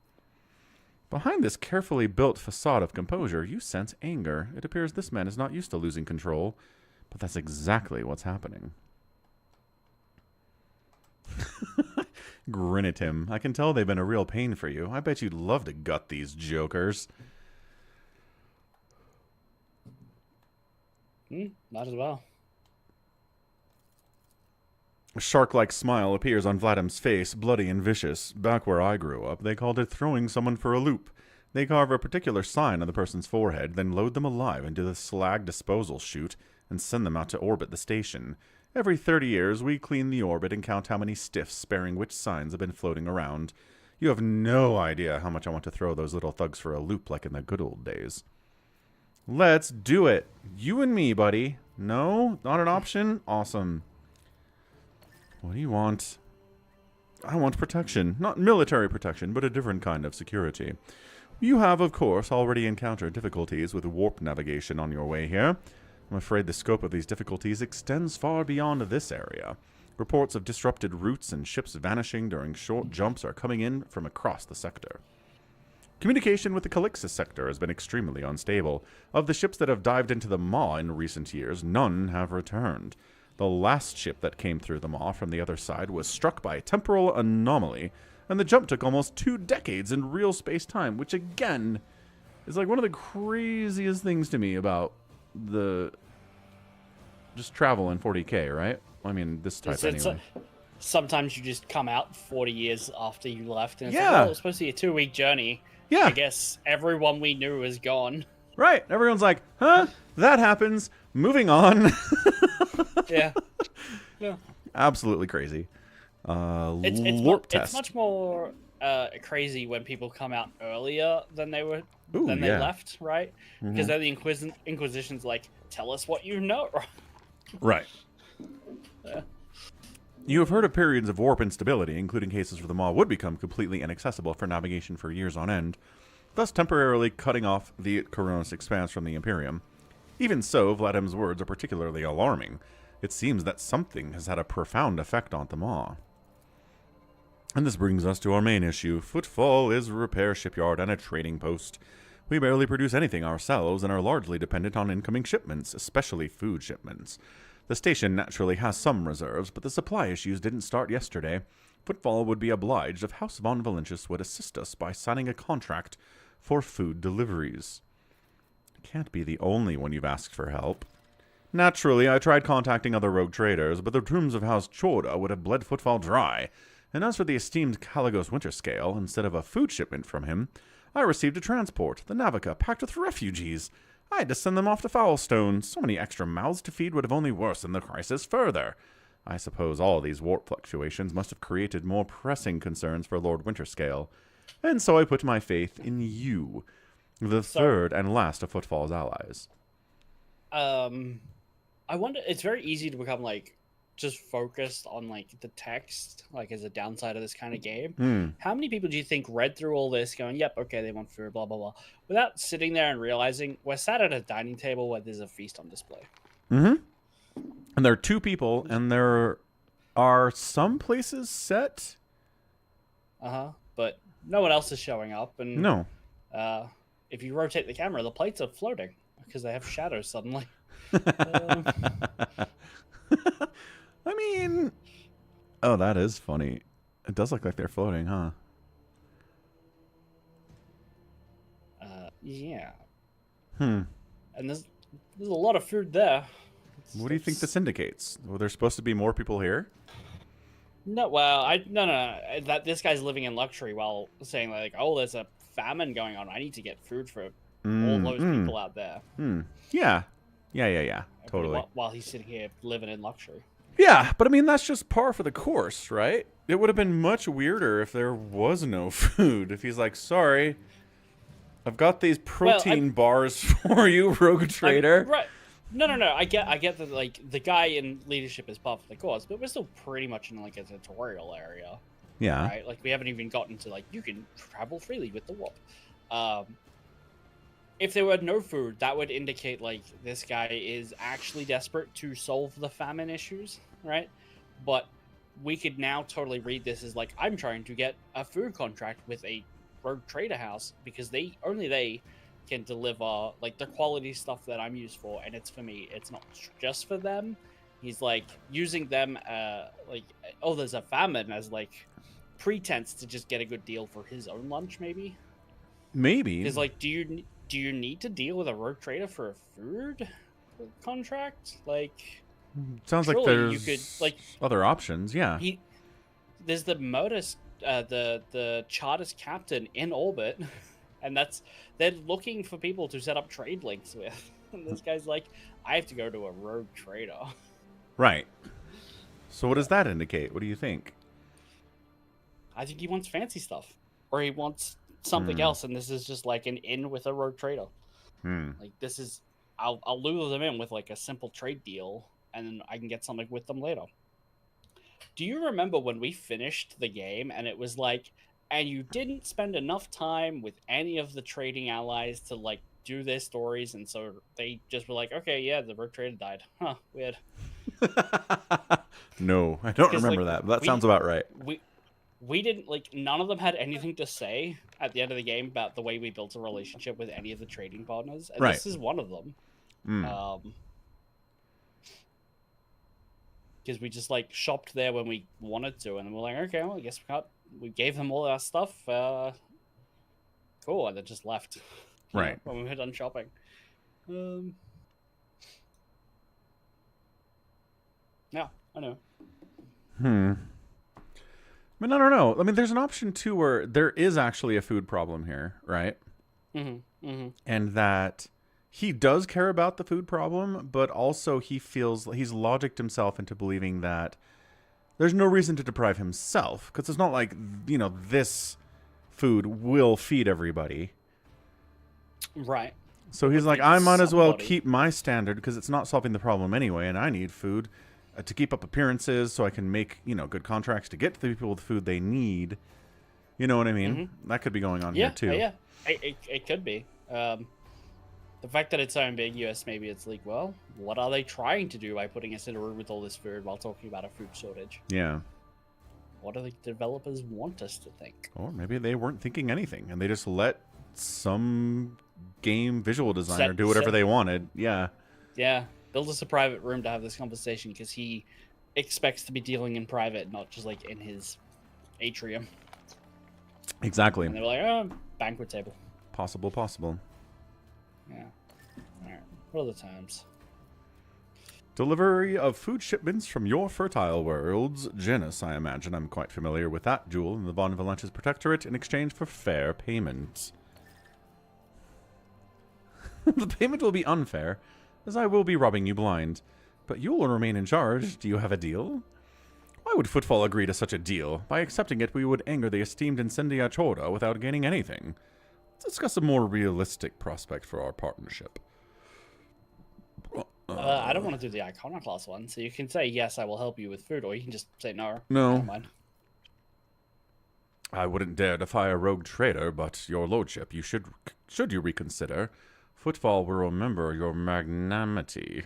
Behind this carefully built facade of composure, you sense anger. It appears this man is not used to losing control, but that's exactly what's happening. Grin at him. I can tell they've been a real pain for you. I bet you'd love to gut these jokers. Might as well. A shark-like smile appears on Vladim's face, bloody and vicious. Back where I grew up, they called it throwing someone for a loop. They carve a particular sign on the person's forehead, then load them alive into the slag disposal chute and send them out to orbit the station. Every 30 years, we clean the orbit and count how many stiffs sparing which signs have been floating around. You have no idea how much I want to throw those little thugs for a loop like in the good old days. Let's do it. You and me, buddy. No? Not an option? Awesome. What do you want? I want protection. Not military protection, but a different kind of security. You have, of course, already encountered difficulties with warp navigation on your way here. I'm afraid the scope of these difficulties extends far beyond this area. Reports of disrupted routes and ships vanishing during short jumps are coming in from across the sector. Communication with the Calixis sector has been extremely unstable. Of the ships that have dived into the Maw in recent years, none have returned. The last ship that came through the Maw from the other side was struck by a temporal anomaly and the jump took almost 2 decades in real space-time, which again is like one of the craziest things to me about the just travel in 40K, right? I mean, this type anyway. Sometimes you just come out 40 years after you left, and it's Yeah. like, well, it was supposed to be a 2-week journey. Yeah. I guess everyone we knew is gone. Right. Everyone's like, huh? That happens. Moving on. Yeah. Yeah. Absolutely crazy. It's much more crazy when people come out earlier than they left, right? Because then the Inquisition's like, tell us what you know. Right. Yeah. You have heard of periods of warp instability, including cases where the Maw would become completely inaccessible for navigation for years on end, thus temporarily cutting off the Coronis expanse from the Imperium. Even so, Vladim's words are particularly alarming. It seems that something has had a profound effect on the Maw. And this brings us to our main issue. Footfall is a repair shipyard and a trading post. We barely produce anything ourselves and are largely dependent on incoming shipments, especially food shipments. The station naturally has some reserves, but the supply issues didn't start yesterday. Footfall would be obliged if House von Valentius would assist us by signing a contract for food deliveries. Can't be the only one you've asked for help. Naturally, I tried contacting other rogue traders, but the tombs of House Chorda would have bled Footfall dry. And as for the esteemed Caligos Winterscale, instead of a food shipment from him, I received a transport, the Navica, packed with refugees. I had to send them off to Foulstone. So many extra mouths to feed would have only worsened the crisis further. I suppose all these warp fluctuations must have created more pressing concerns for Lord Winterscale. And so I put my faith in you, the third and last of Footfall's allies. I wonder, it's very easy to become, like, just focused on, like, the text, like, as a downside of this kind of game. How many people do you think read through all this going, yep, okay, they want food, blah, blah, blah, without sitting there and realizing we're sat at a dining table where there's a feast on display? And there are 2 people, and there are some places set. But no one else is showing up, and no. If you rotate the camera, the plates are floating because they have shadows suddenly. I mean, oh, that is funny. It does look like they're floating, huh? Yeah. And there's a lot of food there. What do you think this indicates? Well, there's supposed to be more people here? No, well, no. That this guy's living in luxury while saying like, oh, there's a famine going on. I need to get food for all those people out there. Yeah. Totally. While he's sitting here living in luxury. Yeah, but I mean, that's just par for the course, right? It would have been much weirder if there was no food. If he's like, sorry, I've got these protein bars for you, rogue trader. Right. No. I get that, like, the guy in leadership is par for the course, but we're still pretty much in, like, a tutorial area. Yeah. Right? Like, we haven't even gotten to, like, you can travel freely with the warp. If there were no food, that would indicate, like, this guy is actually desperate to solve the famine issues, right? But we could now totally read this as, like, I'm trying to get a food contract with a rogue trader house because they can deliver, like, the quality stuff that I'm used for, and it's for me. It's not just for them. He's, like, using them, like, oh, there's a famine as, like, pretense to just get a good deal for his own lunch, maybe? Maybe. Because, like, do you need to deal with a rogue trader for a food contract? Like, sounds like there's other options. Yeah. There's the modus, the Chartist captain in orbit, and they're looking for people to set up trade links with. And this guy's like, I have to go to a rogue trader. Right. So what does that indicate? What do you think? I think he wants fancy stuff, or he wants something else, and this is just like an in with a rogue trader. Like, this is, I'll lure them in with, like, a simple trade deal, and then I can get something with them later. Do you remember when we finished the game and it was like, and you didn't spend enough time with any of the trading allies to, like, do their stories, and so they just were like, okay, yeah, the rogue trader died. Huh, weird. No, I don't remember that, but that sounds about right. We didn't, like, none of them had anything to say at the end of the game about the way we built a relationship with any of the trading partners, and this is one of them. Because we just, like, shopped there when we wanted to, and then we're like, okay, well, I guess we can't we gave them all our stuff. Cool, and then just left. Right. When we were done shopping. Yeah, I know. I mean, I don't know. I mean, there's an option too where there is actually a food problem here, right? And that he does care about the food problem, but also he feels he's logicked himself into believing that there's no reason to deprive himself, because it's not like, you know, this food will feed everybody. Right. So he's like, I might as well keep my standard because it's not solving the problem anyway, and I need food to keep up appearances so I can make, you know, good contracts to get to the people the food they need. You know what I mean? That could be going on here too. Yeah, it could be. The fact that it's so ambiguous, maybe it's like, well, what are they trying to do by putting us in a room with all this food while talking about a food shortage? Yeah. What do the developers want us to think? Or maybe they weren't thinking anything, and they just let some game visual designer do whatever they wanted. Yeah. Yeah. Build us a private room to have this conversation because he expects to be dealing in private, not just like in his atrium. Exactly. And they were like, oh, banquet table. Possible. Yeah. Alright. What are the times? Delivery of food shipments from your fertile worlds. Genus, I imagine. I'm quite familiar with that jewel in the Von Valentis Protectorate in exchange for fair payment. The payment will be unfair, as I will be robbing you blind. But you will remain in charge. Do you have a deal? Why would Footfall agree to such a deal? By accepting it, we would anger the esteemed Incendia Chora without gaining anything. Let's discuss a more realistic prospect for our partnership. I don't want to do the Iconoclast one, so you can say, yes, I will help you with food, or you can just say no. No. Never mind. I wouldn't dare defy a rogue trader, but your lordship, you should you reconsider, Footfall will remember your magnanimity.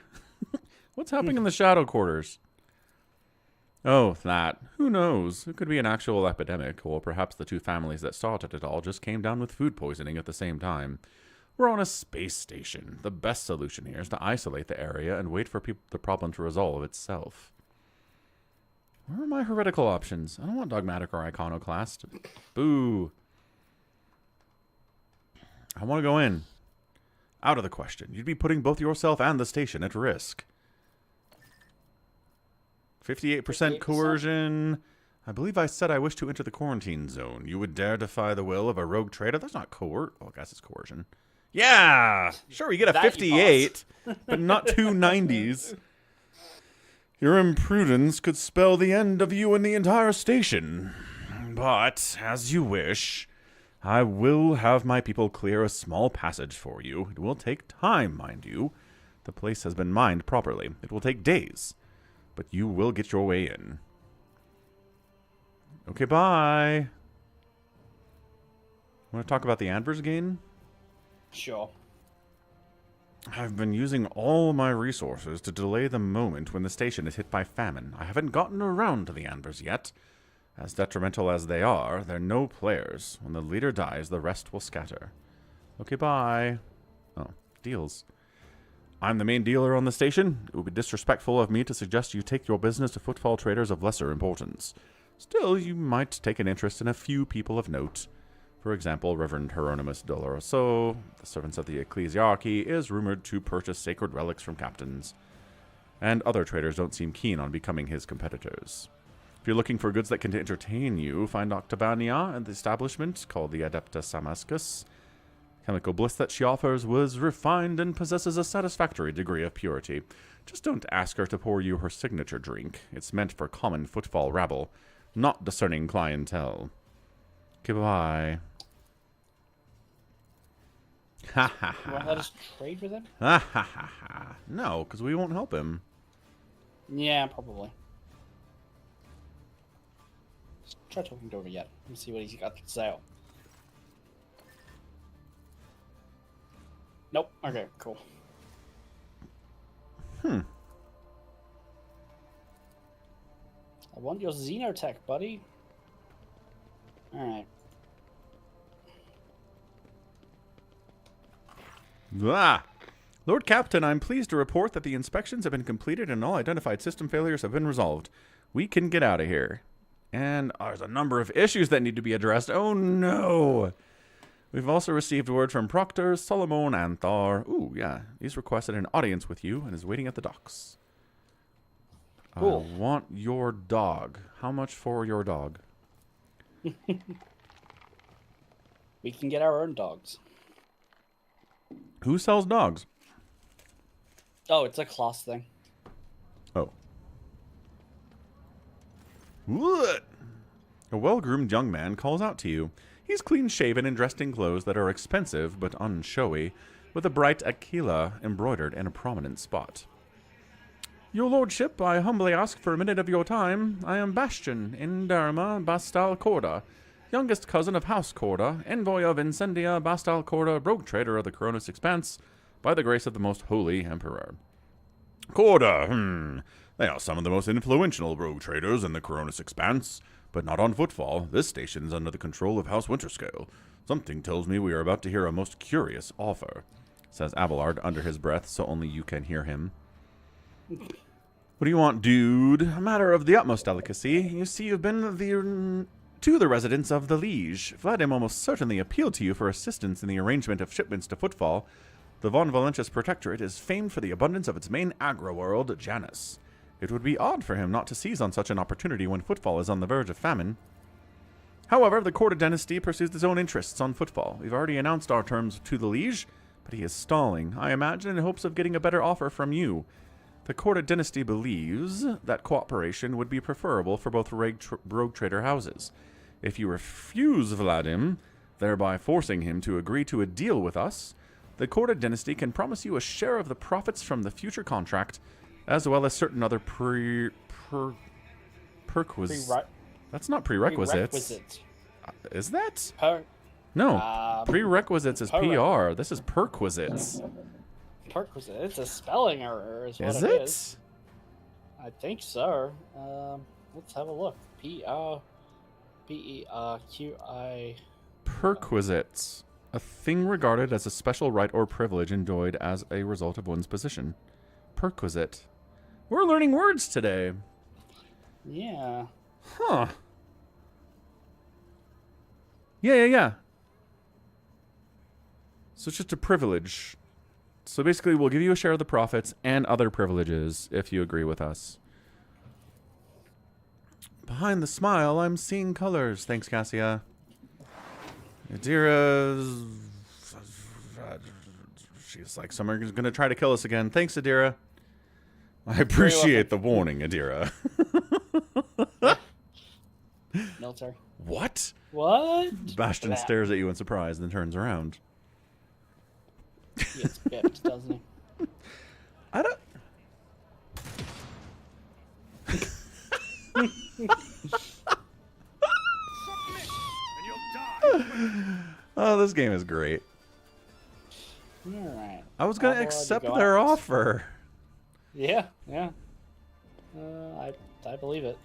What's happening in the Shadow Quarters? Oh, that. Who knows? It could be an actual epidemic, or perhaps the two families that started it all just came down with food poisoning at the same time. We're on a space station. The best solution here is to isolate the area and wait for the problem to resolve itself. Where are my heretical options? I don't want dogmatic or iconoclast. Boo. I want to go in. Out of the question. You'd be putting both yourself and the station at risk. 58% coercion. I believe I said I wish to enter the quarantine zone. You would dare defy the will of a rogue trader? That's not Oh, I guess it's coercion. Yeah! Sure, we get a 58, but not two 90s. Your imprudence could spell the end of you and the entire station. But, as you wish, I will have my people clear a small passage for you. It will take time, mind you. The place has been mined properly. It will take days. But you will get your way in. Okay, bye. Want to talk about the Adverse gain? Sure. I've been using all my resources to delay the moment when the station is hit by famine. I haven't gotten around to the Anvers yet. As detrimental as they are, they're no players. When the leader dies, the rest will scatter. Okay, bye. Oh, deals. I'm the main dealer on the station. It would be disrespectful of me to suggest you take your business to footfall traders of lesser importance. Still, you might take an interest in a few people of note. For example, Reverend Hieronymus Doloroso, the servants of the ecclesiarchy, is rumored to purchase sacred relics from captains. And other traders don't seem keen on becoming his competitors. If you're looking for goods that can entertain you, find Octabania at the establishment called the Adepta Samascus. Chemical bliss that she offers was refined and possesses a satisfactory degree of purity. Just don't ask her to pour you her signature drink. It's meant for common footfall rabble, not discerning clientele. Goodbye. Ha ha ha. You want to let us trade with him? Ha ha ha ha. No, because we won't help him. Yeah, probably. Just try talking to him yet and see what he's got to say. Nope. Okay, cool. I want your Xenotech, buddy. Alright. Ah! Lord Captain, I'm pleased to report that the inspections have been completed and all identified system failures have been resolved. We can get out of here. And there's a number of issues that need to be addressed. Oh no! We've also received word from Proctors, Solomon, and Thar. Ooh, yeah. He's requested an audience with you and is waiting at the docks. Cool. I want your dog. How much for your dog? We can get our own dogs. Who sells dogs? Oh, it's a class thing. Oh. What? A well-groomed young man calls out to you. He's clean-shaven and dressed in clothes that are expensive but unshowy, with a bright aquila embroidered in a prominent spot. Your lordship, I humbly ask for a minute of your time. I am Bastion, Indarma Bastal Corda, youngest cousin of House Corda, envoy of Incendia Bastal Corda, rogue trader of the Coronis Expanse, by the grace of the most holy emperor. Corda, They are some of the most influential rogue traders in the Coronis Expanse, but not on footfall. This station is under the control of House Winterscale. Something tells me we are about to hear a most curious offer, says Abelard under his breath, so only you can hear him. What do you want, dude? A matter of the utmost delicacy. You see, you've been to the residence of the Liege. Vladim almost certainly appealed to you for assistance in the arrangement of shipments to Footfall. The Von Valentius Protectorate is famed for the abundance of its main agro-world, Janus. It would be odd for him not to seize on such an opportunity when Footfall is on the verge of famine. However, the Corda dynasty pursues its own interests on Footfall. We've already announced our terms to the Liege, but he is stalling, I imagine, in hopes of getting a better offer from you. The Corda dynasty believes that cooperation would be preferable for both rogue trader houses. If you refuse Vladim, thereby forcing him to agree to a deal with us, the Corda dynasty can promise you a share of the profits from the future contract, as well as certain other That's not prerequisites. Is that? No. Prerequisites is PR. This is perquisites. Perquisite. It's a spelling error, is what Is it it? is. I think so. Let's have a look. P-E-R-Q-I. Perquisites. A thing regarded as a special right or privilege enjoyed as a result of one's position. Perquisite. We're learning words today. Yeah. Huh. Yeah. So it's just a privilege. So basically, we'll give you a share of the profits and other privileges if you agree with us. Behind the smile, I'm seeing colors. Thanks, Cassia. Adira's... She's like, someone's going to try to kill us again. Thanks, Adira. I appreciate the warning, Adira. Military. What? What? Bastion stares at you in surprise, then turns around. He gets bipped, doesn't he? I don't... Oh, this game is great. Alright. I was going to accept their offer. Yeah. I believe it.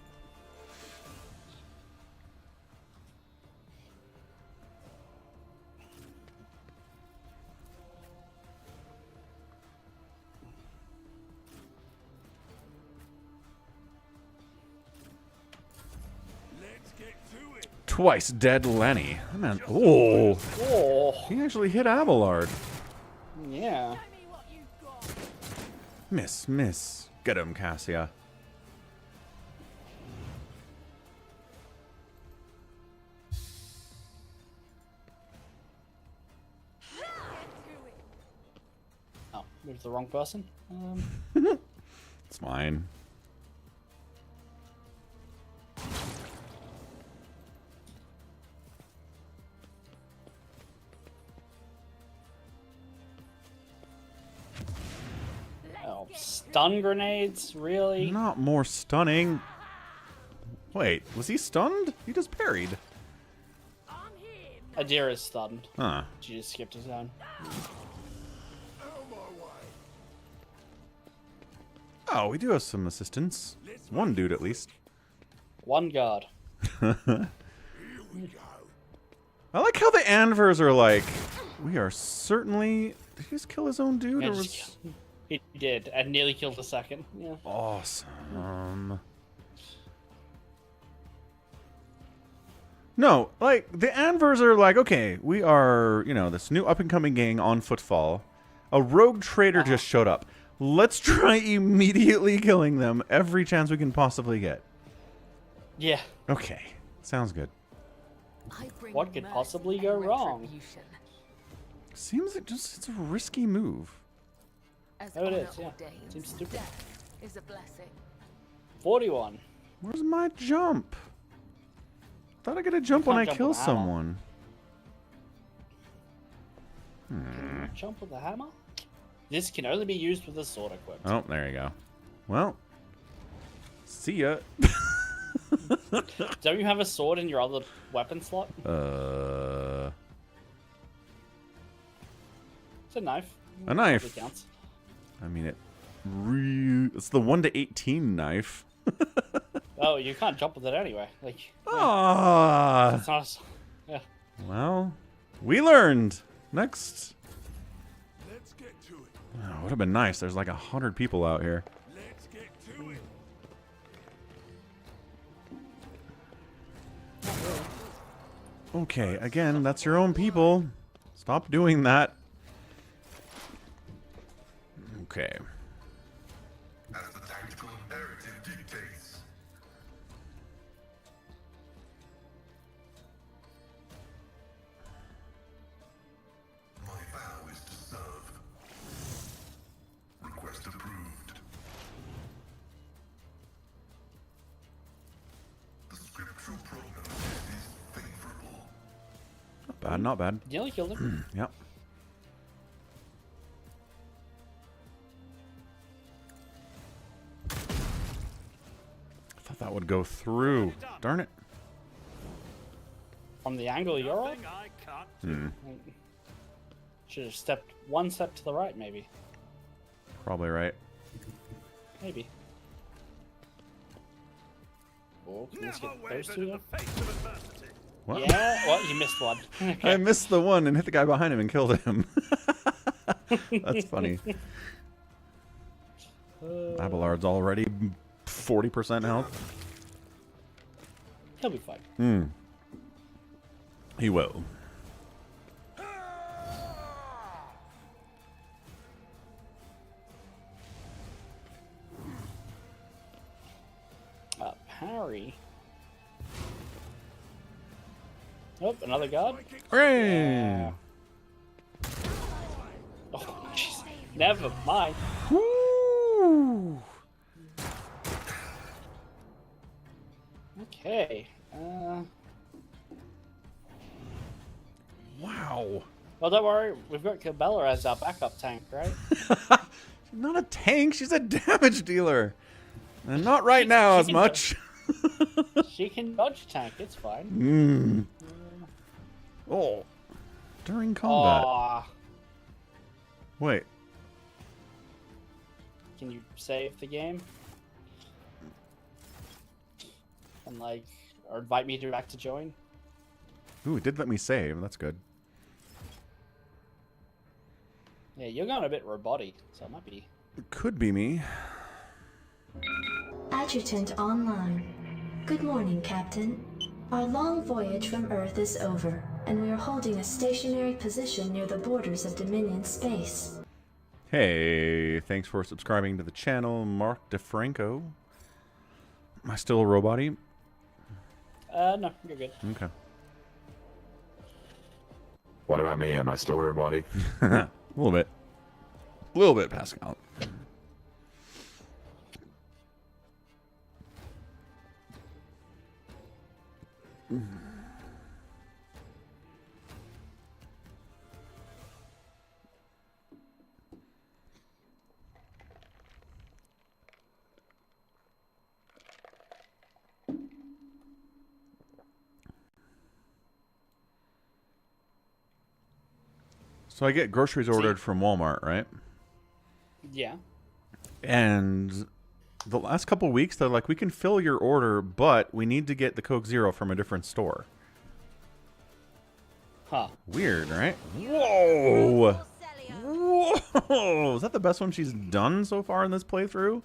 Twice dead Lenny. Man, oh. He actually hit Abelard. Yeah. Miss. Get him, Cassia. Oh, moved the wrong person. It's fine. Oh, stun grenades? Really? Not more stunning. Wait, was he stunned? He just parried. Adira's stunned. Huh. She just skipped his own. Oh, we do have some assistance. One dude at least. One god. I like how the Anvers are like, we are certainly... Did he just kill his own dude? Yeah, Or was... He did, and nearly killed the second. Yeah. Awesome. No, like, the Anvers are like, okay, we are, you know, this new up-and-coming gang on footfall. A rogue trader just showed up. Let's try immediately killing them every chance we can possibly get. Yeah. Okay, sounds good. What could possibly go wrong? Seems like it's a risky move. Oh, it is, yeah. Seems stupid. 41. Where's my jump? Thought I got a jump when I kill someone. Jump with the hammer? This can only be used with a sword equipped. Oh, there you go. Well, see ya. Don't you have a sword in your other weapon slot? It's a knife. A knife. Probably counts. I mean, it's the 1 to 18 knife. Oh, you can't jump with it anyway. Like, Ah. it's not yeah. Well, we learned. Next. Let's get to it. Oh, would have been nice. There's like 100 people out here. Let's get to it. Okay, again, that's your own people. Stop doing that. Okay. As the tactical imperative dictates. My vow is to serve. Request approved. The scriptural prognosis is favorable. Not bad, not bad. You only killed him. Yep. Thought that would go through. Darn it. From the angle you're on? I can't do. Should have stepped one step to the right, maybe. Probably right. Maybe. Oh, can Never we get wavered those two in then? the face of adversity. What? Yeah, well, you missed one. I missed the one and hit the guy behind him and killed him. That's funny. Abelard's already 40% health. He'll be fine. Hmm. He will. Harry. Oh, another guard. Hooray! Yeah. Oh, jeez. Never mind. Woo! Okay. Wow. Well, don't worry. We've got Cabela as our backup tank, right? She's not a tank. She's a damage dealer. And not right now as much. She can dodge tank. It's fine. Oh. During combat. Aw. Wait. Can you save the game? And like, or invite me back to join? Ooh, it did let me save. That's good. Yeah, you're going a bit roboty, so it might be. It could be me. Adjutant online. Good morning, Captain. Our long voyage from Earth is over, and we are holding a stationary position near the borders of Dominion space. Hey, thanks for subscribing to the channel, Mark DeFranco. Am I still a roboty? No, you're good. Okay. What about me? Am I still a body? A little bit. A little bit, Pascal. So I get groceries ordered from Walmart, right? Yeah. And the last couple weeks, they're like, we can fill your order, but we need to get the Coke Zero from a different store. Huh. Weird, right? Whoa! Whoa! Is that the best one she's done so far in this playthrough?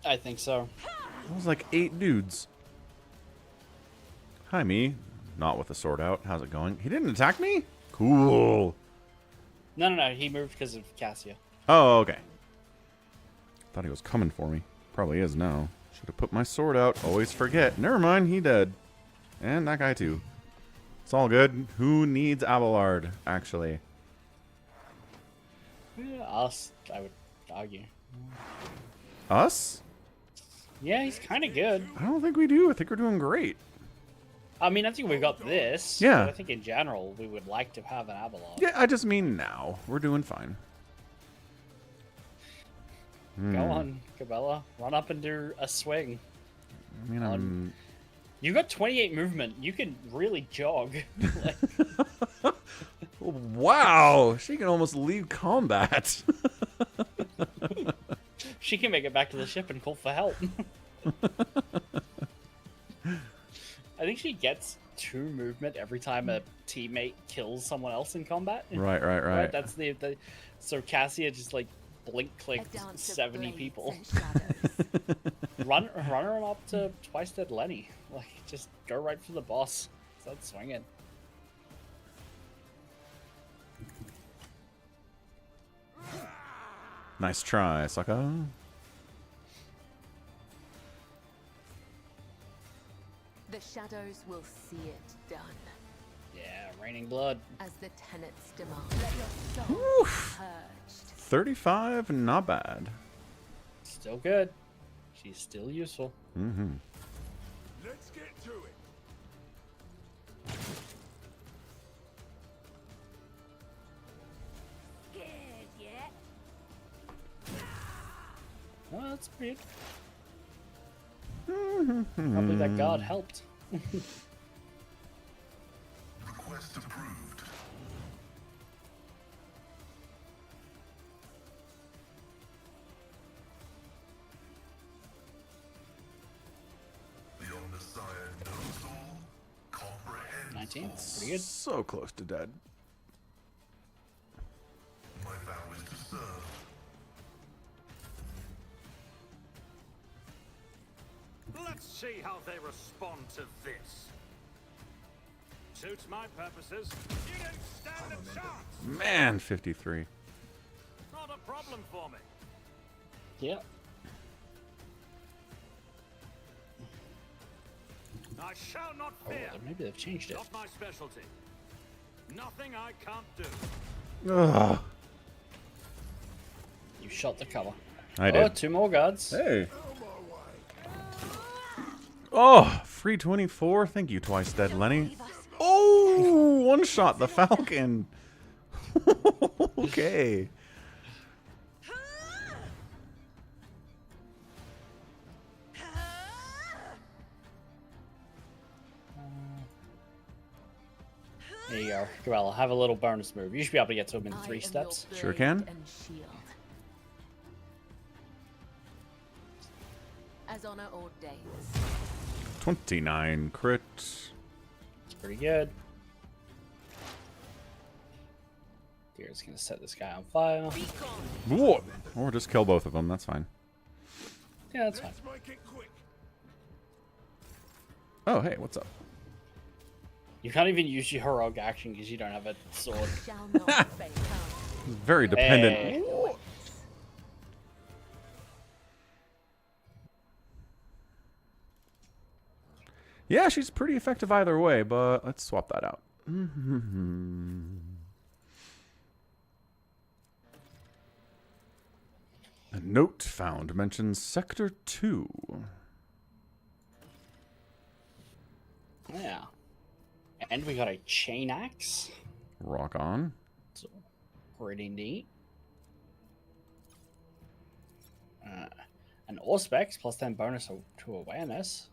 I think so. That was like 8 dudes. Hi, me. Not with the sword out. How's it going? He didn't attack me? Cool. No. He moved because of Cassia. Oh, okay. Thought he was coming for me. Probably is now. Should have put my sword out. Always forget. Never mind, he dead. And that guy too. It's all good. Who needs Abelard, actually? Yeah, us, I would argue. Us? Yeah, he's kind of good. I don't think we do. I think we're doing great. I mean, I think we got this. Yeah. But I think in general, we would like to have an Abelard. Yeah, I just mean now. We're doing fine. Go on, Cabela. Run up and do a swing. I mean, I'm... You got 28 movement. You can really jog. Wow! She can almost leave combat. She can make it back to the ship and call for help. I think she gets 2 movement every time a teammate kills someone else in combat. Right. That's the so Cassia just like blink clicked 70 people. run her up to twice dead Lenny. Like just go right for the boss. Start swinging. Nice try, sucker. The shadows will see it done. Yeah, raining blood. As the tenets demand. Let your soul Oof. be purged. 35, not bad. Still good. She's still useful. Mm-hmm. Let's get to it. Scared yet? Oh, that's weird. Probably that god helped. Request approved. The Omnissiah knows all, comprehends 19. all. Pretty good. So close to dead. My vow is to serve. Let's see how they respond to this. Suits my purposes. You don't stand a chance. Man, 53. Not a problem for me. Yeah. I shall not Oh, fear. maybe they've changed it. Not my specialty. Nothing I can't do. Ugh. You shot the cover. I Oh, did. 2 more guards. Hey. Oh, free 24. Thank you, twice dead Lenny. Oh, one shot the Falcon. Okay. There you go. Well, have a little bonus move. You should be able to get to him in 3 steps. Sure can. And shield. As honor ordains. 29 crit. It's pretty good. Here's gonna set this guy on fire. Whoa. Or just kill both of them. That's fine. Yeah, that's fine. Oh, hey, what's up? You can't even use your heroic action because you don't have a sword. Very dependent. Hey. Yeah, she's pretty effective either way, but let's swap that out. A note found mentions Sector 2. Yeah. And we got a chain axe. Rock on. So, pretty neat. An Auspex plus 10 bonus to awareness.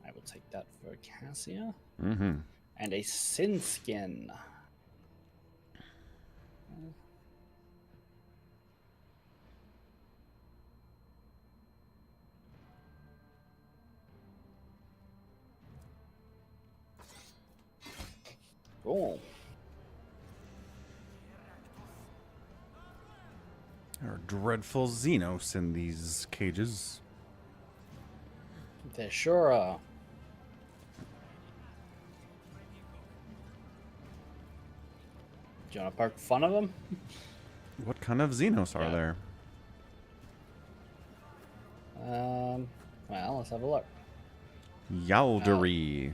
I will take that for Cassia. Mm-hmm. And a Sin Skin. Cool. There are dreadful Xenos in these cages. There sure are. you want to poke fun of them? What kind of Xenos are there? Well, let's have a look. Yaldari.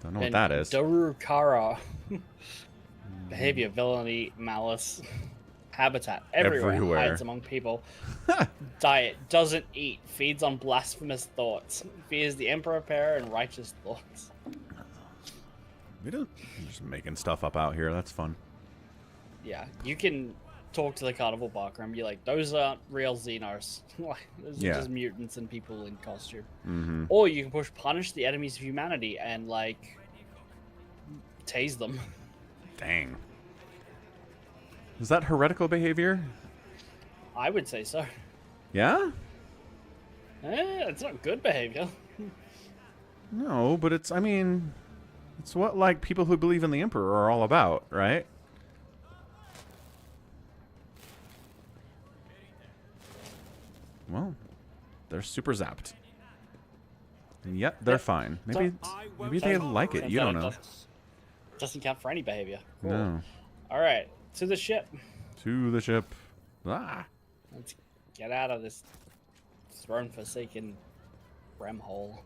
Don't know what that is. Darukara. Behavior, villainy, malice, habitat. Everywhere. Hides among people. Diet, doesn't eat. Feeds on blasphemous thoughts. Fears the Emperor Pair and righteous thoughts. We don't just making stuff up out here. That's fun. Yeah, you can talk to the Carnival Barker and be like, those aren't real Xenos. Those are just mutants and people in costume. Mm-hmm. Or you can punish the enemies of humanity and, like, tase them. Dang. Is that heretical behavior? I would say so. Yeah? It's not good behavior. No, but it's, I mean, it's what, like, people who believe in the Emperor are all about, right? Well, they're super zapped. And yet, they're fine. Maybe they like it. You don't know. Doesn't count for any behavior. Cool. No. All right, to the ship. To the ship. Ah. Let's get out of this throne-forsaken rem hole.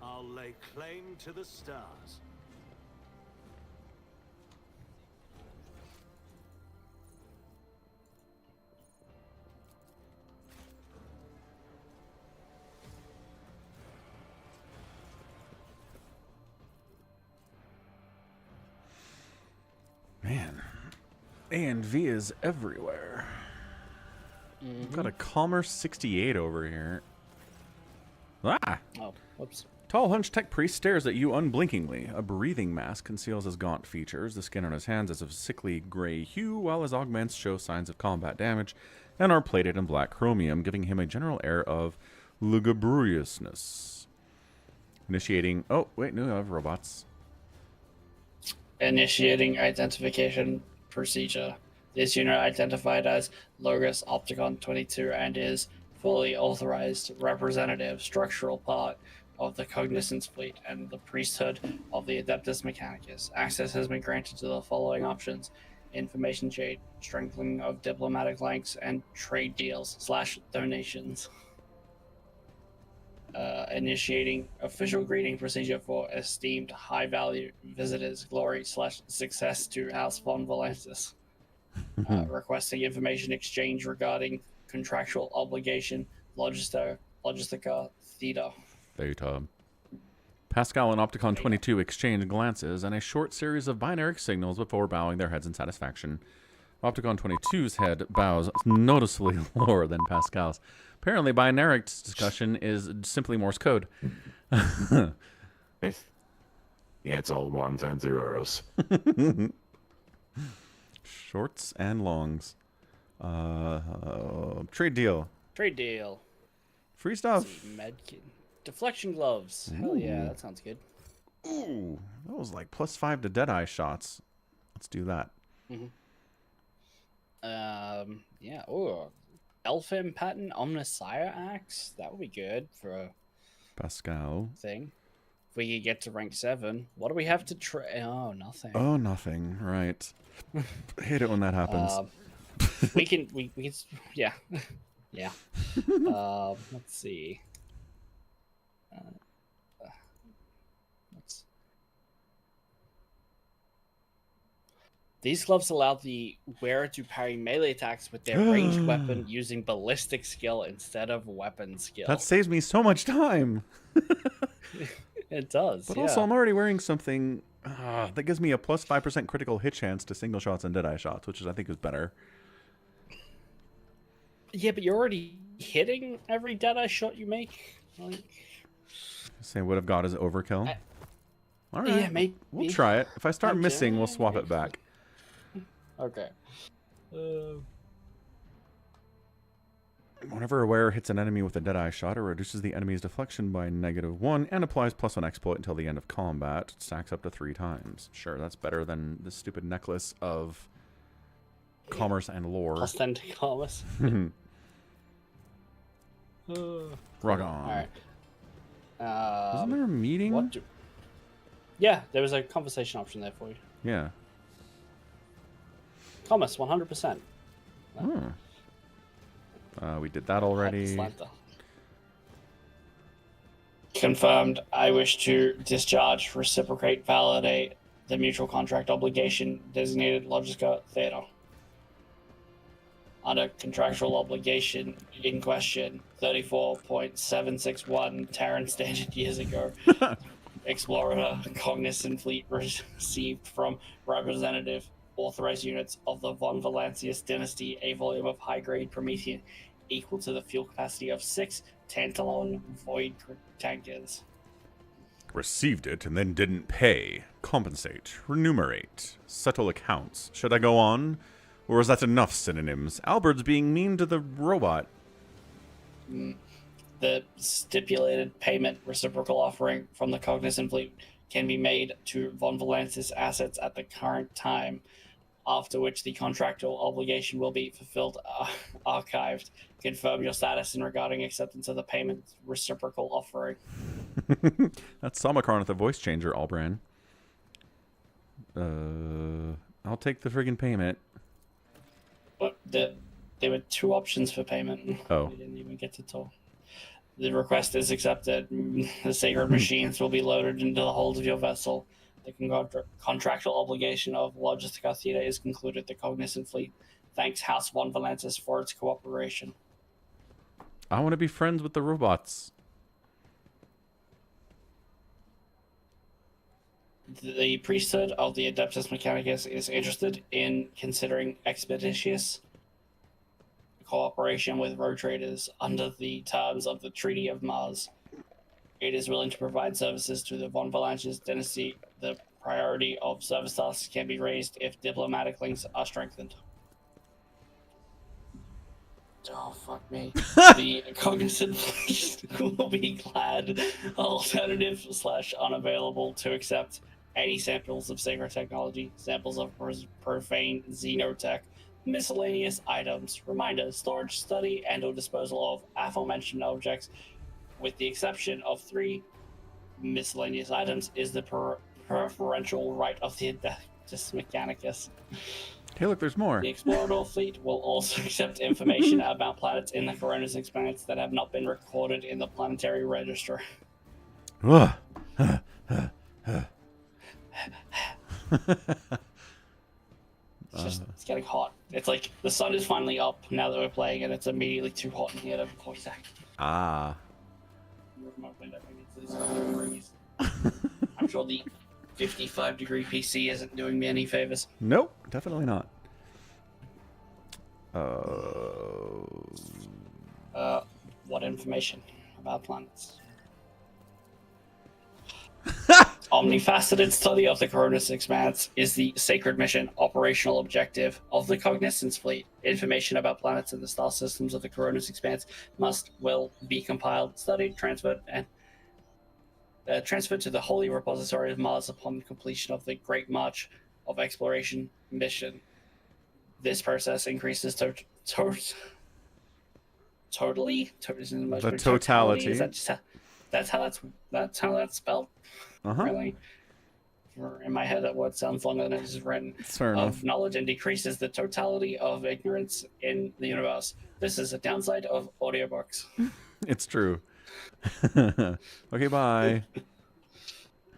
I'll lay claim to the stars. Man. A&V is everywhere. We've got a Commerce 68 over here. Ah! Oh, whoops. Tall, hunched tech priest stares at you unblinkingly. A breathing mask conceals his gaunt features. The skin on his hands is of sickly gray hue, while his augments show signs of combat damage and are plated in black chromium, giving him a general air of lugubriousness. Initiating... Oh, wait, no, I have robots. Initiating identification procedure. This unit identified as Logos Opticon 22 and is fully authorized representative structural part of the Cognizance Fleet and the priesthood of the Adeptus Mechanicus. Access has been granted to the following options: information trade, strengthening of diplomatic links, and trade deals / donations. Initiating official greeting procedure for esteemed high-value visitors. Glory / success to House von Valentis. Requesting information exchange regarding contractual obligation, Logistica Theta. Theta. Pascal and Opticon 22 exchange glances and a short series of binary signals before bowing their heads in satisfaction. Opticon 22's head bows noticeably lower than Pascal's. Apparently, binary discussion is simply Morse code. It's all ones and zeros. Shorts and longs. Trade deal. Trade deal. Free stuff. Medkit. Deflection gloves. Hell yeah, that sounds good. Ooh, that was like +5 to Deadeye shots. Let's do that. Yeah. Oh, Elfin Patent Omnissiah Axe. That would be good for a Pascal. thing. If we could get to rank 7, what do we have to trade? Oh, nothing. Oh, nothing. Right. I hate it when that happens. We can. Yeah. Yeah. Let's see. These gloves allow the wearer to parry melee attacks with their ranged weapon using ballistic skill instead of weapon skill. That saves me so much time. It does, But yeah. also, I'm already wearing something that gives me a plus 5% critical hit chance to single shots and deadeye shots, which is, I think, is better. Yeah, but you're already hitting every deadeye shot you make. Like, Say what I've got is overkill. All right, yeah, maybe. We'll try it. If I start missing, we'll swap it back. Okay. Whenever a wearer hits an enemy with a deadeye shot, it reduces the enemy's deflection by -1 and applies +1 exploit until the end of combat. It stacks up to 3 times. Sure, that's better than the stupid necklace of commerce and lore. Plus 10 to commerce. Rock on. Alright. Wasn't there a meeting? Yeah, there was a conversation option there for you. Yeah. Commerce, 100%. We did that already. Confirmed. I wish to discharge, reciprocate, validate the mutual contract obligation designated Logica Theater. Under contractual obligation in question, 34.761 Terran Standard years ago, Explorer Cognizant Fleet received from representative authorized units of the Von Valancius dynasty a volume of high-grade Promethean equal to the fuel capacity of 6 Tantalon Void tankers. Received it and then didn't pay. Compensate. Remunerate. Settle accounts. Should I go on? Or is that enough synonyms? Albert's being mean to the robot. The stipulated payment reciprocal offering from the Cognizant Fleet can be made to Von Valancius assets at the current time, after which the contractual obligation will be fulfilled, archived. Confirm your status in regarding acceptance of the payment reciprocal offering. That's Somicron with a voice changer, Albran. I'll take the friggin' payment. But there were 2 options for payment. Oh. We didn't even get to talk. The request is accepted. The sacred machines will be loaded into the hold of your vessel. The contractual obligation of Logistica Theta is concluded. The Cognizant Fleet thanks House Von Valancius for its cooperation. I want to be friends with the robots. The priesthood of the Adeptus Mechanicus is interested in considering expeditious cooperation with road traders under the terms of the Treaty of Mars. It is willing to provide services to the Von Valancius dynasty. The priority of service tasks can be raised if diplomatic links are strengthened. Oh, fuck me. The Cognizant Fleet will be glad, alternative / unavailable to accept any samples of sacred technology, samples of profane xenotech, miscellaneous items, reminders, storage, study, and or disposal of aforementioned objects, with the exception of 3 miscellaneous items, is the preferential right of the Adeptus Mechanicus. Hey, look, there's more. The Explorador fleet will also accept information about planets in the Corona's expanse that have not been recorded in the planetary register. It's getting hot. It's like the sun is finally up now that we're playing, and it's immediately too hot in here to voice act. Ah. I'm sure the 55-degree PC isn't doing me any favors. Nope, definitely not. What information about planets? Omnifaceted study of the Corona's expanse is the sacred mission operational objective of the Cognizance Fleet. Information about planets in the star systems of the Corona's expanse will be compiled, studied, transferred, and transferred to the Holy Repository of Mars upon completion of the Great March of Exploration mission. This process increases the totality. Is that just that's how that's spelled? Uh-huh. Really? or in my head that word sounds longer than it is written. It's fair Of enough. knowledge and decreases the totality of ignorance in the universe. This is a downside of audiobooks. It's true. Okay, bye.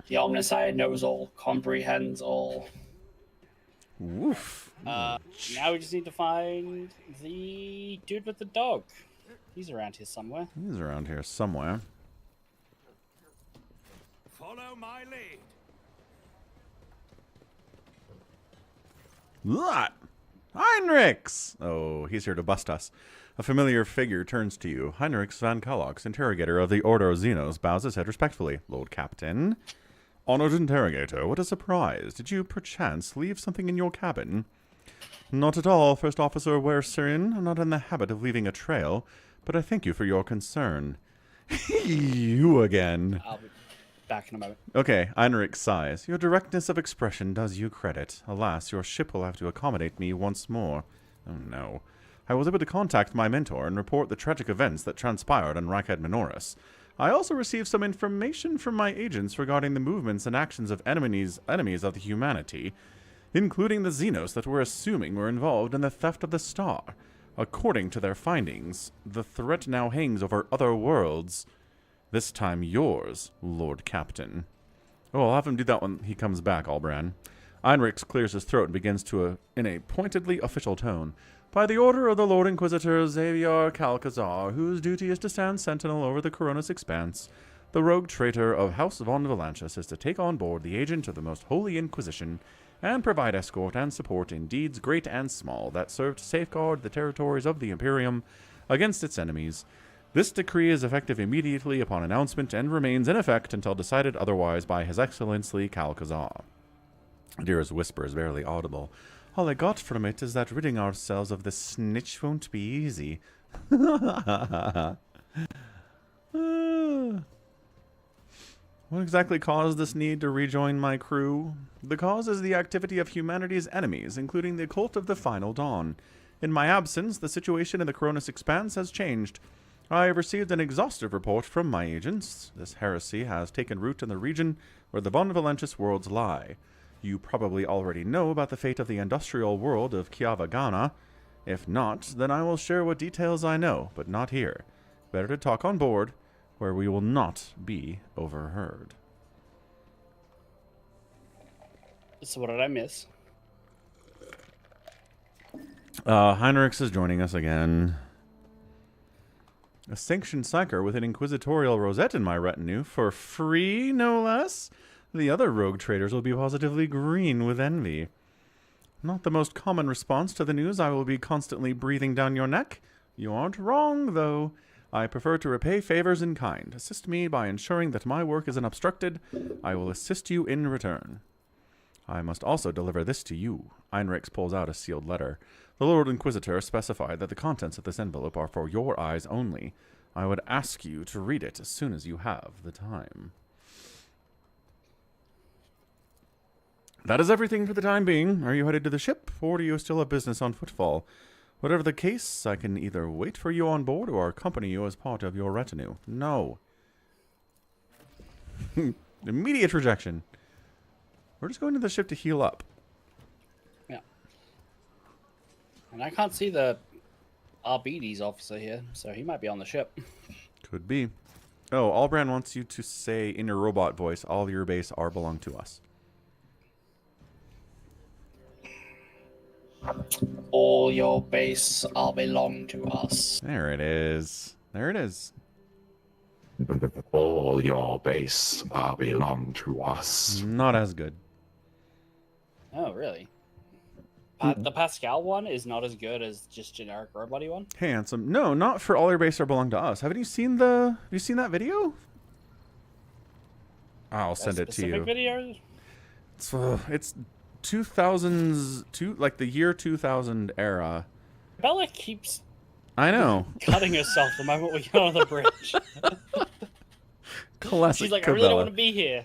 The Omniscient knows all, comprehends all. Woof. Now we just need to find the dude with the dog. He's around here somewhere. He's around here somewhere. Follow my lead. Lot! Heinrichs! Oh, he's here to bust us. A familiar figure turns to you. Heinrichs van Kallox, interrogator of the Order of Xenos, bows his head respectfully. Lord Captain. Honored interrogator, what a surprise. Did you, perchance, leave something in your cabin? Not at all, First Officer Werserin. I'm not in the habit of leaving a trail, but I thank you for your concern. You again. I'll be back in a moment. Okay, Heinrich sighs. Your directness of expression does you credit. Alas, your ship will have to accommodate me once more. Oh no. I was able to contact my mentor and report the tragic events that transpired on Rakad Minoris. I also received some information from my agents regarding the movements and actions of enemies of the humanity, including the Xenos that we're assuming were involved in the theft of the star. According to their findings, the threat now hangs over other worlds. This time yours, Lord Captain. Oh, I'll have him do that when he comes back, Albran. Heinrichs clears his throat and begins in a pointedly official tone. By the order of the Lord Inquisitor Xavier Calcazar, whose duty is to stand sentinel over the Coronis Expanse, the rogue traitor of House von Valanchus is to take on board the agent of the Most Holy Inquisition and provide escort and support in deeds great and small that serve to safeguard the territories of the Imperium against its enemies. This decree is effective immediately upon announcement and remains in effect until decided otherwise by His Excellency Calcazar. Dira's whisper is barely audible. All I got from it is that ridding ourselves of this snitch won't be easy. What exactly caused this need to rejoin my crew? The cause is the activity of humanity's enemies, including the cult of the Final Dawn. In my absence, the situation in the Coronis Expanse has changed. I have received an exhaustive report from my agents. This heresy has taken root in the region where the Von Valanchus worlds lie. You probably already know about the fate of the industrial world of Kiavagana. If not, then I will share what details I know, but not here. Better to talk on board, where we will not be overheard. So what did I miss? Heinrichs is joining us again. A sanctioned psyker with an inquisitorial rosette in my retinue, for free, no less? The other rogue traders will be positively green with envy. Not the most common response to the news I will be constantly breathing down your neck. You aren't wrong, though. I prefer to repay favors in kind. Assist me by ensuring that my work isn't obstructed. I will assist you in return. I must also deliver this to you. Heinrichs pulls out a sealed letter. The Lord Inquisitor specified that the contents of this envelope are for your eyes only. I would ask you to read it as soon as you have the time. That is everything for the time being. Are you headed to the ship, or do you still have business on footfall? Whatever the case, I can either wait for you on board or accompany you as part of your retinue. No. Immediate rejection. We're just going to the ship to heal up. Yeah. And I can't see the Arbides officer here, so he might be on the ship. Could be. Oh, Albran wants you to say in your robot voice, all your base are belong to us. All your base all belong to us. There it is. There it is. All your base belong to us. Not as good. Oh, really? The Pascal one is not as good as just generic robot one? Handsome. No, not for all your base are belong to us. Haven't you seen that video? I'll send it to you. Video? It's 2000s, like the year 2000 era. Bella keeps I know. cutting herself the moment we get on the bridge. Classic She's like, Cabela. I really don't want to be here.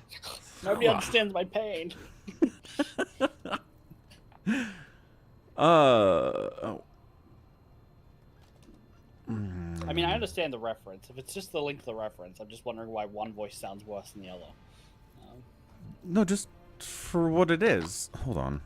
Nobody understands my pain. Oh. I mean, I understand the reference. If it's just the link to the reference, I'm just wondering why one voice sounds worse than the other. No, just for what it is. Hold on.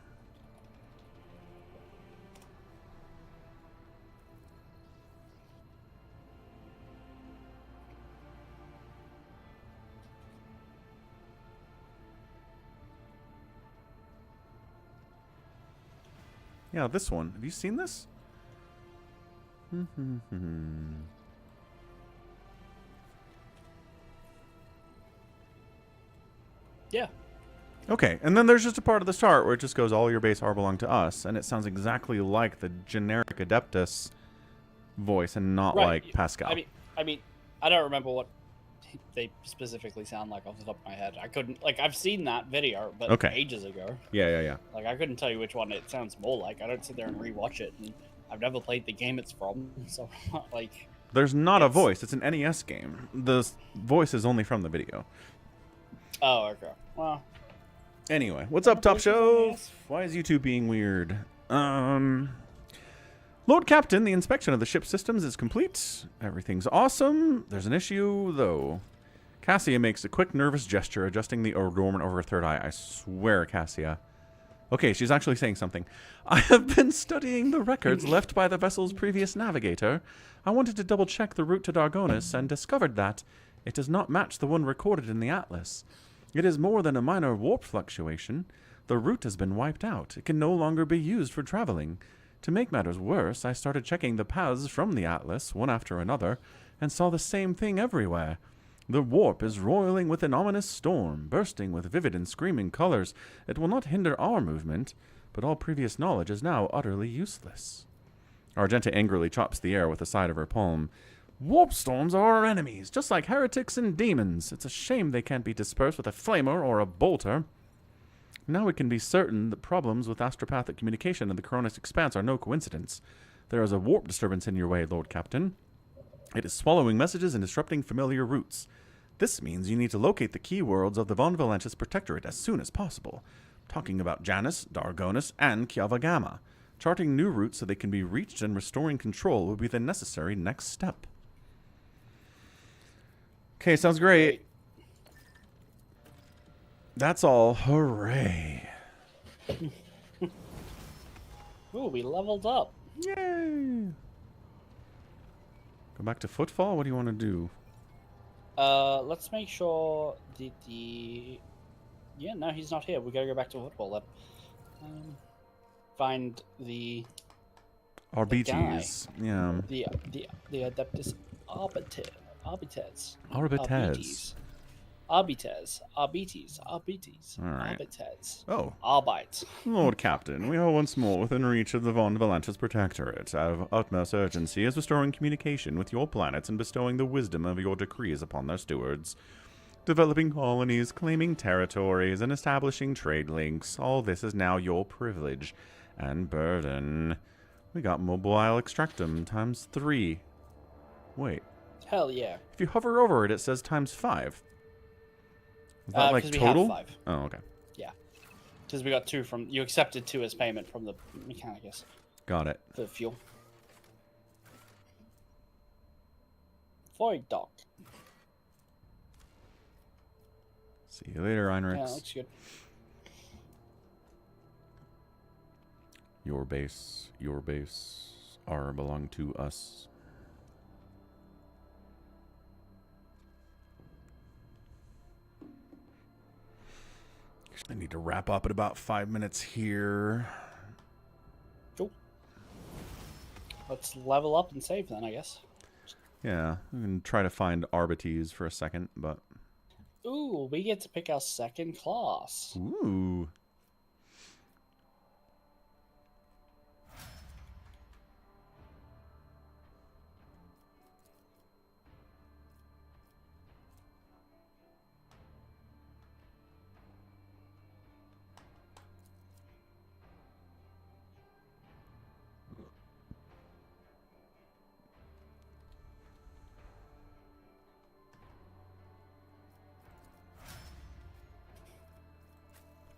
Yeah, this one. Have you seen this? Yeah. Okay, and then there's just a part of the start where it just goes, all your base are belong to us, and it sounds exactly like the generic Adeptus voice and not like Pascal. I mean, I don't remember what they specifically sound like off the top of my head. I couldn't, like, I've seen that video, but ages ago. Yeah. Like, I couldn't tell you which one it sounds more like. I don't sit there and rewatch it, and I've never played the game it's from, so, like... There's not a voice. It's an NES game. The voice is only from the video. Oh, okay. Well... Anyway, what's up, Top Shelf? Why is YouTube being weird? Lord Captain, the inspection of the ship systems is complete. Everything's awesome. There's an issue, though. Cassia makes a quick, nervous gesture, adjusting the adornment over her third eye. I swear, Cassia. Okay, she's actually saying something. I have been studying the records left by the vessel's previous navigator. I wanted to double-check the route to Dargonis and discovered that it does not match the one recorded in the Atlas. It is more than a minor warp fluctuation. The route has been wiped out. It can no longer be used for traveling. To make matters worse, I started checking the paths from the Atlas, one after another, and saw the same thing everywhere. The warp is roiling with an ominous storm, bursting with vivid and screaming colors. It will not hinder our movement, but all previous knowledge is now utterly useless. Argenta angrily chops the air with the side of her palm. Warp storms are our enemies, just like heretics and demons. It's a shame they can't be dispersed with a flamer or a bolter. Now we can be certain that problems with astropathic communication in the Coronis Expanse are no coincidence. There is a warp disturbance in your way, Lord Captain. It is swallowing messages and disrupting familiar routes. This means you need to locate the key worlds of the Von Valentis Protectorate as soon as possible. Talking about Janus, Dargonis, and Kiava Gamma. Charting new routes so they can be reached and restoring control will be the necessary next step. Okay, sounds great. That's all. Hooray. Ooh, we leveled up. Yay. Go back to Footfall? What do you want to do? Let's make sure that the... Yeah, no, he's not here. We gotta go back to Football then. Find the... Arbites. Yeah. The Adeptus Arbites. Arbites. Arbites. All right. Arbites. Oh. Arbite. Lord Captain, we are once more within reach of the Von Valentis Protectorate. Our utmost urgency is restoring communication with your planets and bestowing the wisdom of your decrees upon their stewards. Developing colonies, claiming territories, and establishing trade links. All this is now your privilege and burden. We got mobile extractum times 3. Wait. Hell yeah. If you hover over it, it says times 5. Is that like total? We have 5. Oh, okay. Yeah. Because we got 2 from... You accepted 2 as payment from the Mechanicus. Got it. For fuel. Void Dock. See you later, Einrix. Yeah, looks good. Your base are belong to us. I need to wrap up at about 5 minutes here. Cool. Let's level up and save then, I guess. Yeah, we can try to find Arbites for a second, but... Ooh, we get to pick our second class. Ooh.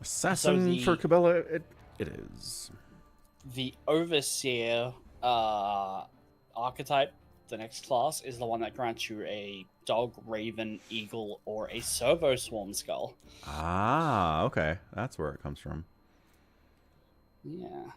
Assassin for Cabela, it is. The Overseer archetype the next class is the one that grants you a dog, raven, eagle, or a servo swarm skull. Ah, okay. That's where it comes from. Yeah.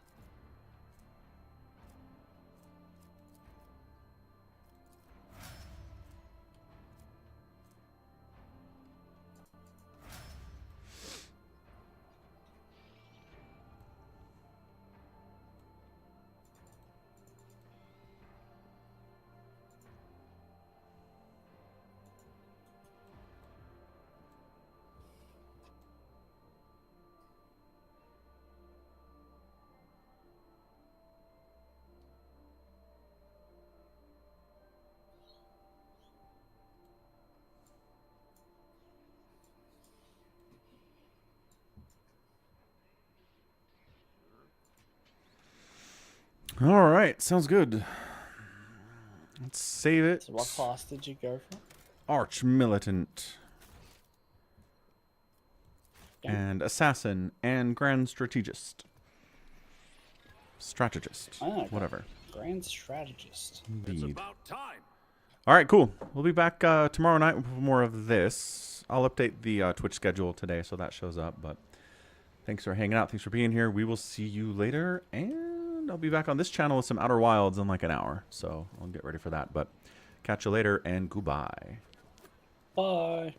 All right, sounds good. Let's save it. So what class did you go for? Arch Militant. Yeah. And Assassin and Grand Strategist. Strategist. Ah, Whatever. Grand Strategist. Indeed. About time. All right, cool. We'll be back tomorrow night with more of this. I'll update the Twitch schedule today so that shows up. But thanks for hanging out. Thanks for being here. We will see you later. And I'll be back on this channel with some Outer Wilds in like an hour. So I'll get ready for that. But catch you later and goodbye. Bye.